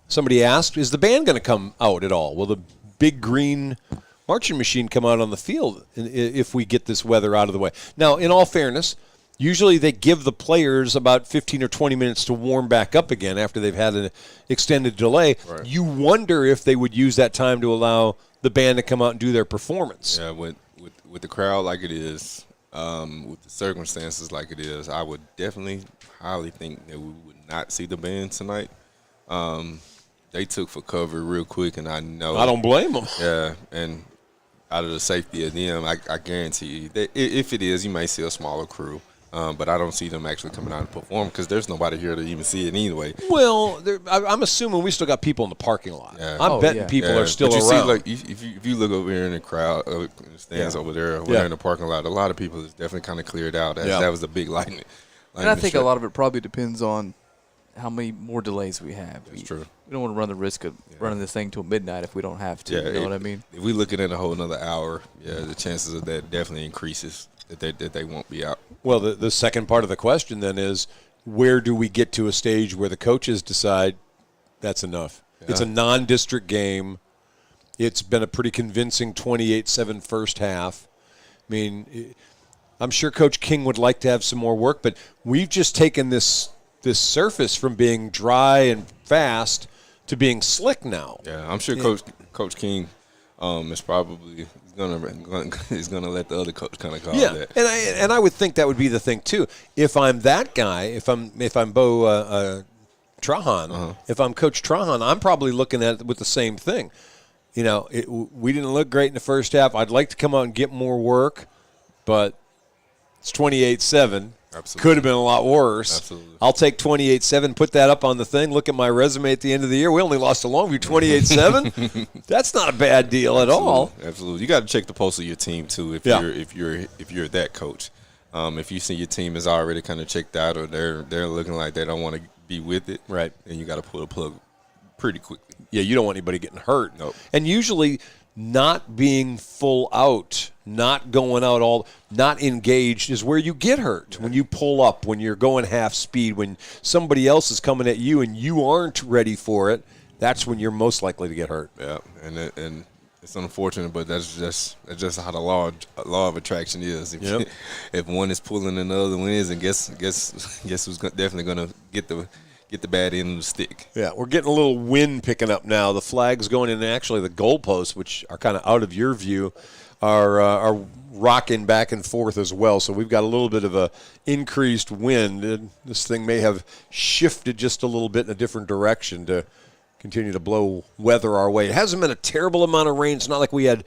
Speaker 1: somebody asked, is the band going to come out at all? Will the big green marching machine come out on the field if we get this weather out of the way? Now, in all fairness, usually they give the players about 15 or 20 minutes to warm back up again after they've had an extended delay.
Speaker 2: Right.
Speaker 1: You wonder if they would use that time to allow the band to come out and do their performance.
Speaker 2: Yeah, with the crowd like it is, with the circumstances like it is, I would definitely highly think that we would not see the band tonight. They took for cover real quick, and I know.
Speaker 1: I don't blame them.
Speaker 2: Yeah, and out of the safety of them, I guarantee you that if it is, you may see a smaller crew. But I don't see them actually coming out and perform because there's nobody here to even see it anyway.
Speaker 1: Well, I'm assuming we still got people in the parking lot.
Speaker 2: Yeah.
Speaker 1: I'm betting people are still
Speaker 2: but you
Speaker 1: around.
Speaker 2: See, like, if you look over here in the crowd, in the stands over there in the parking lot, a lot of people is definitely kind of cleared out. That was a big lightning.
Speaker 16: And I think a lot of it probably depends on how many more delays we have.
Speaker 2: That's true.
Speaker 16: We don't want to run the risk of running this thing till midnight if we don't have to. You know what I mean?
Speaker 2: If we're looking at a whole another hour, the chances of that definitely increases that they won't be out.
Speaker 1: Well, the second part of the question then is, where do we get to a stage where the coaches decide that's enough? Yeah. It's a non-district game. It's been a pretty convincing 28-7 first half. I mean, I'm sure Coach King would like to have some more work, but we've just taken this surface from being dry and fast to being slick now.
Speaker 2: Yeah, I'm sure Coach King is probably gonna let the other coach kind of call that.
Speaker 1: And I would think that would be the thing too. If I'm that guy, if I'm Bo Trahan, if I'm Coach Trahan, I'm probably looking at it with the same thing. You know, we didn't look great in the first half. I'd like to come out and get more work, but it's 28-7.
Speaker 2: Absolutely.
Speaker 1: Could have been a lot worse.
Speaker 2: Absolutely.
Speaker 1: I'll take 28-7, put that up on the thing, look at my resume at the end of the year. We only lost to Longview 28-7. That's not a bad deal at all.
Speaker 2: Absolutely. You got to check the pulse of your team too if you're that coach. If you see your team is already kind of checked out or they're looking like they don't want to be with it,
Speaker 1: right?
Speaker 2: Then you got to pull a plug pretty quickly.
Speaker 1: Yeah, you don't want anybody getting hurt.
Speaker 2: Nope.
Speaker 1: And usually not being full out, not going out not engaged is where you get hurt. Yeah. When you pull up, when you're going half speed, when somebody else is coming at you and you aren't ready for it, that's when you're most likely to get hurt.
Speaker 2: Yeah, and it's unfortunate, but that's just how the law of attraction is. If one is pulling and the other one isn't, guess who's definitely going to get the bad end of the stick.
Speaker 1: Yeah, we're getting a little wind picking up now. The flag's going in, and actually the goalposts, which are kind of out of your view, are rocking back and forth as well. So we've got a little bit of a increased wind. And this thing may have shifted just a little bit in a different direction to continue to blow weather our way. It hasn't been a terrible amount of rain. It's not like we had,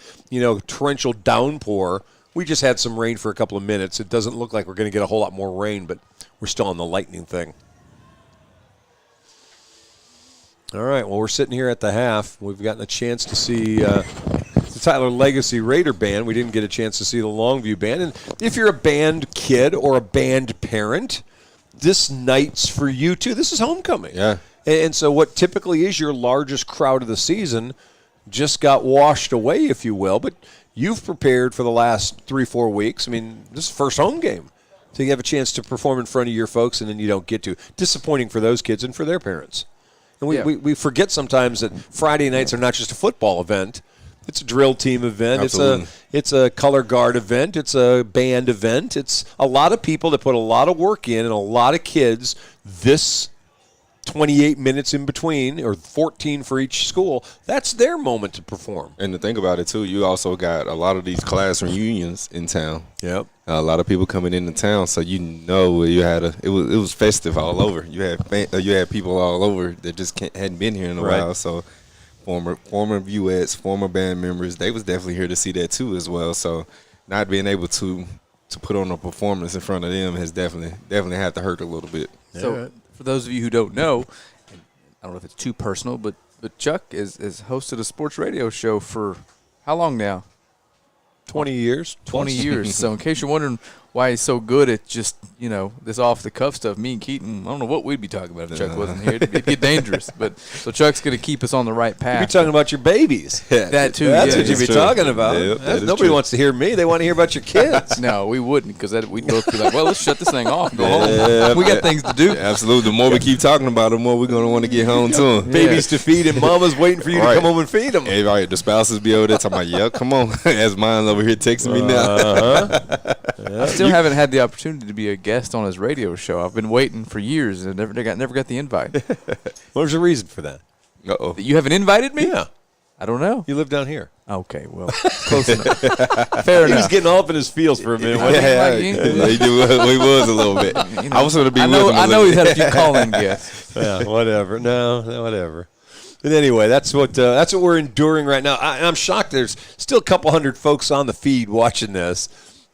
Speaker 1: torrential downpour. We just had some rain for a couple of minutes. It doesn't look like we're going to get a whole lot more rain, but we're still on the lightning thing. All right, well, we're sitting here at the half. We've gotten a chance to see Tyler Legacy Raider band. We didn't get a chance to see the Longview band. And if you're a band kid or a band parent, this night's for you too. This is homecoming.
Speaker 2: Yeah.
Speaker 1: And so what typically is your largest crowd of the season just got washed away, if you will. But you've prepared for the last 3-4 weeks. I mean, this is the first home game. So you have a chance to perform in front of your folks, and then you don't get to. Disappointing for those kids and for their parents. And we forget sometimes that Friday nights are not just a football event. It's a drill team event.
Speaker 2: Absolutely.
Speaker 1: It's a color guard event. It's a band event. It's a lot of people that put a lot of work in, and a lot of kids this 28 minutes in between, or 14 for each school, that's their moment to perform.
Speaker 2: And to think about it, too, you also got a lot of these class reunions in town.
Speaker 1: Yep.
Speaker 2: A lot of people coming into town, so you know it was festive all over. You had people all over that just hadn't been here in a while. So former Vuettes, former band members, they was definitely here to see that too as well. So not being able to put on a performance in front of them has definitely had to hurt a little bit.
Speaker 16: So for those of you who don't know, I don't know if it's too personal, but Chuck has hosted a sports radio show for how long now?
Speaker 1: 20 years.
Speaker 16: 20 years. So in case you're wondering why he's so good at just, this off-the-cuff stuff, me and Keaton, I don't know what we'd be talking about if Chuck wasn't here. It'd get dangerous. But so Chuck's going to keep us on the right path.
Speaker 1: You'd be talking about your babies.
Speaker 16: That too.
Speaker 1: That's
Speaker 16: yeah,
Speaker 1: what you'd be talking about.
Speaker 2: Yep,
Speaker 1: Nobody wants to hear me. They want to hear about your kids.
Speaker 16: No, we wouldn't, because we'd both be like, well, let's shut this thing off and go home. We got things to do.
Speaker 2: Absolutely. The more we keep talking about it, the more we're going to want to get home to them.
Speaker 1: Babies to feed, and mama's waiting for you to come home and feed them.
Speaker 2: Hey, right. The spouses be over there talking about, yeah, come on. As mine over here texting me now.
Speaker 16: I still haven't had the opportunity to be a guest on his radio show. I've been waiting for years and never got the invite.
Speaker 1: What was the reason for that?
Speaker 2: Uh-oh.
Speaker 16: You haven't invited me?
Speaker 1: Yeah.
Speaker 16: I don't know.
Speaker 1: You live down here.
Speaker 16: Okay, well, close enough. Fair enough.
Speaker 1: He was getting all up in his feels for a minute.
Speaker 2: He was a little bit. I was going to be with him
Speaker 16: I know he's had a few call-in guests.
Speaker 1: Yeah, whatever. No, whatever. But anyway, that's what we're enduring right now. I'm shocked there's still a couple hundred folks on the feed watching this,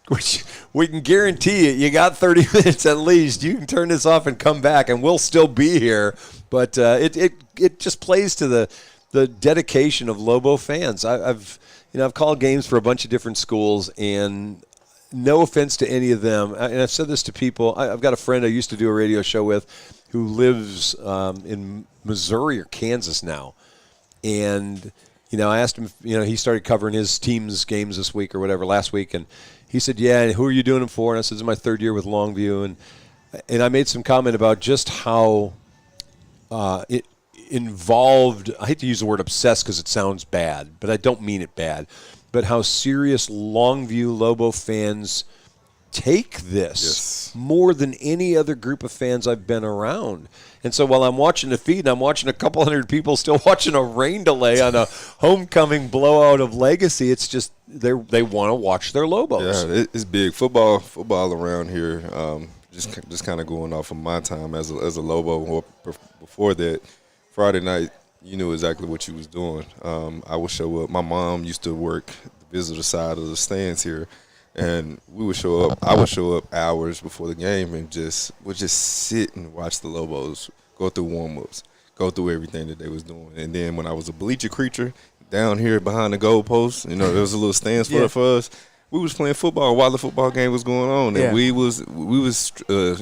Speaker 1: which we can guarantee you got 30 minutes at least. You can turn this off and come back, and we'll still be here. But it just plays to the dedication of Lobo fans. I've called games for a bunch of different schools, and no offense to any of them, and I've said this to people. I've got a friend I used to do a radio show with who lives in Missouri or Kansas now. And, I asked him, he started covering his team's games this week or whatever, last week. And he said, yeah, and who are you doing them for? And I said, this is my third year with Longview. And I made some comment about just how it involved, I hate to use the word obsessed because it sounds bad, but I don't mean it bad, but how serious Longview Lobo fans take this more than any other group of fans I've been around. And so while I'm watching the feed, and I'm watching a couple hundred people still watching a rain delay on a homecoming blowout of Legacy, it's just they want to watch their Lobos.
Speaker 2: Yeah, it's big. Football around here, just kind of going off of my time as a Lobo. Before that, Friday night, you knew exactly what you was doing. I would show up. My mom used to work the visitor side of the stands here. And we would show up. I would show up hours before the game and would just sit and watch the Lobos go through warm-ups, go through everything that they was doing. And then when I was a bleacher creature down here behind the goalpost, there was a little stand spot for us. We was playing football while the football game was going on, and we was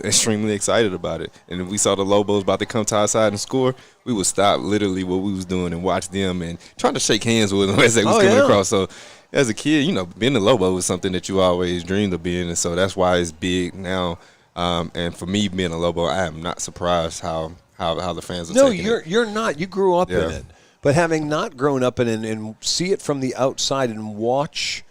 Speaker 2: extremely excited about it. And if we saw the Lobos about to come to our side and score, we would stop literally what we was doing and watch them and trying to shake hands with them as they was coming across. So as a kid, being a Lobo was something that you always dreamed of being, and so that's why it's big now. And for me, being a Lobo, I am not surprised how the fans are taking it. No,
Speaker 1: you're not. You grew up in it. But having not grown up in it and see it from the outside and watch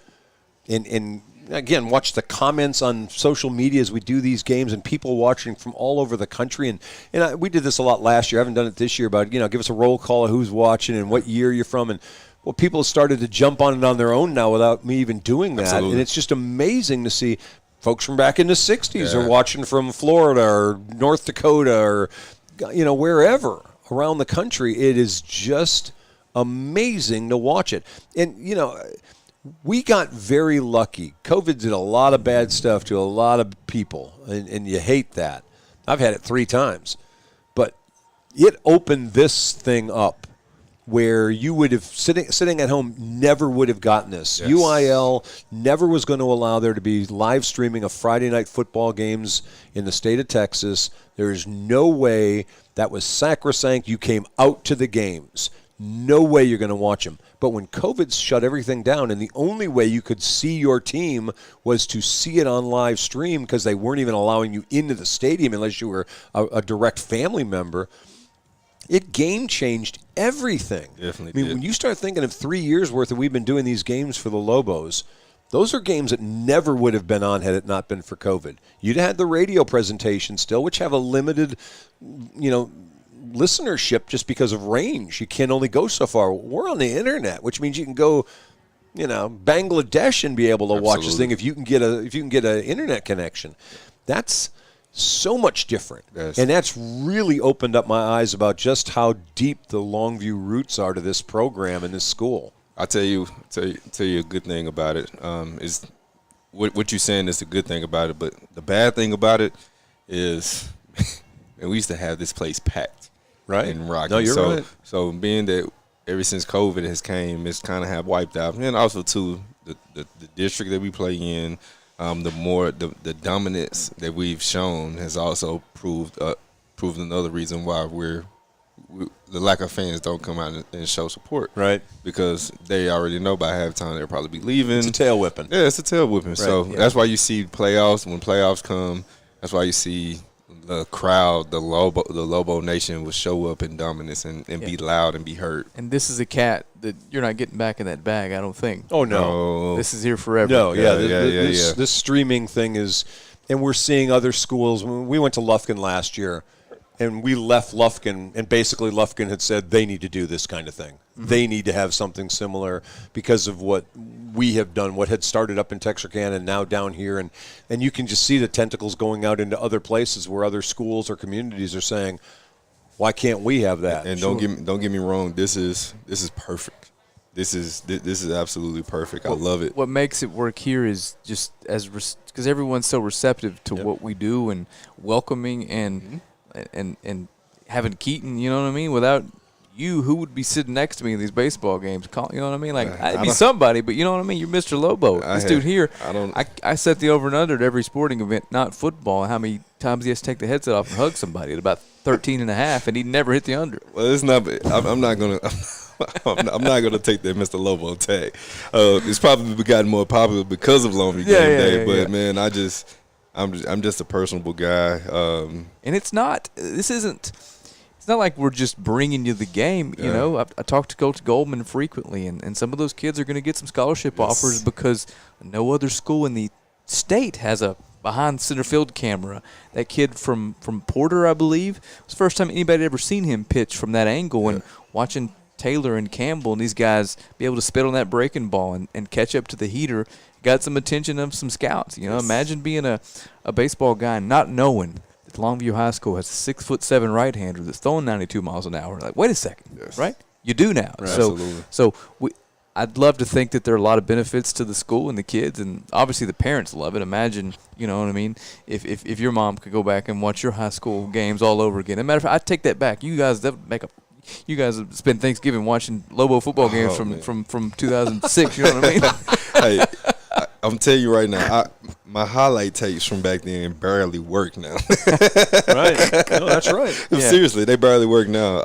Speaker 1: and again, watch the comments on social media as we do these games and people watching from all over the country. And we did this a lot last year. I haven't done it this year, but, give us a roll call of who's watching and what year you're from. And well, people have started to jump on it on their own now without me even doing that.
Speaker 2: Absolutely.
Speaker 1: And it's just amazing to see folks from back in the 60s are watching from Florida or North Dakota or, wherever around the country. It is just amazing to watch it. And, we got very lucky. COVID did a lot of bad stuff to a lot of people, and you hate that. I've had it 3 times. But it opened this thing up where you would have sitting at home never would have gotten this.
Speaker 2: Yes.
Speaker 1: UIL never was going to allow there to be live streaming of Friday night football games in the state of Texas. There is no way that was sacrosanct. You came out to the games. No way you're going to watch them. But when COVID shut everything down and the only way you could see your team was to see it on live stream because they weren't even allowing you into the stadium unless you were a direct family member, it game changed everything.
Speaker 2: Definitely
Speaker 1: When you start thinking of 3 years worth that we've been doing these games for the Lobos, those are games that never would have been on had it not been for COVID. You'd had the radio presentation still, which have a limited, listenership just because of range. You can only go so far. We're on the internet, which means you can go, Bangladesh and be able to watch this thing if you can get an internet connection. That's so much different.
Speaker 2: Yes.
Speaker 1: And that's really opened up my eyes about just how deep the Longview roots are to this program and this school.
Speaker 2: I'll tell you a good thing about it. Is what you're saying is the good thing about it, but the bad thing about it is and we used to have this place packed.
Speaker 1: Right.
Speaker 2: In Rocky.
Speaker 1: No, you're right.
Speaker 2: So being that ever since COVID has came, it's kind of have wiped out. And also, too, the district that we play in, the dominance that we've shown has also proved another reason why the lack of fans don't come out and show support.
Speaker 1: Right.
Speaker 2: Because they already know by halftime they'll probably be leaving.
Speaker 1: It's a tail whipping.
Speaker 2: Yeah, it's a tail whipping.
Speaker 1: Right.
Speaker 2: So that's why you see playoffs. When playoffs come, that's why you see the crowd, the Lobo Nation will show up in dominance and be loud and be heard.
Speaker 16: And this is a cat that you're not getting back in that bag, I don't think.
Speaker 1: Oh, no.
Speaker 16: This is here forever.
Speaker 1: No, this streaming thing is, and we're seeing other schools. We went to Lufkin last year, and we left Lufkin, and basically Lufkin had said they need to do this kind of thing. Mm-hmm. They need to have something similar because of what we have done, what had started up in Texarkana and now down here. And you can just see the tentacles going out into other places where other schools or communities are saying, why can't we have that?
Speaker 2: And don't get me wrong, this is perfect. This is absolutely perfect. I love it.
Speaker 16: What makes it work here is just because everyone's so receptive to what we do and welcoming and having Keaton, you know what I mean? Without you, who would be sitting next to me in these baseball games? You know what I mean? Like, I'd be somebody, but you know what I mean? You're Mr. Lobo. Dude here, I set the over and under at every sporting event, not football, how many times he has to take the headset off and hug somebody at about 13 and a half, and he never hit the under.
Speaker 2: Well, it's not. I'm not going to. I'm not going to take that Mr. Lobo tag. It's probably gotten more popular because of Longview Game Day, but man, I'm just a personable guy.
Speaker 16: And it's not. It's not like we're just bringing you the game. You know, I talk to Coach Goldman frequently, and some of those kids are going to get some scholarship offers because no other school in the state has a behind center field camera. That kid from Porter, I believe, it was the first time anybody had ever seen him pitch from that angle, and watching Taylor and Campbell and these guys be able to spit on that breaking ball and catch up to the heater got some attention of some scouts. You know, imagine being a baseball guy and not knowing that Longview High School has a 6'7" right-hander that's throwing 92 miles an hour. Like, wait a second, right? You do now.
Speaker 2: Right.
Speaker 16: So I'd love to think that there are a lot of benefits to the school and the kids, and obviously the parents love it. Imagine, you know what I mean, if your mom could go back and watch your high school games all over again. As a matter of fact, I'd take that back. You guys spend Thanksgiving watching Lobo football games from 2006. You know what I mean?
Speaker 2: Hey, I'm telling you right now, my highlight tapes from back then barely work now.
Speaker 1: Right? No, that's right.
Speaker 2: Seriously, they barely work now.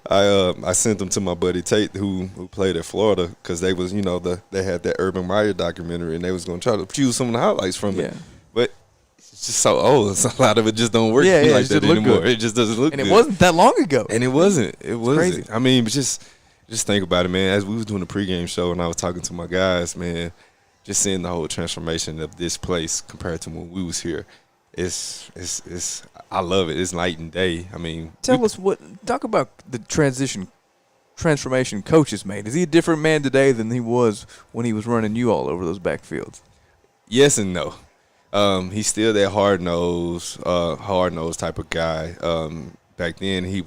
Speaker 2: I sent them to my buddy Tate, who played at Florida, because they was, they had that Urban Meyer documentary, and they was going to try to choose some of the highlights from it. But it's just so old. So a lot of it just don't work like that anymore. It just doesn't look good.
Speaker 16: And it wasn't that long ago.
Speaker 2: And it wasn't. It wasn't.
Speaker 16: Crazy.
Speaker 2: I mean, but just think about it, man. As we was doing the pregame show and I was talking to my guys, man, just seeing the whole transformation of this place compared to when we was here. It's I love it. It's night and day. I mean,
Speaker 16: talk about the transformation Coach has made. Is he a different man today than he was when he was running you all over those backfields?
Speaker 2: Yes and no. He's still that hard nosed type of guy. Back then he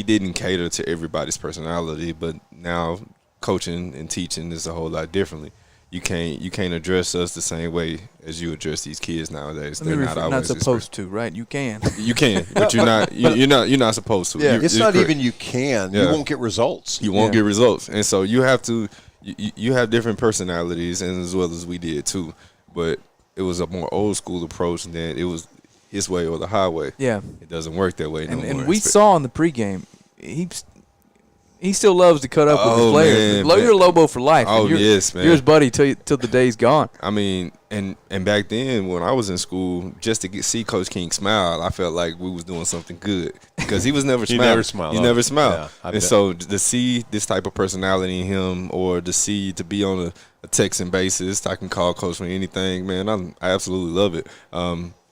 Speaker 2: didn't cater to everybody's personality, but now coaching and teaching is a whole lot differently. you can't address us the same way as you address these kids nowadays. They're
Speaker 16: not supposed to, right? You can.
Speaker 2: You can, but you're not. You're not supposed to.
Speaker 1: Yeah, it's not
Speaker 2: correct.
Speaker 1: even you can.
Speaker 2: Yeah.
Speaker 1: You won't get results.
Speaker 2: You won't get results, and so you have to. You have different personalities, and as well as we did too. But it was a more old school approach than it was his way or the highway.
Speaker 16: Yeah,
Speaker 2: it doesn't work that way no more.
Speaker 16: And we saw in the pregame, he still loves to cut up with his players. You're Lobo for life.
Speaker 2: Oh, yes, man.
Speaker 16: You're his buddy till the day's gone.
Speaker 2: I mean, and back then when I was in school, just to see Coach King smile, I felt like we was doing something good because he was never smiling.
Speaker 1: He never smiled.
Speaker 2: He never smiled.
Speaker 1: Yeah,
Speaker 2: and so to see this type of personality in him, or to be on a texting basis, I can call Coach for anything, man. I absolutely love it.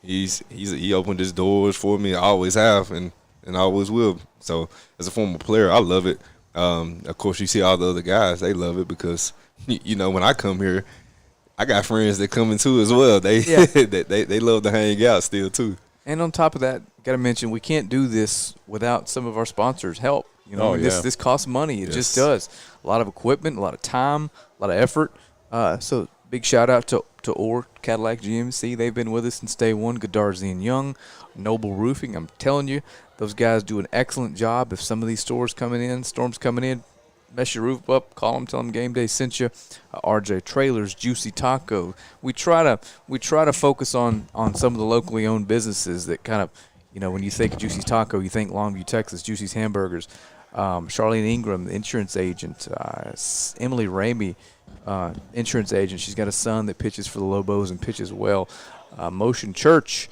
Speaker 2: He opened his doors for me. I always have, and I always will. So as a former player, I love it. Of course, you see all the other guys; they love it because when I come here, I got friends that come in too as well. They they love to hang out still too.
Speaker 16: And on top of that, got to mention we can't do this without some of our sponsors' help. This costs money. It just does. A lot of equipment, a lot of time, a lot of effort. So big shout out to Orr Cadillac GMC. They've been with us since day one. Godarzi and Young, Noble Roofing. I'm telling you, those guys do an excellent job. If some of these storms coming in, mess your roof up, call them, tell them Game Day sent you. RJ Trailers, Juicy Taco. We try to focus on some of the locally owned businesses that kind of, when you think Juicy's Taco, you think Longview, Texas, Juicy's Hamburgers. Charlene Ingram, the insurance agent. Emily Ramey, insurance agent. She's got a son that pitches for the Lobos and pitches well. Motion Church.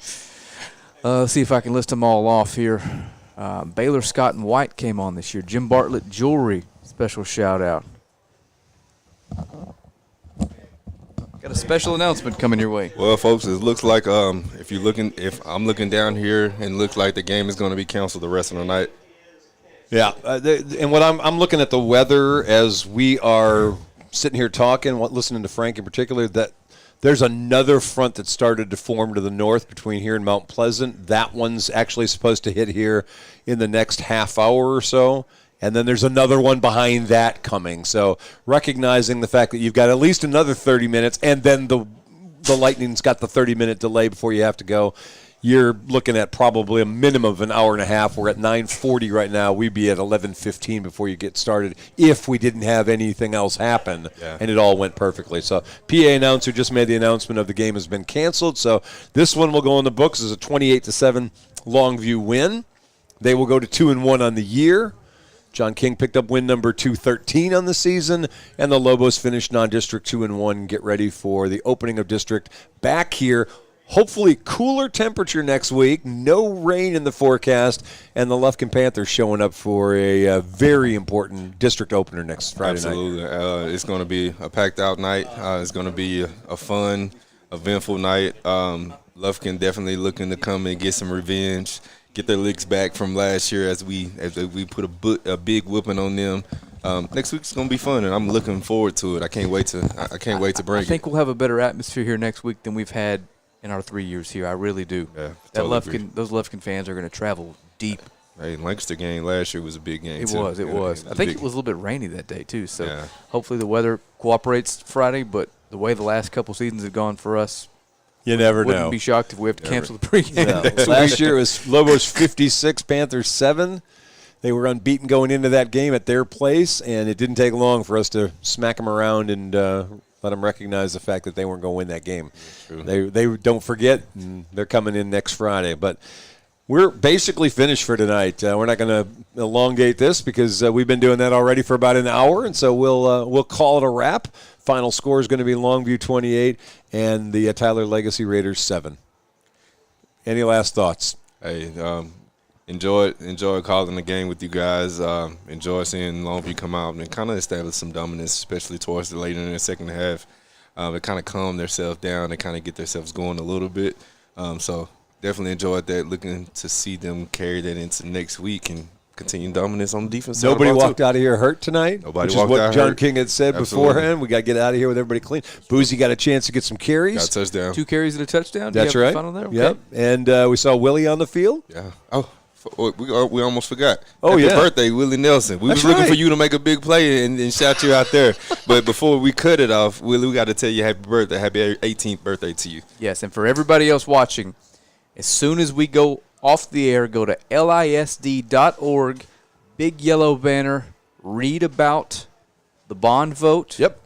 Speaker 16: Let's see if I can list them all off here. Baylor, Scott, and White came on this year. Jim Bartlett Jewelry, special shout out. Got a special announcement coming your way.
Speaker 2: Well, folks, it looks like if I'm looking down here, and it looks like the game is going to be canceled the rest of the night.
Speaker 1: Yeah, and what I'm looking at the weather as we are sitting here talking, listening to Frank in particular, that there's another front that started to form to the north between here and Mount Pleasant. That one's actually supposed to hit here in the next half hour or so. And then there's another one behind that coming. So recognizing the fact that you've got at least another 30 minutes, and then the Lightning's got the 30-minute delay before you have to go, you're looking at probably a minimum of an hour and a half. We're at 9:40 right now. We'd be at 11:15 before you get started if we didn't have anything else happen, and it all went perfectly. So PA announcer just made the announcement of the game has been canceled. So this one will go in the books as a 28-7 Longview win. They will go to 2-1 on the year. John King picked up win number 213 on the season, and the Lobos finished non-district 2-1. Get ready for the opening of district back here. Hopefully cooler temperature next week, no rain in the forecast, and the Lufkin Panthers showing up for a very important district opener next Friday night.
Speaker 2: Absolutely. It's going to be a packed-out night. It's going to be a fun, eventful night. Lufkin definitely looking to come and get some revenge, get their licks back from last year as we put a big whooping on them. Next week's gonna be fun, and I'm looking forward to it. I can't wait to bring it.
Speaker 16: I think we'll have a better atmosphere here next week than we've had in our 3 years here. I really do.
Speaker 2: Yeah,
Speaker 16: those Lufkin fans are going to travel deep.
Speaker 2: Hey, Lancaster game last year was a big game.
Speaker 16: It was. I think it was a little bit rainy that day too. So hopefully the weather cooperates Friday. But the way the last couple seasons have gone for us,
Speaker 1: you never know.
Speaker 16: Wouldn't be shocked if we have to cancel the pregame.
Speaker 1: No. Last year it was Lobos 56, Panthers 7. They were unbeaten going into that game at their place, and it didn't take long for us to smack them around and let them recognize the fact that they weren't going to win that game. They don't forget, and they're coming in next Friday. But we're basically finished for tonight. We're not going to elongate this because we've been doing that already for about an hour, and so we'll call it a wrap. Final score is going to be Longview 28 and the Tyler Legacy Raiders 7. Any last thoughts?
Speaker 2: Hey, enjoy calling the game with you guys. Enjoy seeing Longview come out and kind of establish some dominance, especially towards the later in the second half. They kind of calm themselves down. They kind of get themselves going a little bit. So definitely enjoyed that. Looking to see them carry that into next week and continue dominance on the defense.
Speaker 1: Nobody walked out of here hurt tonight.
Speaker 2: Nobody
Speaker 1: which
Speaker 2: walked
Speaker 1: is
Speaker 2: out
Speaker 1: what John
Speaker 2: hurt.
Speaker 1: King had said
Speaker 2: Absolutely.
Speaker 1: beforehand. We got to get out of here with everybody clean. Boozy got a chance to get some carries.
Speaker 2: Got a touchdown.
Speaker 16: 2 carries and a touchdown.
Speaker 1: That's
Speaker 16: Do you have
Speaker 1: right.
Speaker 16: fun on there? Okay.
Speaker 1: Yep. And we saw Willie on the field.
Speaker 2: Yeah. Oh, We almost forgot.
Speaker 1: Oh,
Speaker 2: Happy
Speaker 1: yeah.
Speaker 2: birthday, Willie Nelson. We
Speaker 1: That's
Speaker 2: was looking
Speaker 1: right.
Speaker 2: for you to make a big play and shout you out there. But before we cut it off, Willie, we got to tell you happy birthday, happy 18th birthday to you.
Speaker 16: Yes, and for everybody else watching, as soon as we go off the air, go to lisd.org, big yellow banner, read about the bond vote.
Speaker 1: Yep.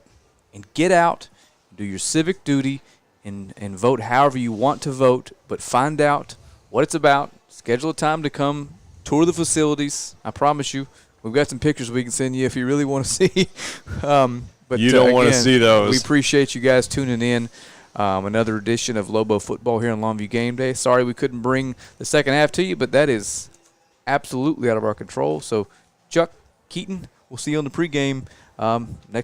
Speaker 16: And get out, do your civic duty, and vote however you want to vote, but find out what it's about. Schedule a time to come tour the facilities. I promise you, we've got some pictures we can send you if you really want to see. But
Speaker 1: You don't want to
Speaker 16: again,
Speaker 1: see those.
Speaker 16: We appreciate you guys tuning in. Another edition of Lobo Football here on Longview Game Day. Sorry we couldn't bring the second half to you, but that is absolutely out of our control. So, Chuck, Keaton, we'll see you on the pregame next.